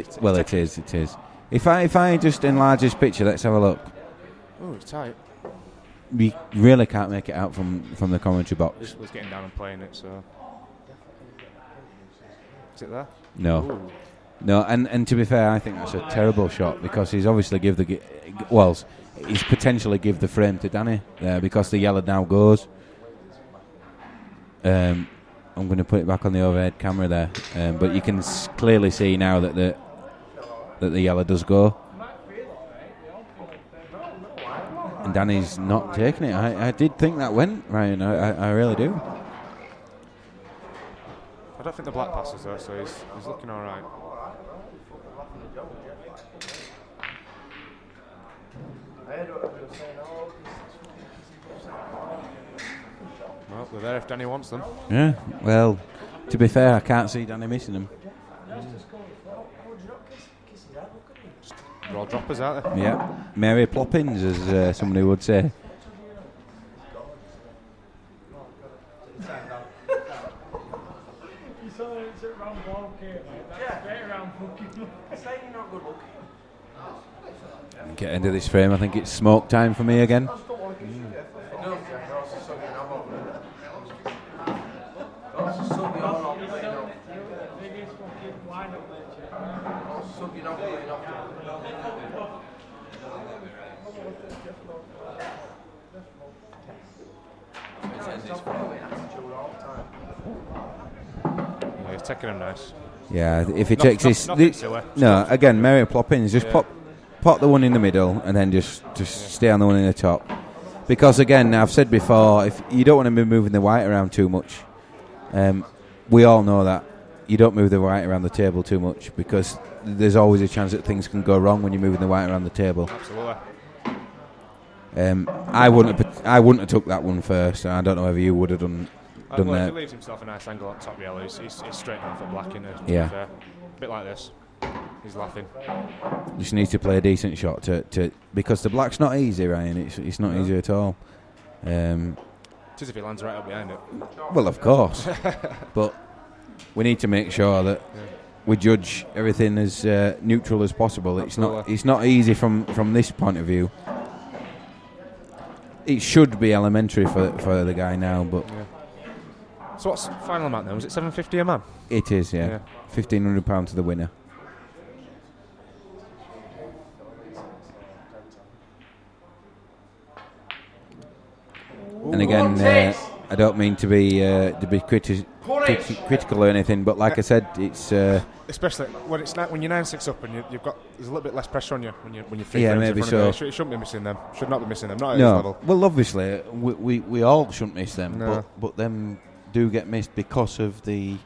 is. If I just enlarge this picture, let's have a look. Oh, it's tight. We really can't make it out from the commentary box. This was getting down and playing it, so. Is it there? No. Ooh. No, and to be fair, I think that's a terrible shot, because he's obviously he's potentially give the frame to Danny there, because the yellow now goes. I'm going to put it back on the overhead camera there, but you can clearly see now that the yellow does go. And Danny's not taking it. I did think that went, Ryan. I really do. I don't think the black passes though, so he's looking all right. Well, they're there if Danny wants them. Yeah. Well, to be fair, I can't see Danny missing them. They're all droppers, aren't they? Yeah. Mary Ploppins, as somebody would say. Get into this frame. I think it's smoke time for me again. Yeah, he's taking him nice. Yeah, if he takes this... No, again, Mary Ploppins, just pop the one in the middle and then just stay on the one in the top. Because, again, I've said before, if you don't want to be moving the white around too much, we all know that. You don't move the white around the table too much, because there's always a chance that things can go wrong when you're moving the white around the table. Absolutely. I wouldn't have took that one first. I don't know whether you would have done If that. he leaves himself a nice angle on top yellow, he's straight on for black in it. Yeah. A bit like this. He's laughing. Just needs to play a decent shot to because the black's not easy, Ryan. It's not easy at all. It is if he lands right up behind it. Well, of course, but we need to make sure that we judge everything as neutral as possible. Absolutely. It's not easy from this point of view. It should be elementary for the guy now, but. Yeah. So what's final amount then? Was it $750 a man? It is, yeah. £1,500 to the winner. Ooh. And again, I don't mean to be critical or anything, but like I said, it's especially when it's when you're 9-6 up and there's a little bit less pressure on you when you're 3 yeah, frames maybe in front so. of you. It shouldn't be missing them. Should not be missing them. Not at no. this level. Well, obviously, we all shouldn't miss them, No. but them do get missed because of the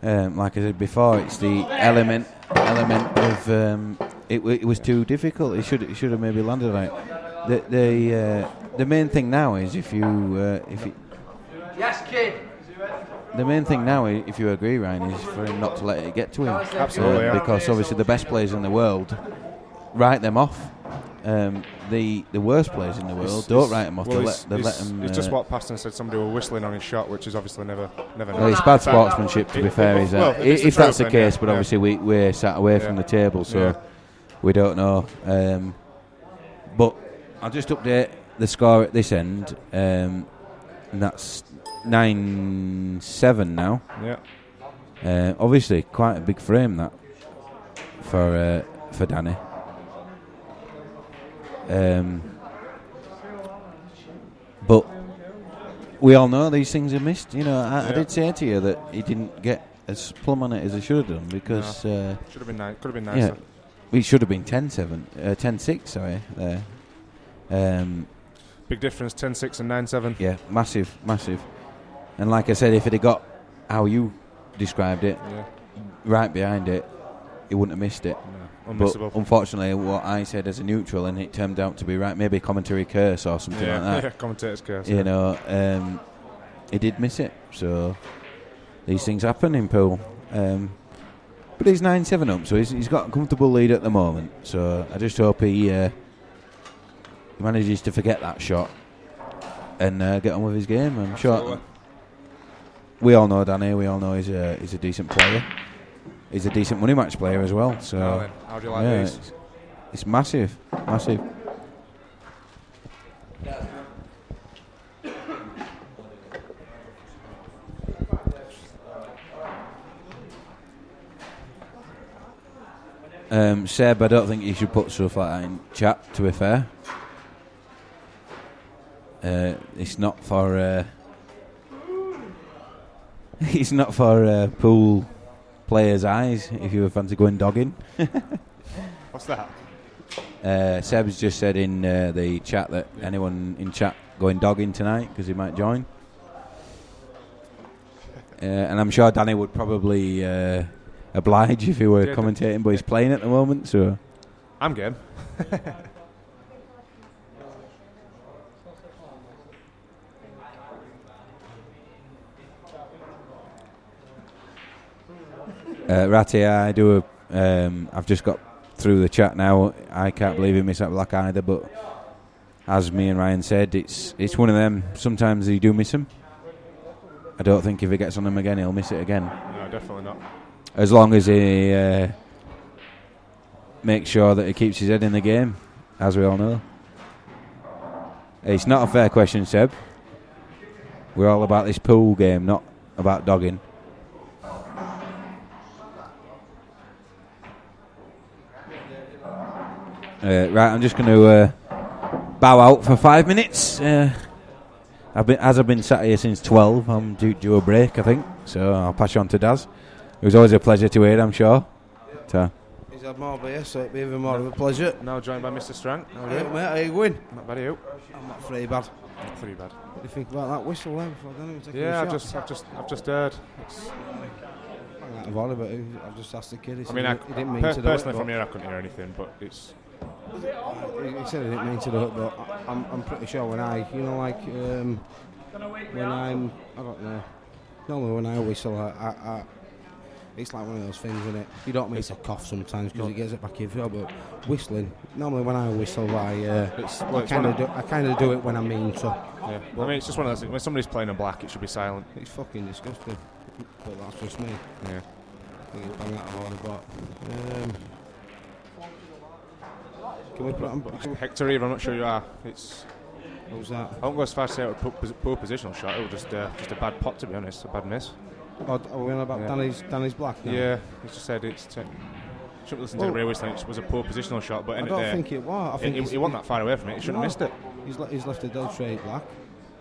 like I said before. It's the element of it was too difficult. It should have maybe landed right. The main thing now is if you Yes, kid. the main thing now, if you agree, Ryan, is for him not to let it get to him. Absolutely, yeah. Because obviously the best players in the world write them off. The worst players in the world don't write them off. Well, they let them. He's just walked past and said somebody were whistling on his shot, which is obviously never. Well, it's bad sportsmanship, to be fair. Is that if that's the case? But obviously we're sat away from the table, so we don't know. But I'll just update the score at this end. And that's 9-7 now. Yeah. Obviously, quite a big frame that for Danny. But we all know these things are missed. You know, I did say to you that he didn't get as plumb on it as he should have done because should have been nice. Could have been nicer. Yeah, it should have been 10-6. Sorry, there. Big difference, 10-6 and 9-7. Yeah, massive. And like I said, if it had got how you described it, right behind it, he wouldn't have missed it. No, unmissable. But unfortunately, what I said as a neutral, and it turned out to be right. Maybe commentary curse or something like that. Yeah, commentator's curse. You know, he did miss it. So these things happen in pool. But he's 9-7 up, so he's got a comfortable lead at the moment. So I just hope he manages to forget that shot and get on with his game. I'm sure. We all know Danny. We all know he's a decent player. He's a decent MoneyMatch player as well. So how do you like these? It's massive. Seb, I don't think you should put stuff like that in chat, to be fair. It's not for pool players' eyes if you fancy going dogging. What's that? Seb's just said in the chat that anyone in chat going dogging tonight because he might join. And I'm sure Danny would probably oblige if he were commentating, but he's playing at the moment, so I'm game. Ratty, I do. I've just got through the chat now. I can't believe he missed that black either, but as me and Ryan said, it's one of them. Sometimes you do miss him. I don't think if he gets on him again, he'll miss it again. No, definitely not. As long as he makes sure that he keeps his head in the game, as we all know. It's not a fair question, Seb. We're all about this pool game, not about dogging. Right, I'm just going to bow out for 5 minutes. I've been sat here since 12. I'm due a break, I think. So I'll pass you on to Daz. It was always a pleasure to hear, I'm sure. He's had more beer, so it'll be even more of a pleasure. Now joined by Mr. Strang. Hey, mate, how you going? Not bad, you? I'm not pretty bad. Not pretty bad. What do you think about that whistle there before then? Yeah, I've just heard. I'm out of order, but I've just asked the kid. He I didn't mean to do it. Personally, from here, I couldn't hear anything, but it's. He said he didn't mean to do it, but I'm pretty sure when I don't know. Normally when I whistle, it's like one of those things, isn't it? You don't mean to cough sometimes because it gets it back in your throat, but whistling. Normally when I whistle, I kind of do it when I mean to. Yeah. I mean, it's just one of those things. When somebody's playing in black, it should be silent. It's fucking disgusting. But that's just me. Yeah. I think it's bang out of order, but. Can we put it on? Hector Eve, I'm not sure you are. It's. Who's that? I won't go as far as say it was a poor positional shot. It was just a bad pot, to be honest, a bad miss. Are we on about Danny's black now? Yeah, he just said it's. Shouldn't listen to the radio whistling. It was a poor positional shot, but I don't think it was. I think he wasn't that far away from it. He shouldn't have missed it. He's left a dead straight black.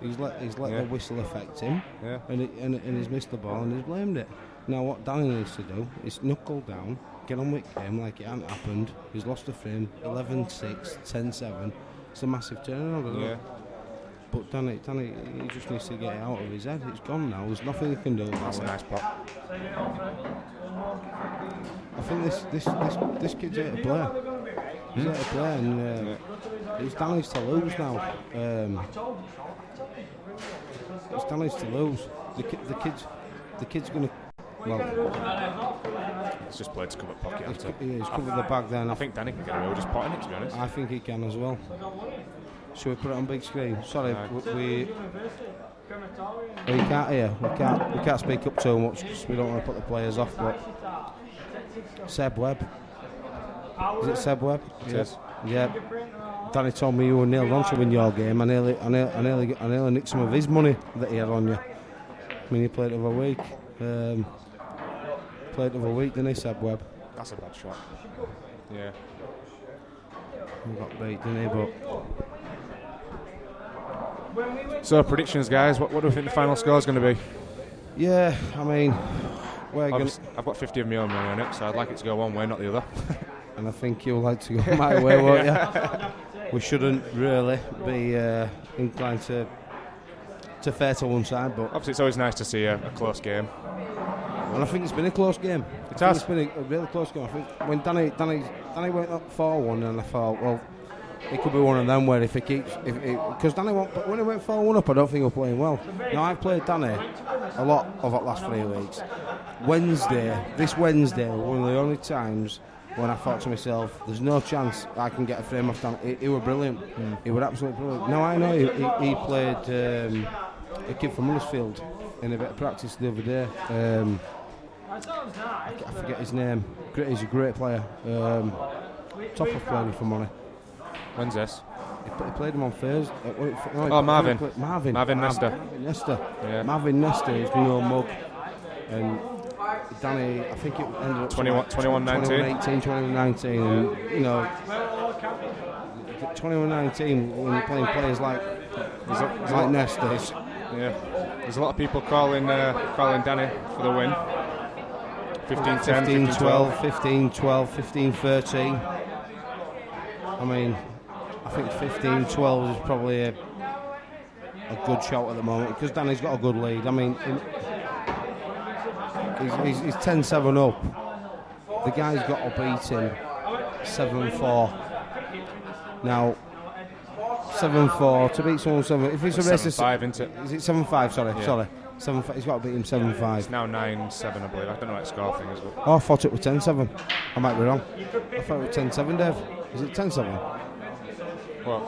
He's let the whistle affect him, and he's missed the ball and he's blamed it. Now what Danny needs to do is knuckle down, get on with the game like it hadn't happened. He's lost a frame, 11-6, 10-7. It's a massive turnaround. Yeah. But Danny, he just needs to get it out of his head. It's gone now. There's nothing he can do about it. That's a nice pop. I think this kid's here to play. He's here to play, and it's Danny's to lose now. It's Danny's to lose. The kid's going to. Well, it's just played to cover pocket. He's covered the bag there. I think Danny can get away with just potting it, to be honest. I think he can as well. Should we put it on big screen? Sorry, we can't hear. We can't speak up too much because we don't want to put the players off. But Seb Webb, is it Seb Webb? It is. Yeah. Danny told me you were nailed on to win your game. I nearly nicked some of his money that he had on you. I mean, he played of a week. Played of a week, didn't he, Seb Webb? That's a bad shot. Yeah. He got beat, didn't he? But. So predictions, guys. What do we think the final score is going to be? Yeah, I mean, I've got 50 of my own money on it, so I'd like it to go one way, not the other. And I think you'll like to go my way, won't you? We shouldn't really be inclined to fare to one side, but obviously it's always nice to see a close game. And I think it's been a close game. It's been a really close game. I think when Danny went up 4-1, and I thought, well, it could be one of them where if he keeps, because Danny won't. But when he went 4-1 up, I don't think he was playing well. Now I've played Danny a lot over the last 3 weeks. This Wednesday, one of the only times when I thought to myself, there's no chance I can get a frame off Danny. He was brilliant. He was absolutely brilliant. Now I know he played a kid from Huddersfield in a bit of practice the other day. I forget his name. He's a great player. Top of playing for money. When's this? He played him on Thursday. Marvin Nesta. Yeah. Marvin Nesta is no mug. And Danny, I think it ended up 21-19. 21-19. And, you know, 21-19 when you're playing players like Nesta. Yeah. There's a lot of people calling Danny for the win. 15-10, 15-12, 15-12, 15-13. I mean, I think 15-12 is probably a good shout at the moment because Danny's got a good lead. I mean, he's 10-7 up. The guy's got to beat him 7-4. Now, 7-4 to beat someone 7. If it's a race, 7-5, isn't it? Is it 7-5? Sorry. 7-5. He's got to beat him 7-5. It's now 9-7, I believe. I don't know what score thing is. But I thought it was 10-7. I might be wrong. I thought it was 10-7, Dave. Is it 10-7? Well,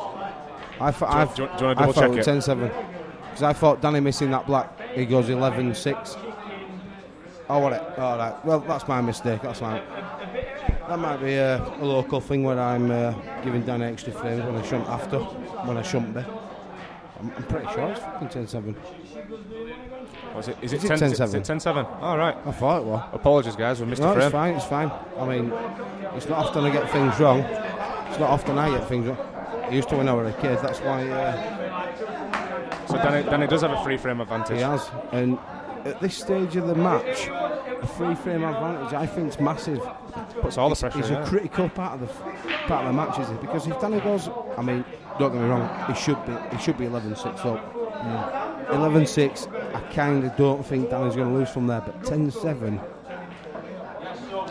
I thought do you want to double check it was 10-7 because I thought Danny missing that black. He goes 11-6. Oh, what it? All right. Well, that's my mistake. That might be a local thing where I'm giving Danny extra frames when I shouldn't have to, when I shouldn't be. I'm pretty sure it's fucking 10-7. Is it 10-7? Is it 10-7? All right. I thought it was. Apologies, guys. We missed a frame. It's fine. I mean, it's not often I get things wrong. It's not often I get things wrong. I used to when I was a kid. That's why. So Danny does have a free frame advantage. He has, and at this stage of the match, a free frame advantage I think is massive. Puts all the pressure. It's a critical part of the match, is it? Because if Danny goes, I mean, don't get me wrong, he should be 11-6 up. 11-6. I kind of don't think Danny's going to lose from there, but 10-7.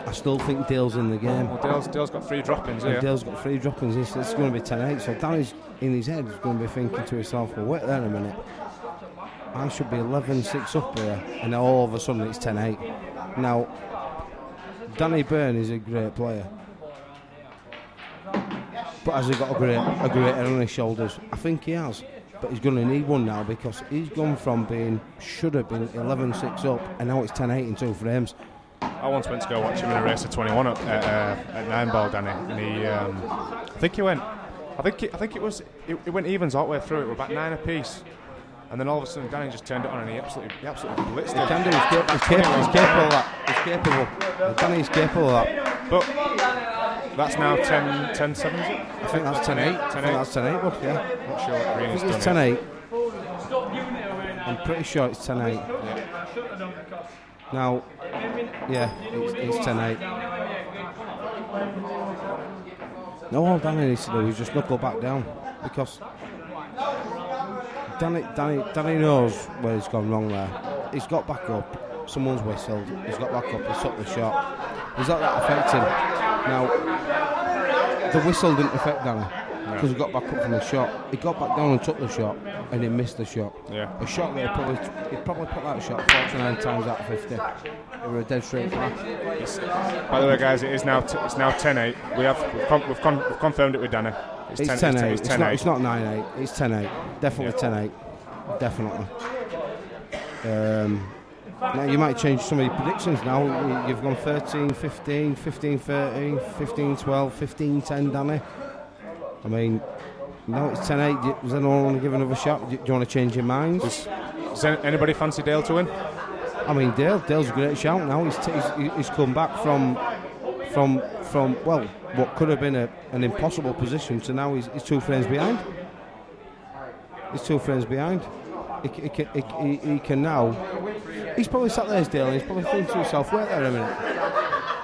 I still think Dale's in the game. Well, Dale's got 3 drop-ins here. Dale's got 3 drop-ins. It's going to be 10-8. So Danny's in his head is going to be thinking to himself, well, wait there a minute. I should be 11-6 up here, and all of a sudden it's 10-8. Now, Danny Byrne is a great player, but has he got a great head on his shoulders? I think he has, but he's going to need one now because he's gone from should have been 11-6 up, and now it's 10-8 in 2 frames. I once went to go watch him in a race of 21 up at 9 ball, Danny, and he, I think it went evens all the way through. It was about 9 apiece. And then all of a sudden, Danny just turned it on and he absolutely blitzed it. He can do. He's capable of that. He's capable. Danny's capable of that. But that's now 10-7, is it? I think that's 10-8. I think that's 10-8, but yeah. Not sure what Green has done. It's 10-8. I'm pretty sure it's 10-8. Now, yeah, it's 10-8. No, all Danny needs to do is just knuckle back down, because Danny knows where he's gone wrong there. He's got back up, someone's whistled, he's got back up, he's took the shot. He's let that affect him. Now, the whistle didn't affect Danny, because he got back up from the shot. He got back down and took the shot, and he missed the shot. Yeah. A shot that he'd probably put that shot 49 times out of 50. They were a dead straight flash. By the way, guys, it's now 10-8. We've confirmed it with Danny. It's 10-8. It's not 9-8. It's 10-8. Definitely 10-8. Definitely. Now you might change some of your predictions now. You've gone 13-15, 15-13, 15-12, 15-10, Danny. I mean, no, it's 10-8. Does anyone want to give another shot? Do you want to change your minds? Does anybody fancy Dale to win? I mean, Dale's a great shout now. He's come back from well, what could have been an impossible position to now he's 2 frames behind. He's 2 frames behind. He can now. He's probably sat there as Dale, and he's probably thinking to himself, wait there a minute.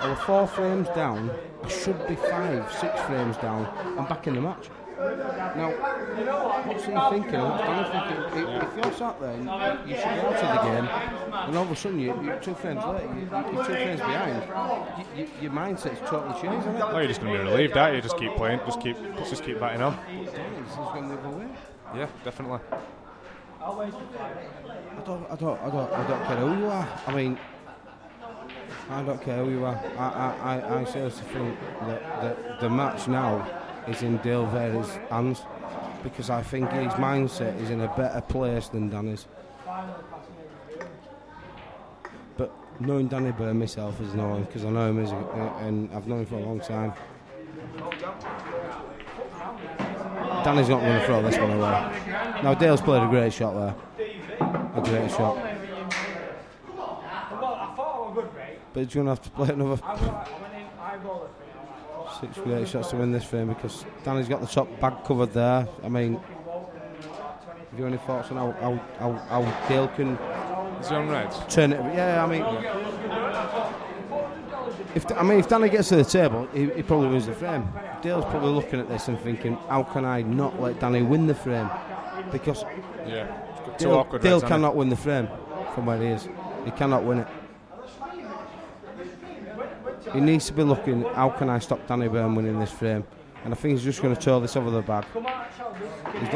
I was 4 frames down. I should be 5, 6 frames down. I'm back in the match. Now, what's he thinking? What's Danny thinking? If you're sat there, you should be out of the game, and all of a sudden you're 2 frames later, you're 2 frames behind. Your mindset's totally changed, isn't it? Oh, you're just going to be relieved, aren't you? Just keep playing, just keep batting on. This is going the other way. Yeah, definitely. I don't care who you are. I mean, I don't care who you are. I seriously think that the match now is in Dale Vairy's hands, because I think his mindset is in a better place than Danny's. But knowing Danny Byrne myself is knowing, because I know him and I've known him for a long time. Danny's not going to throw this one away. Now Dale's played a great shot there. A great shot. But he's going to have to play another 6 great shots to win this frame, because Danny's got the top bag covered there. I mean, have you any thoughts on how Dale can Is he on red? turn it? Yeah, I mean, if Danny gets to the table, he probably wins the frame. Dale's probably looking at this and thinking, how can I not let Danny win the frame? Because Dale cannot win the frame from where he is. He cannot win it. He needs to be looking, how can I stop Danny Byrne winning this frame? And I think he's just going to twirl this over the bag.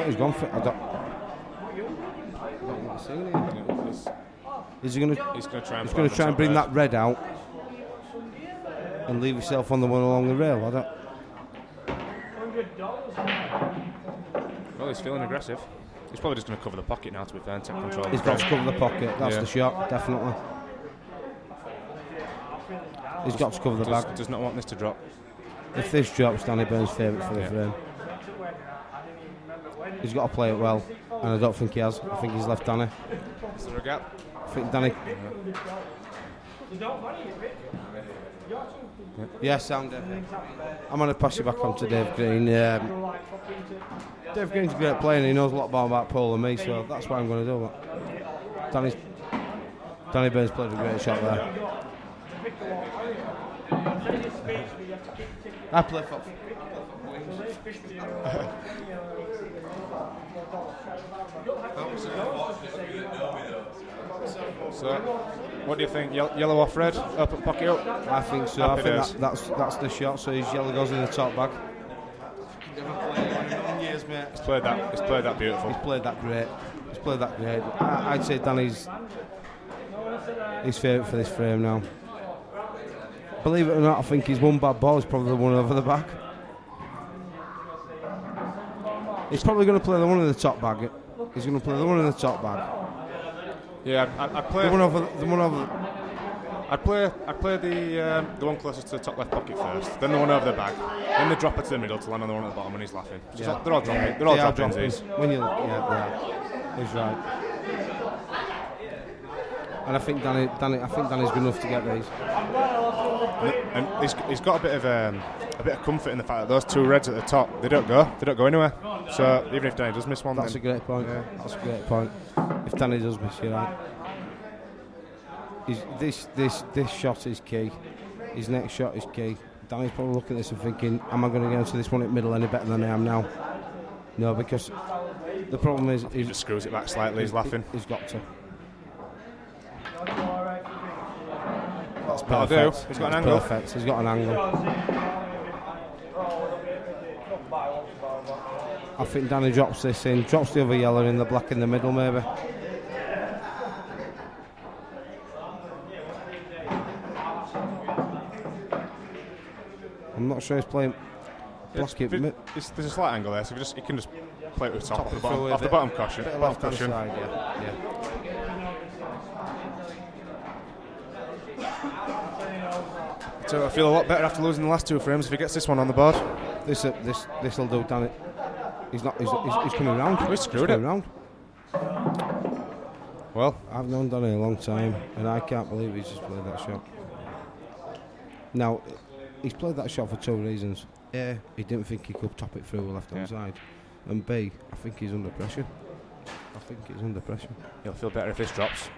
He's gone for it. I don't want to see it. Is he going to? He's going to try and bring that red out and leave himself on the one along the rail. I don't. Well, he's feeling aggressive. He's probably just going to cover the pocket now, to be fair, and take control. He's got to cover the pocket. That's the shot, definitely. He's got to cover the bag. Does not want this to drop. If this drops, Danny Byrne's favourite for the frame. He's got to play it well, and I don't think he has. I think he's left Danny. Is there a gap? I think Danny. Yeah, sound Dave. I'm going to pass you back on to Dave Green. Dave Green's a great player, and he knows a lot more about pole than me, so that's what I'm going to do. Danny Byrne's played a great shot there. I play for So, what do you think? Yellow off red? Open pocket up? I think so. I think that's the shot. So his yellow goes in the top bag. Years, mate. He's played that beautiful. He's played that great. I'd say Danny's his favourite for this frame now. Believe it or not, I think his one bad ball is probably the one over the back. He's probably going to play the one in the top bag. He's going to play the one in the top bag. Yeah, I'd play the one over. I'd play the one closest to the top left pocket first, then the one over the bag, then the dropper to the middle to land on the one at the bottom when he's laughing. Yeah. They're all dropping. They're all dropping. He's right. And I think Danny's good enough to get these. And he's got a bit of comfort in the fact that those two reds at the top, they don't go anywhere. So even if Danny does miss one, that's a great point. Yeah. That's a great point. If Danny does miss, you're right. This shot is key. His next shot is key. Danny's probably looking at this and thinking, am I going to get into this one at middle any better than I am now? No, because the problem is he just screws it back slightly. He's laughing. He's got to. That's That'll perfect. do. He's got an angle. Perfect. He's got an angle. I think Danny drops this in, drops the other yellow in the black in the middle, maybe. I'm not sure he's playing. There's a slight angle there, so you can just play it with top off the bottom cushion. Bit of left hand side, yeah. So I feel a lot better after losing the last two frames if he gets this one on the board. This'll do, Danny. He's coming round. He's screwed it. Round. Well, I've known Danny a long time, and I can't believe he's just played that shot. Now, he's played that shot for two reasons. A, he didn't think he could top it through the left-hand side. And B, I think he's under pressure. He'll feel better if this drops.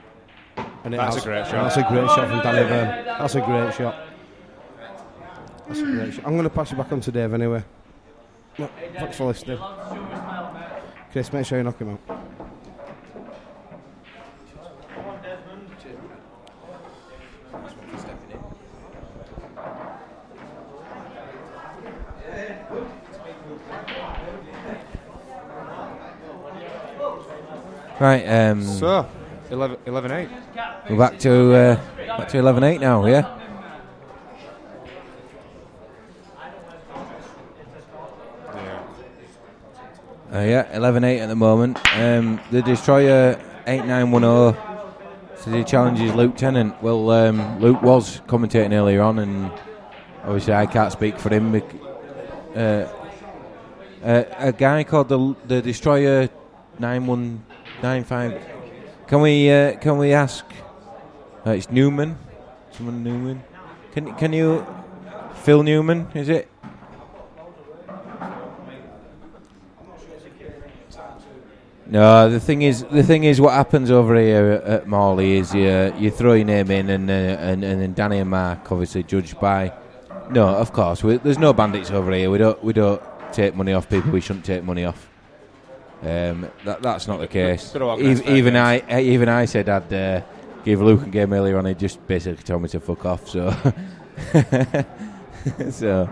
And that's a great shot. That's a great shot from Danny Byrne. That's a great shot. I'm going to pass you back on to Dave anyway. No, thanks for listening. Chris, make sure you knock him out. Right, so 11-8. We're back to 11-8 now, yeah. Yeah, 11-8 at the moment. The Destroyer 8910. So he challenges Luke Tennant. Well, Luke was commentating earlier on, and obviously I can't speak for him. A guy called the Destroyer 9195. Can we ask? It's Newman. Someone Newman. Can you? Phil Newman, is it? No, the thing is, what happens over here at Morley is you throw your name in, and then Danny and Mark obviously judged by. No, of course, there's no bandits over here. We don't take money off people we shouldn't take money off. That's not the case. Even I said I'd give Luke a game earlier on. He just basically told me to fuck off. So, so.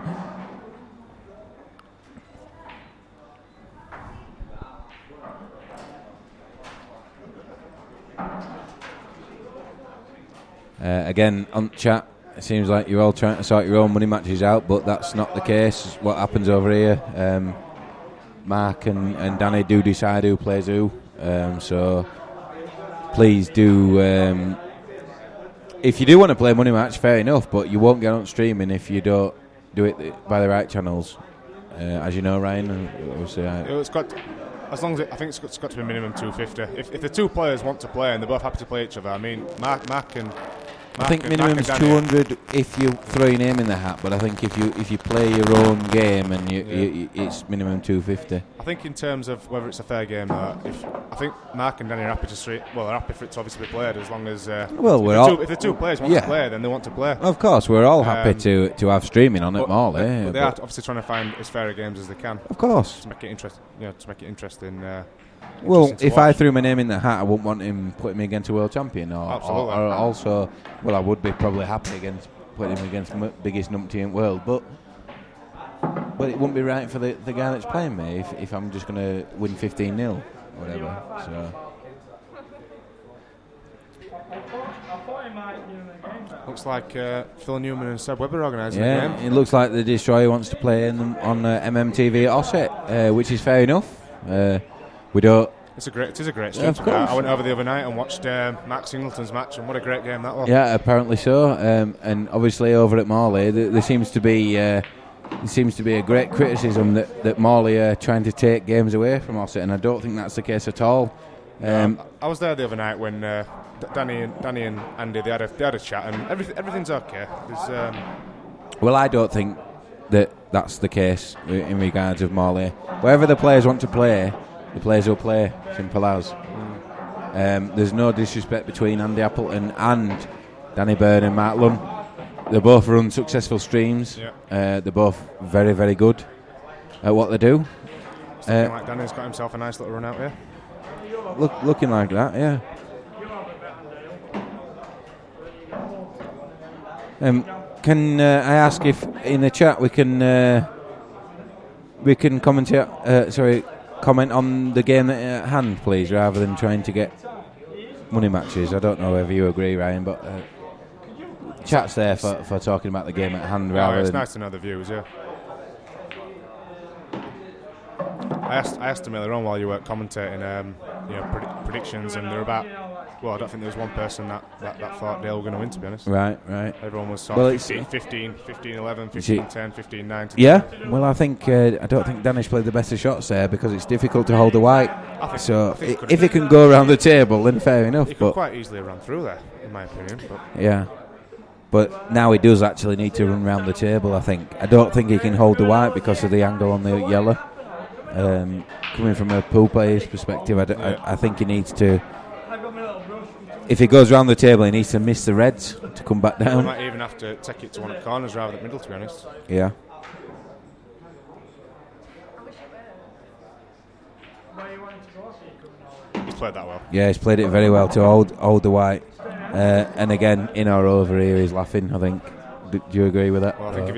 Again, on chat, it seems like you're all trying to sort your own money matches out, but that's not the case. What happens over here, Mark and Danny do decide who plays who, so please do, if you do want to play money match, fair enough, but you won't get on streaming if you don't do it by the right channels, as you know, Ryan. It's got, as long as I think it's got to be minimum 250. If the two players want to play and they're both happy to play each other, I mean, Mark and I think minimum is 200 if you throw your name in the hat, but I think if you play your own game and it's minimum 250. I think in terms of whether it's a fair game, I think Mark and Danny are happy to they're happy for it to obviously be played as long as if the two players want to play, then they want to play. Of course, we're all happy to have streaming on at Morley. But they are obviously trying to find as fair games as they can. Of course, to make it interesting. Well, if I threw my name in the hat, I wouldn't want him putting me against a world champion. Or also, I would be probably happy against putting him against the biggest numpty in the world. But it wouldn't be right for the guy that's playing me if I'm just going to win 15-0 whatever. So. Looks like Phil Newman and Seb Webber organising the game. It looks like the Destroyer wants to play on MMTV at Osset, which is fair enough. We don't. It is a great stream. I went over the other night and watched Mark Singleton's match, and what a great game that was. Yeah, apparently so. And obviously over at Morley, there seems to be a great criticism that Morley are trying to take games away from Osset, and I don't think that's the case at all. I was there the other night when Danny and Andy they had a chat, and everything's okay. Well, I don't think that's the case in regards of Morley. Wherever the players want to play, the players will play. Simple as. There's no disrespect between Andy Appleton and Danny Byrne and Mark Lunn. They both run successful streams. Yeah. They're both very, very good at what they do. Like Danny's got himself a nice little run out here. Looking like that, yeah. Can I ask if in the chat we can comment on the game at hand, please, rather than trying to get money matches. I don't know whether you agree, Ryan, but chat's there for talking about the game at hand rather it's than... nice to know the views, yeah. I asked them earlier on while you were commentating, predictions, and they're about. Well, I don't think there was one person that thought Dale were going to win, to be honest. Right. Everyone was sort of 15, 11, 15, 10, 15, 9. Yeah, well, I think I don't think Danish played the better shots there because it's difficult to hold the white. If he can go around the table, then fair enough. He could quite easily run through there, in my opinion. Yeah. But now he does actually need to run round the table, I think. I don't think he can hold the white because of the angle on the yellow. Coming from a pool player's perspective, I think he needs to... If he goes round the table, he needs to miss the reds to come back down. He might even have to take it to one of the corners rather than middle, to be honest. Yeah. He's played that well. Yeah, he's played it very well to hold the white. And again, in or over here, he's laughing, I think. Do you agree with that? Well, I think if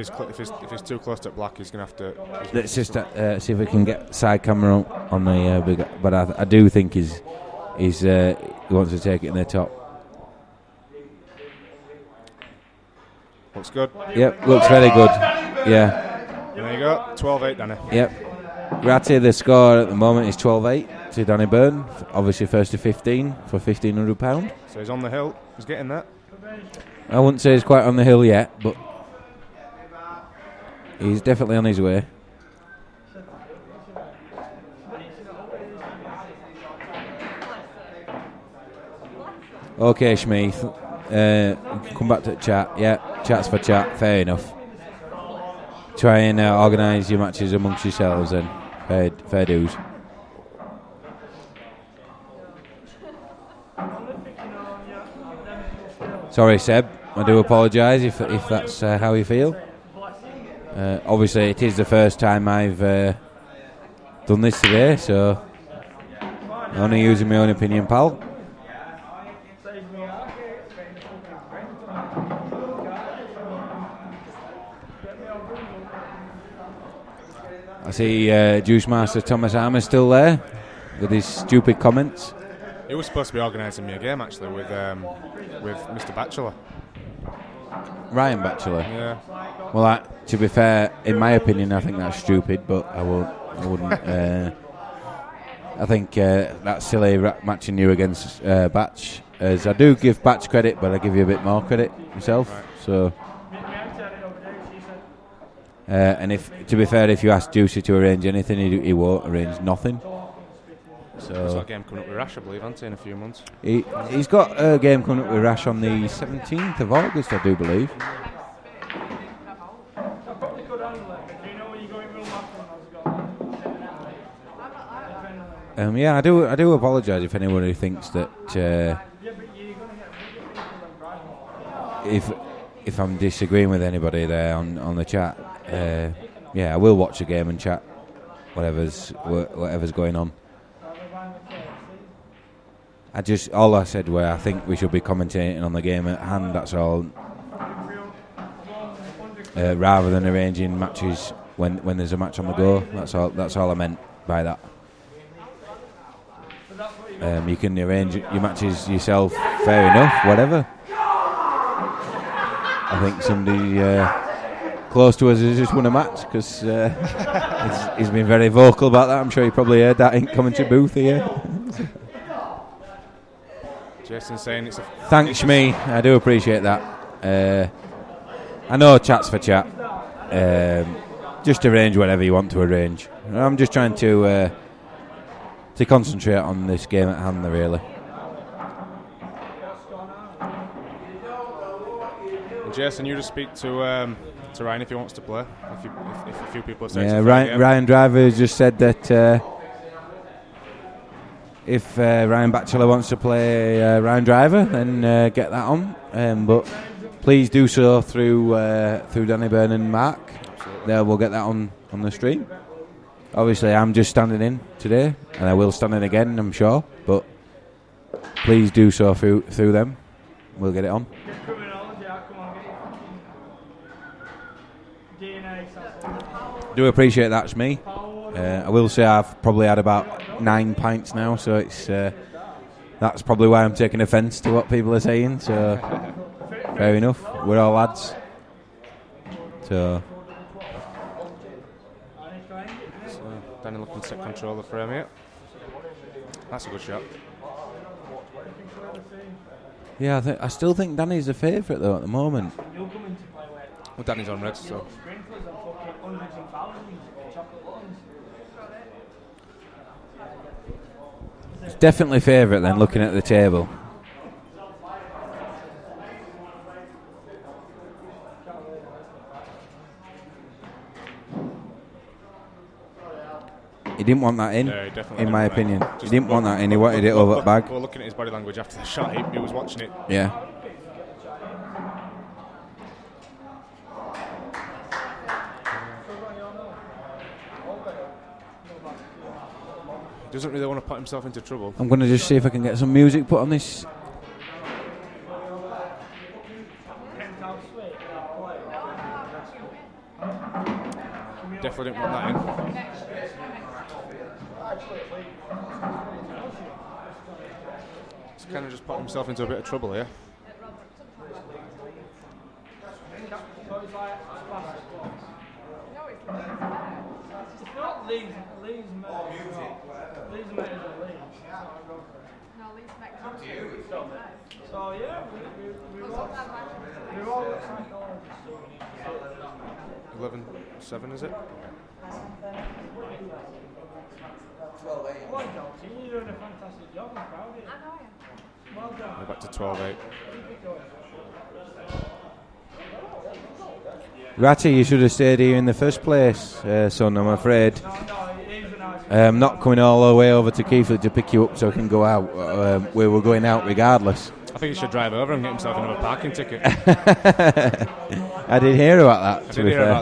he's too close to black, he's going to have to... Let's just see if we can get side camera on the big... But I do think he wants to take it in the top. Looks good. Yep, looks very good. Yeah. There you go, 12-8, Danny. Yep. Ratty, the score at the moment is 12-8 to Danny Byrne. Obviously first to 15 for £1,500. So he's on the hill. He's getting that. I wouldn't say he's quite on the hill yet, but he's definitely on his way. Okay, Schmeath. Come back to the chat. Yeah, chat's for chat. Fair enough. Try and organise your matches amongst yourselves then. Fair dues. Sorry, Seb. I do apologise if that's how you feel. Obviously, it is the first time I've done this today, so only using my own opinion, pal. I see Juice Master Thomas Armour still there with his stupid comments. He was supposed to be organising me a game actually with Mr. Batchelor. Ryan Batchelor. Yeah. Well, to be fair, in my opinion, I think that's stupid, but I wouldn't. I think that's silly matching you against Batch. As I do give Batch credit, but I give you a bit more credit myself. Right. So. And to be fair, if you ask Juicy to arrange anything, he won't arrange nothing. So he's got a game coming up with Rash, I believe, hasn't he, in a few months? He's got a game coming up with Rash on the 17th of August, I do believe. Yeah, I do apologise if anybody thinks that if I'm disagreeing with anybody there on the chat. Yeah, I will watch the game and chat whatever's going on. All I said were I think we should be commentating on the game at hand. That's all, rather than arranging matches when there's a match on the go. That's all I meant by that. You can arrange your matches yourself. Fair enough. Whatever. I think somebody close to us has just won a match because he's been very vocal about that. I'm sure you probably heard that in commentary booth here. Jason saying it's a... Thanks, Shmee. I do appreciate that. I know chat's for chat. Just arrange whatever you want to arrange. I'm just trying to to concentrate on this game at hand, really. Jason, you just speak to Ryan if he wants to play. If a few people are saying Yeah, Ryan Driver has just said that if Ryan Batchelor wants to play Ryan Driver, then get that on. But please do so through Danny Byrne and Mark. We'll get that on the stream. Obviously, I'm just standing in today, and I will stand in again, I'm sure. But please do so through them. We'll get it on. Do appreciate that's me. I will say I've probably had about 9 pints now, so it's that's probably why I'm taking offence to what people are saying. So fair enough. We're all lads. So Danny looking to take control of the frame here. That's a good shot. yeah, I still think Danny's the favourite though at the moment. Well, Danny's on red, so. It's definitely favourite then, looking at the table. He didn't want that in my opinion. He didn't want that in, he wanted it over the bag. Well, looking at his body language after the shot, he was watching it. Yeah. Doesn't really want to put himself into trouble. I'm going to just see if I can get some music put on this. Definitely didn't want that in. He's kind of just put himself into a bit of trouble here. So yeah, we're all excited. 11-7, is it? 12-8. You're doing a fantastic job. I'm proud of you. Well done. We're back to 12-8. Ratty, you should have stayed here in the first place, son, I'm afraid. Not coming all the way over to Keighley to pick you up so I can go out. We were going out regardless. I think he should drive over and get himself another parking ticket. I did hear about that, to be fair.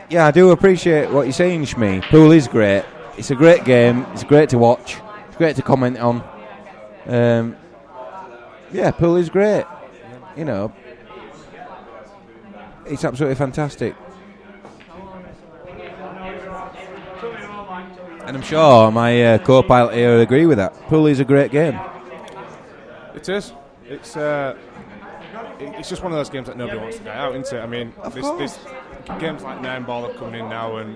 Yeah, I do appreciate what you're saying, Shmee. Pool is great. It's a great game. It's great to watch. It's great to comment on. Yeah, pool is great. You know, it's absolutely fantastic. And I'm sure my co-pilot here would agree with that. Pool is a great game. It is. It's just one of those games that nobody wants to get out, isn't it? I mean, this games like 9 ball are coming in now, and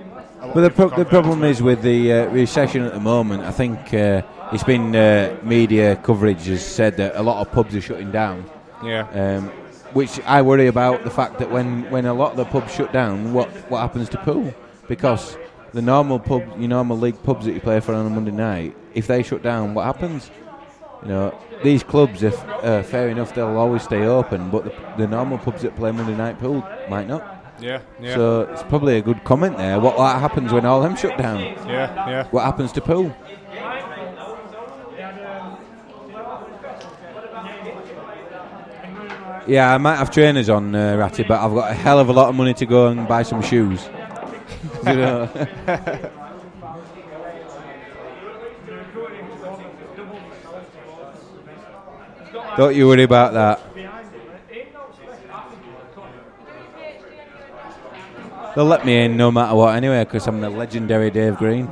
but the problem is with the recession at the moment. I think it's been media coverage has said that a lot of pubs are shutting down. Yeah. Which I worry about the fact that when a lot of the pubs shut down, what happens to pool? Because the normal pub, your normal league pubs that you play for on a Monday night, if they shut down, what happens? You know, these clubs, if fair enough, they'll always stay open, but the normal pubs that play Monday night pool might not. Yeah. So it's probably a good comment there. What happens when all them shut down? Yeah. What happens to pool? Yeah, I might have trainers on, Ratty, but I've got a hell of a lot of money to go and buy some shoes. You know. Don't you worry about that. They'll let me in no matter what anyway, because I'm the legendary Dave Green.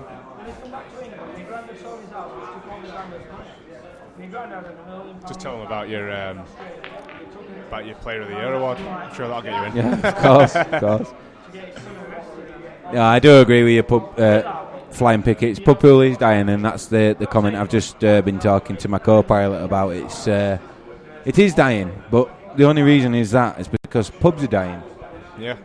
Just tell them about your Player of the Year award. I'm sure that'll get you in. Yeah, of course. Yeah, I do agree with your pub flying pickets. Pub pool is dying, and that's the comment I've just been talking to my co-pilot about. It is dying, but the only reason is because pubs are dying. Yeah.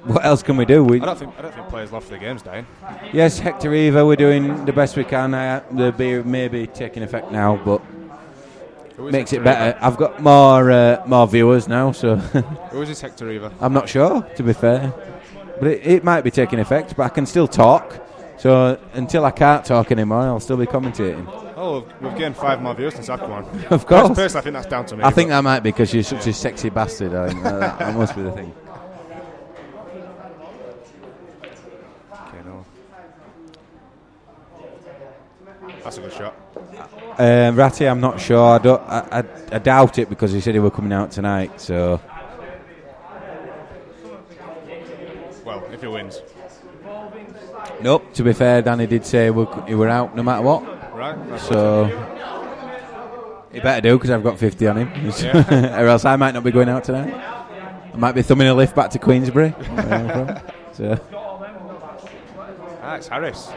what else can we do? I don't think players love for the games, Dane. Yes, Hector Eva, we're doing the best we can. The beer may be taking effect now, but makes it better. I've got more viewers now, so. Who is this Hector Eva? I'm not sure, to be fair, but it might be taking effect. But I can still talk, so until I can't talk anymore, I'll still be commentating. Oh, we've gained 5 more viewers since I've come on. Of course. Personally, I think that's down to me. I think that might be because you're such a sexy bastard. I think that must be the thing. That's a good shot. Ratty, I'm not sure. I doubt it because he said he were coming out tonight. So, well, if he wins. Nope. To be fair, Danny did say he were out no matter what. Right. So he better do because I've got 50 on him, or else I might not be going out tonight. I might be thumbing a lift back to Queensbury. Where I'm from. So. It's Harris.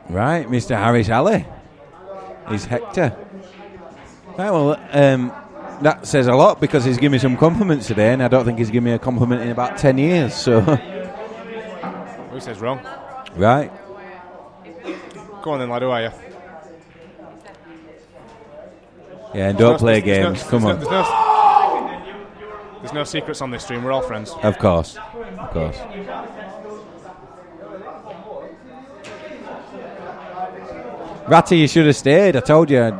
Right, Mr. Harris Alley is Hector. Right, well, that says a lot because he's given me some compliments today, and I don't think he's given me a compliment in about 10 years. So, who says wrong? Right. Go on then, lad. Who are you? Yeah, and don't play games. Come on. There's no secrets on this stream. We're all friends. Of course. Ratty, you should have stayed. I told you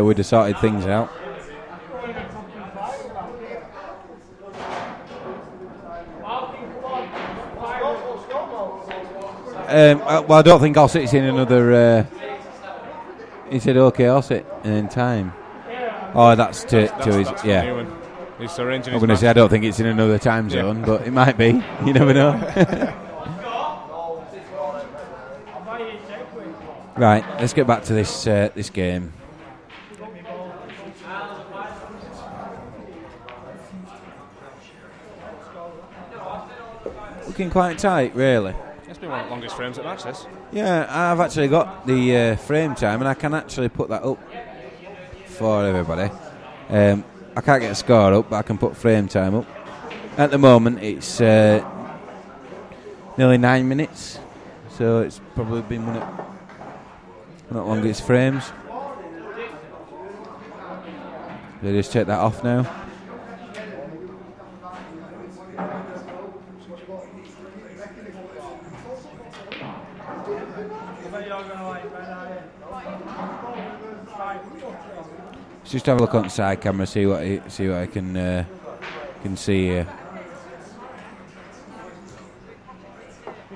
we'd have sorted things out. Well, I don't think Osset's in another. He said, "Okay, Osset," in time. Oh, that's to his. Yeah. He's arranging. I'm going to say I don't think it's in another time zone, but it might be. You never know. Right, let's get back to this game. Looking quite tight, really. It's been one of the longest frames at match, this. Yeah, I've actually got the frame time, and I can actually put that up for everybody. I can't get a score up, but I can put frame time up. At the moment, it's nearly 9 minutes, so it's probably been one of not longest frames. So just take that off now. Let's just have a look on the side camera, see what I can see here.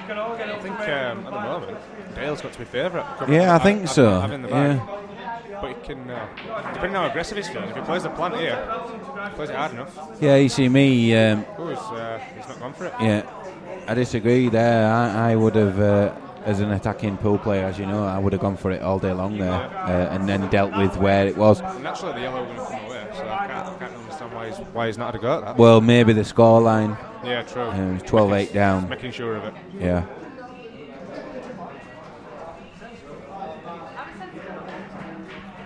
I think at the moment Dale's got to be favourite. Yeah, I think so. Yeah. But he can, depending on how aggressive he's feeling, if he plays the plant here, plays it hard enough. Yeah, you see me. He's not gone for it. Yeah, I disagree there. I would have, as an attacking pool player, as you know, I would have gone for it all day long there, and then dealt with where it was. Naturally, the yellow going to come away, so I can't understand why he's not had a go at that. Well, maybe the scoreline. Yeah, true. 12-8 down. Making sure of it. Yeah.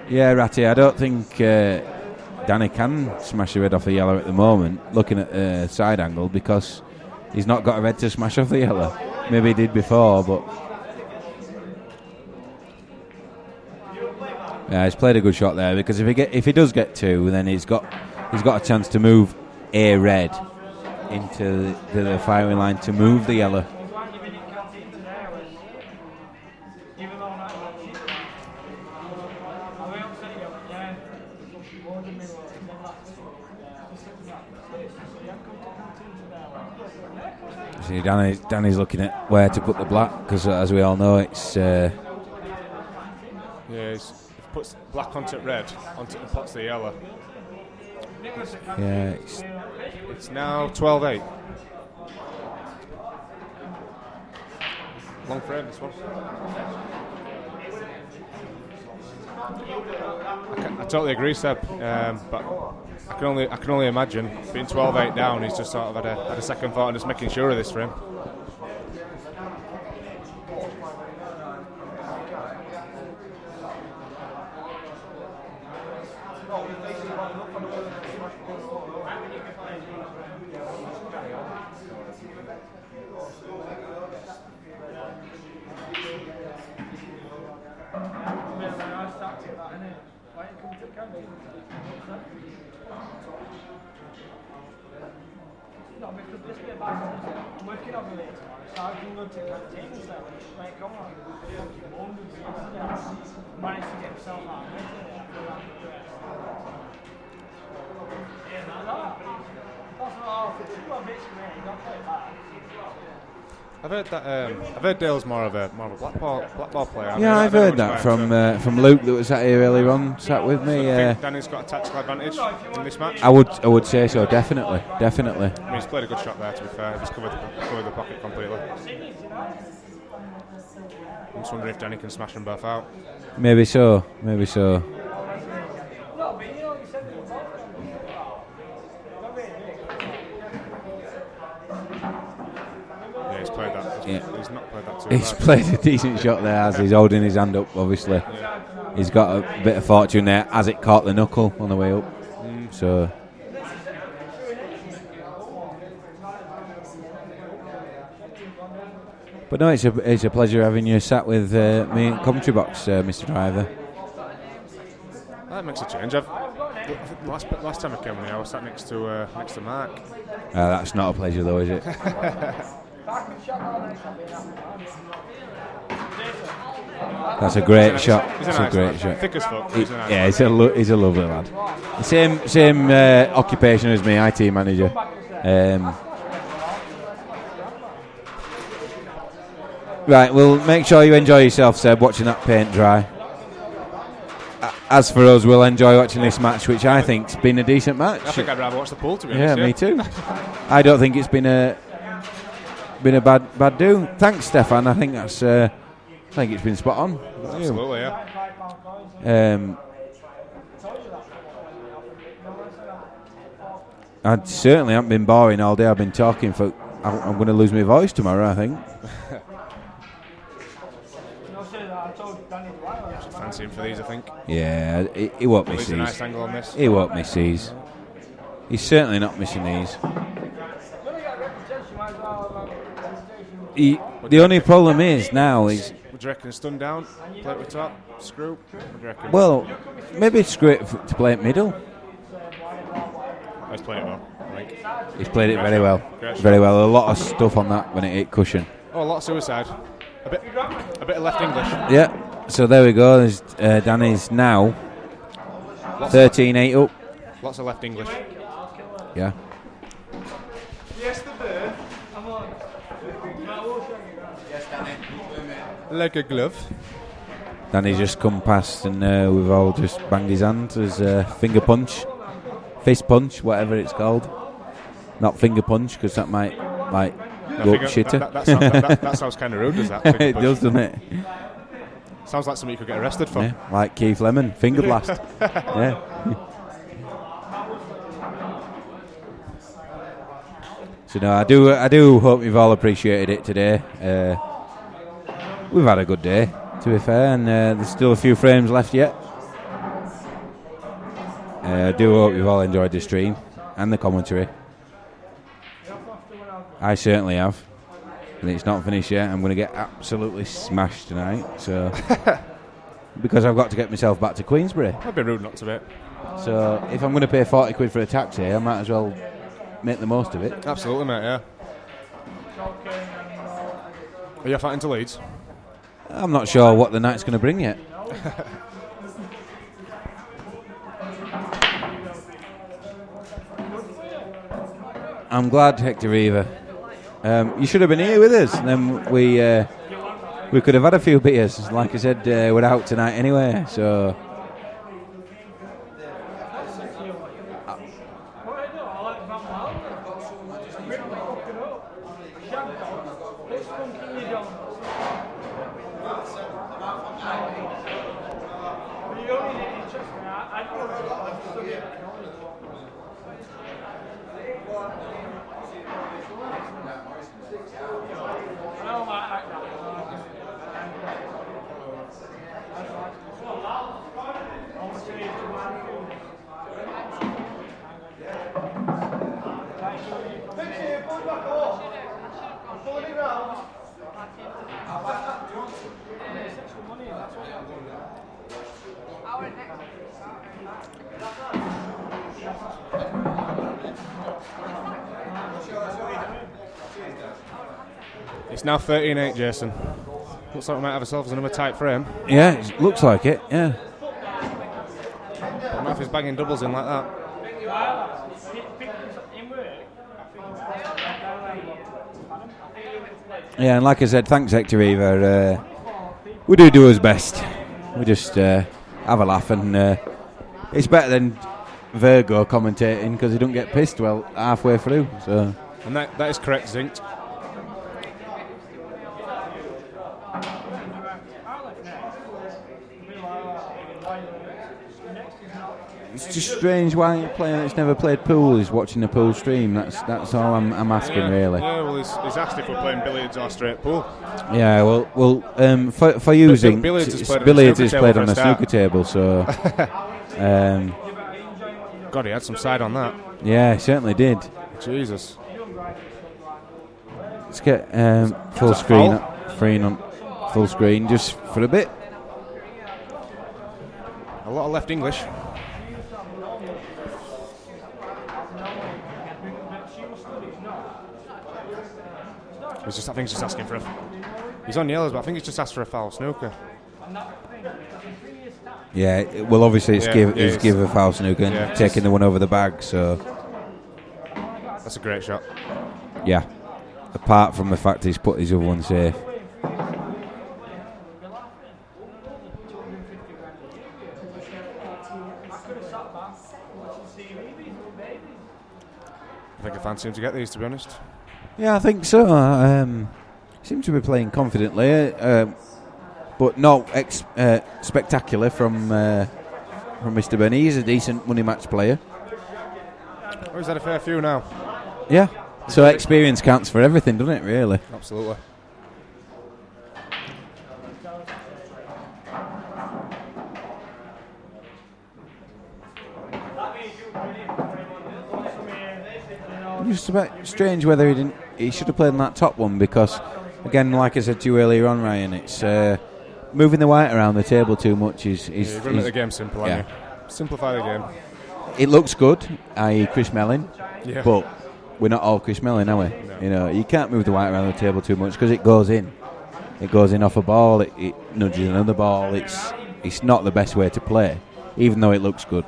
Yeah, Ratty, I don't think Danny can smash the red off the yellow at the moment, looking at the side angle, because he's not got a red to smash off the yellow. Maybe he did before, but... Yeah, he's played a good shot there, because if he does get two, then he's got a chance to move a red into the firing line to move the yellow. See, Danny's looking at where to put the black, because as we all know, it's... Yeah, he puts black onto red, onto and puts the yellow. Yeah, it's now 12-8. Long frame, this one. I totally agree, Seb. But I can only imagine being 12-8 down. He's just sort of had a second thought and just making sure of this frame. No, because this bit back on, I'm working on it tomorrow, so I can go to canteen and say, like, come on, managed to get himself out of it. Yeah, man, that's not all for two, I'm basically, don't play bad. I've heard Dale's more of a Blackball player. Yeah, I've heard that from Luke that was sat here earlier on, sat with me. Danny's got a tactical advantage in this match. I would say so, definitely. I mean, he's played a good shot there, to be fair. He's covered the pocket completely. I'm just wondering if Danny can smash them both out. Maybe so. No, but you know, you said they were both Yeah, he's played that. He's not played that too He's bad. played a decent shot there as he's holding his hand up, obviously. Yeah. He's got a bit of fortune there as it caught the knuckle on the way up. So. But no, it's a pleasure having you sat with me in commentary box, Mr. Driver. That makes a change. Last time I came here, I was sat next to Mark. That's not a pleasure, though, is it? That's a great shot. That's a great shot. Thick as fuck. Yeah, he's a lovely lad. Same occupation as me, IT manager. Right, well, make sure you enjoy yourself, Seb, watching that paint dry. As for us, we'll enjoy watching this match, which I think's been a decent match. I think I'd rather watch the pool, to be honest. Yeah, me too. I don't think it's been a bad do. Thanks, Stefan. I think it's been spot on. Absolutely, yeah. I certainly haven't been boring all day. I've been talking for. I'm going to lose my voice tomorrow, I think. Fancy him for these, I think. Yeah, he won't miss He's these. a nice angle on this. He won't miss these. He's certainly not missing these. The only problem is now is. Would you reckon stun down, play it with top, screw? What do you reckon? Well, maybe screw it to play it middle. He's played it well. He's played it very well. Great Very well. A lot of stuff on that when it hit cushion. Oh, a lot of suicide. A bit of left English. Yeah. So there we go. There's Danny's now 13-8 up. Lots of left English. Yeah. Yes, the bird. I'm on. Yes, Danny. Like a glove. Danny's just come past and we've all just banged his hand as finger punch, fist punch, whatever it's called. Not finger punch because that might go up shitter. That sounds kind of rude, does that? It does, doesn't it? Sounds like something you could get arrested for. Yeah, like Keith Lemon, finger blast. Yeah. So no, I do hope you've all appreciated it today. We've had a good day, to be fair, and there's still a few frames left yet. I do hope you've all enjoyed the stream and the commentary. I certainly have. And it's not finished yet. I'm going to get absolutely smashed tonight. So because I've got to get myself back to Queensbury. That'd be rude not to be. So if I'm going to pay 40 quid for a taxi, I might as well make the most of it. Absolutely, mate, yeah. Are you fighting to Leeds? I'm not sure what the night's going to bring yet. I'm glad, Hector Eva. You should have been here with us, and then we could have had a few beers. Like I said, we're out tonight anyway, so. It's now 13-8, Jason. Looks like we might have ourselves another tight frame. Yeah, it looks like it, yeah. But not if he's banging doubles in like that. Yeah, and like I said, thanks Hector Eva. We do our best. We just have a laugh, and it's better than Virgo commentating because he don't get pissed well halfway through. So. And that is correct, Zinct. It's just strange why a player that's never played pool is watching a pool stream. That's all I'm asking, really. Yeah, well, he's asked if we're playing billiards or straight pool. Yeah, well, for using billiards is played on a snooker table, so. God, he had some side on that. Yeah, he certainly did. Jesus. Let's get full screen, full screen, just for a bit. A lot of left English. I think he's just asking for a. He's on yellows, but I think he's just asked for a foul snooker. Yeah, well, obviously it's give a foul snooker and taking the one over the bag. So that's a great shot. Yeah, apart from the fact he's put his other one safe. I think I fancy him to get these, to be honest. Yeah, I think so. Seems to be playing confidently, but not spectacular from Mr. Byrne. He's a decent money match player. Oh, he's had a fair few now. Yeah, so experience counts for everything, doesn't it, really? Absolutely. Just a bit strange whether he should have played on that top one, because again, like I said to you earlier on, Ryan, it's moving the white around the table too much is you're running the game simple, aren't you? Simplify the game. It looks good, i.e. Chris Mellin, but we're not all Chris Mellin, are we? No. You know, you can't move the white around the table too much because it goes in. It goes in off a ball, it nudges another ball. It's not the best way to play, even though it looks good.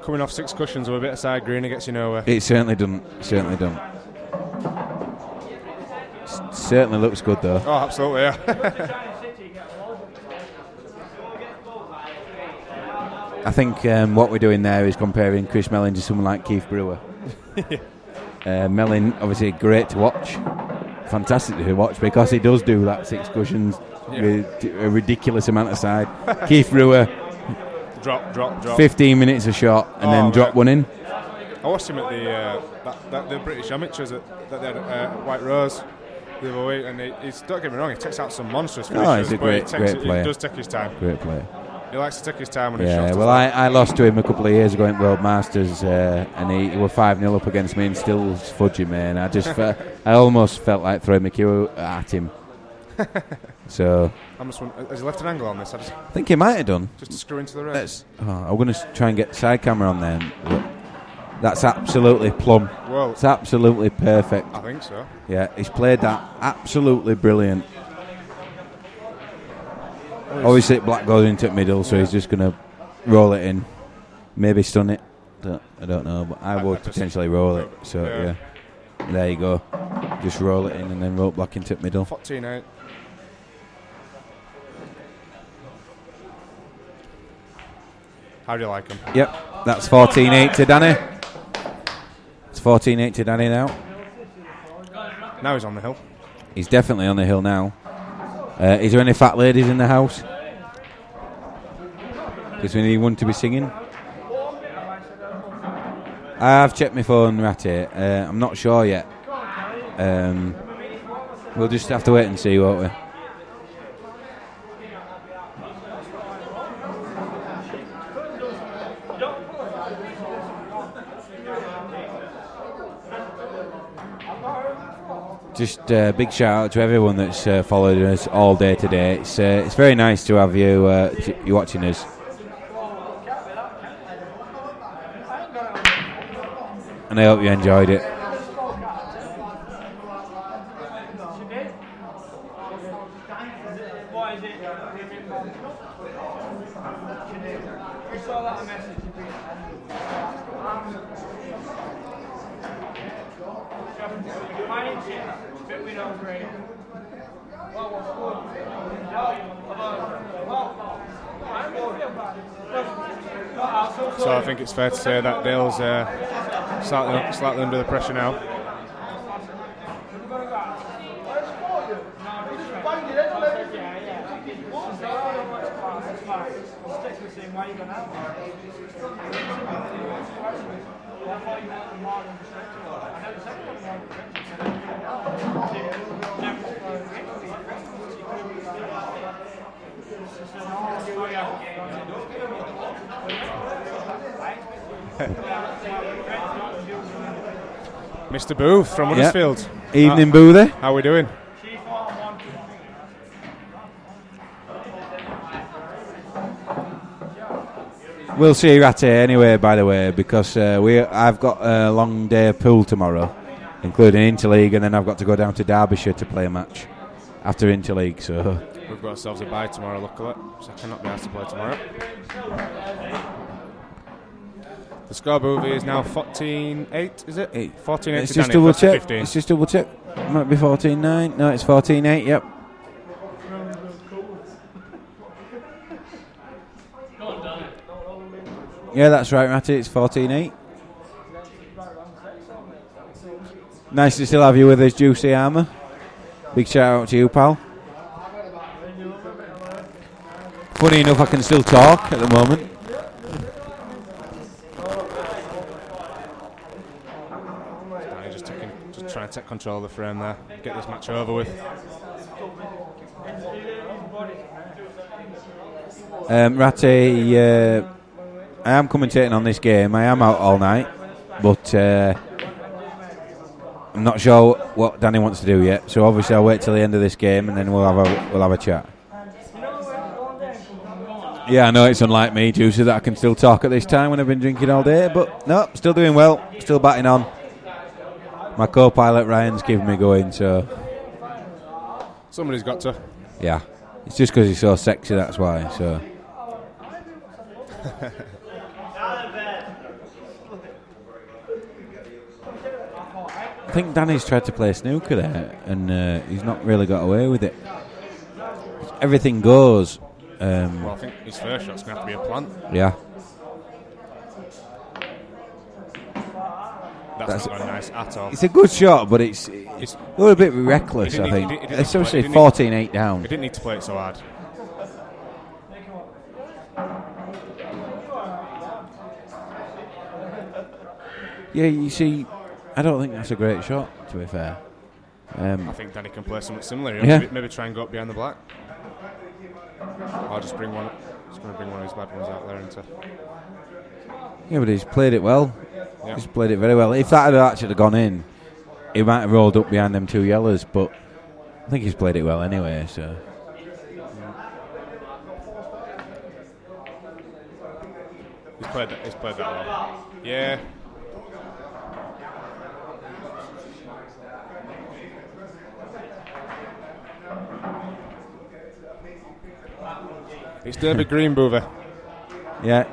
Coming off 6 cushions with a bit of side green, it gets you nowhere. It certainly doesn't. Certainly looks good though. Oh, absolutely, yeah. I think what we're doing there is comparing Chris Mellin to someone like Keith Brewer. Mellin, obviously, great to watch. Fantastic to watch because he does do that 6 cushions with a ridiculous amount of side. Keith Brewer. Drop. 15 minutes a shot and then drop one in. I watched him at the British amateurs that they had at White Rose the other week, and he's, don't get me wrong, he takes out some monstrous finishes. He's a great player. He does take his time. Great player. He likes to take his time when he shots. shots. Well, I lost to him a couple of years ago in World Masters, and he was 5-0 up against me and still was fudging me, and I almost felt like throwing my cue at him. So has he left an angle on this? I think he might have done. Just to screw into the race. I'm going to try and get the side camera on there. That's absolutely plumb. Well, it's absolutely perfect. I think so. Yeah, he's played that absolutely brilliant. Obviously, black goes into the middle, so he's just going to roll it in. Maybe stun it. I don't know, but I would potentially roll it. So, yeah. There you go. Just roll it in and then roll black into the middle. 14-8. How do you like him? Yep, that's 14-8 to Danny. It's 14-8 to Danny now. Now he's on the hill. He's definitely on the hill now. Is there any fat ladies in the house? Because we need one to be singing. I've checked my phone, Ratty. I'm not sure yet. We'll just have to wait and see, won't we? Just big shout out to everyone that's followed us all day today. It's very nice to have you watching us. And I hope you enjoyed it. So I think it's fair to say that Dale's slightly under the pressure now. Mr. Booth from Huddersfield. Evening, Boothy. How are we doing? We'll see Ratty anyway, by the way, because I've got a long day of pool tomorrow, including Interleague, and then I've got to go down to Derbyshire to play a match after Interleague. So we've got ourselves a bye tomorrow, luckily, so I cannot be asked to play tomorrow. The scoreboard is now 14-8, is it? 14-8 Let's to just Danny, double check. 15. Let's just double check. It might be 14-9. No, it's 14-8, yep. Yeah, that's right, Ratty. It's 14-8. Nice to still have you with us, Juicy Armour. Big shout out to you, pal. Funny enough, I can still talk at the moment. Just trying to take control of the frame there. Get this match over with. Ratty, I am commentating on this game. I am out all night, but I'm not sure what Danny wants to do yet. So obviously I'll wait till the end of this game and then we'll have a chat. Yeah, I know it's unlike me, Juicy, that I can still talk at this time when I've been drinking all day, but no, still doing well, still batting on. My co-pilot Ryan's keeping me going, so somebody's got to. Yeah, it's just because he's so sexy, that's why. So. I think Danny's tried to play snooker there, and he's not really got away with it. Everything goes. Well, I think his first shot's going to have to be a plant. Yeah. That's not nice at all. It's a good shot, but it's a little bit reckless, I think. Especially 14-8 down. He didn't need to play it so hard. Yeah, you see, I don't think that's a great shot, to be fair. I think Danny can play something similar. Maybe try and go up behind the black. Or just bring one. Just going to bring one of his bad ones out there into. Yeah, but he's played it well. Yeah. He's played it very well. If that had actually gone in, he might have rolled up behind them two yellows, but I think he's played it well anyway, so. He's played that well. Yeah. It's David Greenboover. Yeah.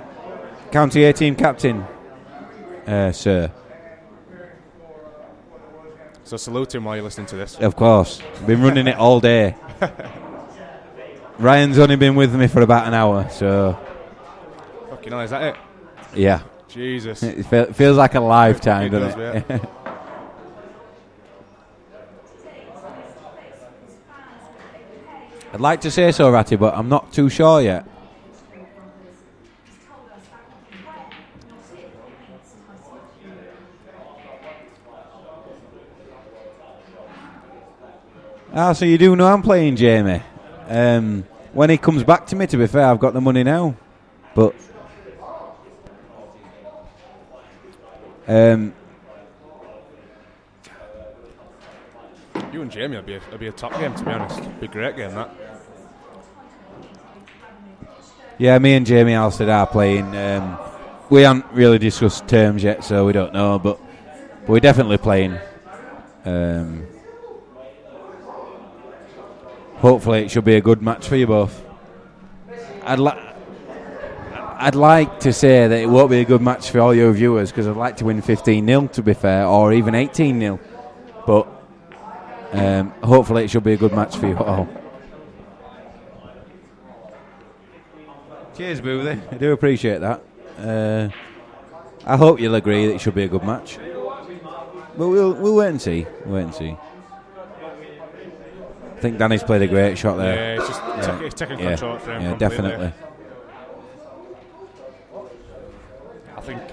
County A team captain, sir. So salute him while you're listening to this. Of course. Been running it all day. Ryan's only been with me for about an hour, so. Fucking hell, is that it? Yeah. Jesus. It feels like a lifetime, doesn't it? Yeah. I'd like to say so, Ratty, but I'm not too sure yet. So you do know I'm playing, Jamie. When he comes back to me, to be fair, I've got the money now. But You and Jamie would be a top game, to be honest. It'd be a great game, that. Yeah, me and Jamie Alstead are playing. We haven't really discussed terms yet, so we don't know, but we're definitely playing. Hopefully it should be a good match for you both. I'd like to say that it won't be a good match for all your viewers, because I'd like to win 15-0, to be fair, or even 18-0. But hopefully it should be a good match for you all. Cheers, Boothie. I do appreciate that. I hope you'll agree that it should be a good match. But we'll wait and see. I think Danny's played a great shot there. Yeah, he's taking control for him. Yeah, completely. definitely. I think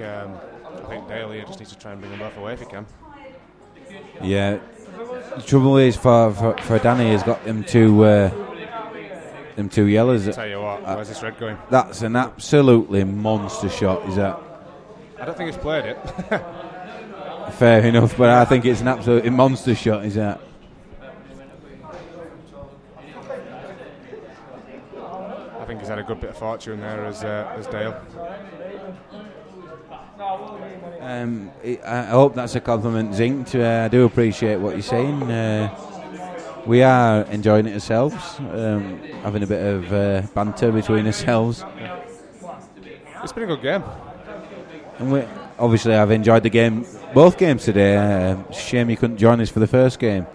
Dale here just needs to try and bring them both away if he can. Yeah. The trouble is for Danny, he's got them two yellows. I'll tell you what, where's this red going? That's an absolutely monster shot, is that? I don't think he's played it. Fair enough, but I think it's an absolutely monster shot, is that? I think he's had a good bit of fortune there as Dale. I hope that's a compliment, Zink. I do appreciate what you're saying. We are enjoying it ourselves, having a bit of banter between ourselves. Yeah. It's been a good game. And obviously I've enjoyed the game, both games today. Shame you couldn't join us for the first game.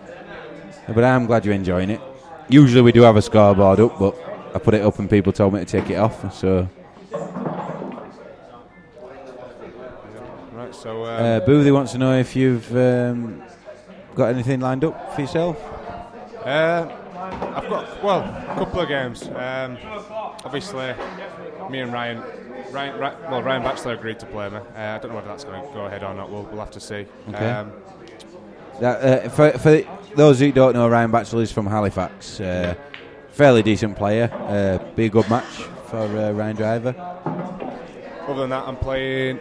But I'm glad you're enjoying it. Usually we do have a scoreboard up, but I put it up and people told me to take it off. So, right. So, Boothie wants to know if you've got anything lined up for yourself. I've got a couple of games. Obviously, me and Ryan Batchelor agreed to play me. I don't know whether that's going to go ahead or not. We'll have to see. Okay. For those who don't know, Ryan Batchelor is from Halifax. Fairly decent player. Be a good match for Ryan Driver. Other than that, I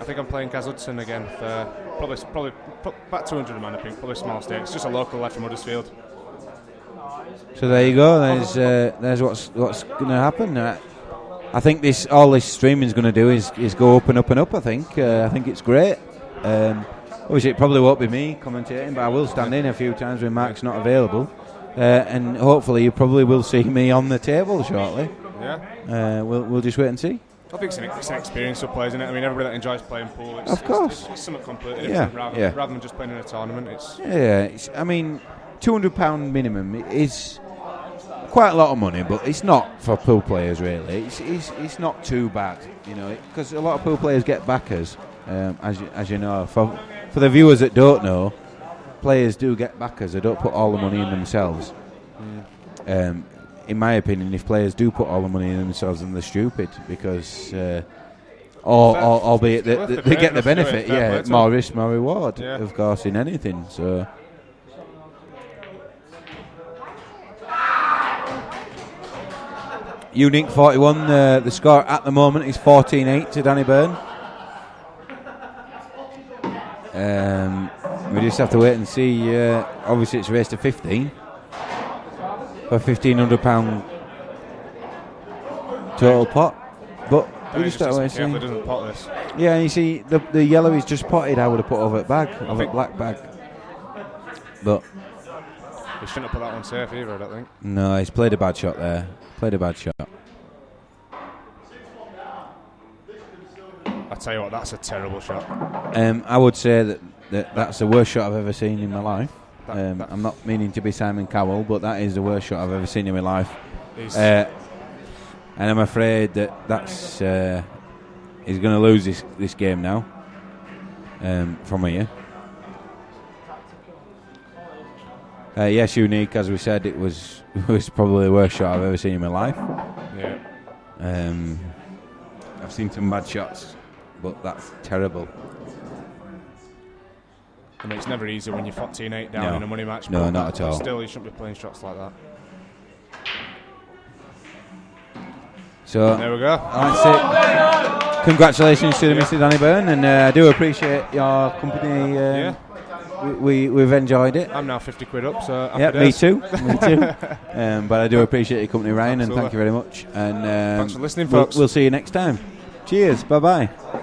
think I'm playing Kaz Hudson again for probably about 200 man, I think. Probably small stakes. Just a local lad from Huddersfield. So there you go. There's what's going to happen. I think all this streaming is going to do is go up and up and up. I think it's great. Obviously, it probably won't be me commentating, but I will stand in a few times when Mark's not available, and hopefully you probably will see me on the table shortly. Yeah. We'll just wait and see. I think it's an experience for players, isn't it? I mean, everybody that enjoys playing pool, it's something completely different rather than just playing in a tournament. I mean, £200 minimum is quite a lot of money, but it's not for pool players really. It's not too bad, because a lot of pool players get backers, as you know. For the viewers that don't know, players do get backers. They don't put all the money in themselves. In my opinion, if players do put all the money in themselves, then they're stupid, because albeit they get the benefit. More risk, more reward, of course, in anything. So. Unique 41, the score at the moment is 14-8 to Danny Byrne. We just have to wait and see. Obviously it's raised to 15 for £1,500 total pot, but we just have to wait and see. Doesn't pot this. Yeah, and you see the yellow is just potted. I would have put over at bag, black bag, but he shouldn't have put that one safe either, I don't think. No, he's played a bad shot there. I tell you what, that's a terrible shot. I would say that's the worst shot I've ever seen in my life. I'm not meaning to be Simon Cowell, but that is the worst shot I've ever seen in my life. And I'm afraid that's he's going to lose this game now from here. Yes, Unique, as we said, it was probably the worst shot I've ever seen in my life. Yeah. I've seen some bad shots, but that's terrible. I mean, it's never easy when you're 14-8 down in a money match. No, not at all. Still, you shouldn't be playing shots like that. So there we go. That's it. congratulations to the Mr. Danny Byrne, and I do appreciate your company. We've enjoyed it. I'm now 50 quid up, so yeah, me too. But I do appreciate your company, Ryan, Absolutely. and thank you very much. And thanks for listening, folks. We'll see you next time. Cheers. Bye bye.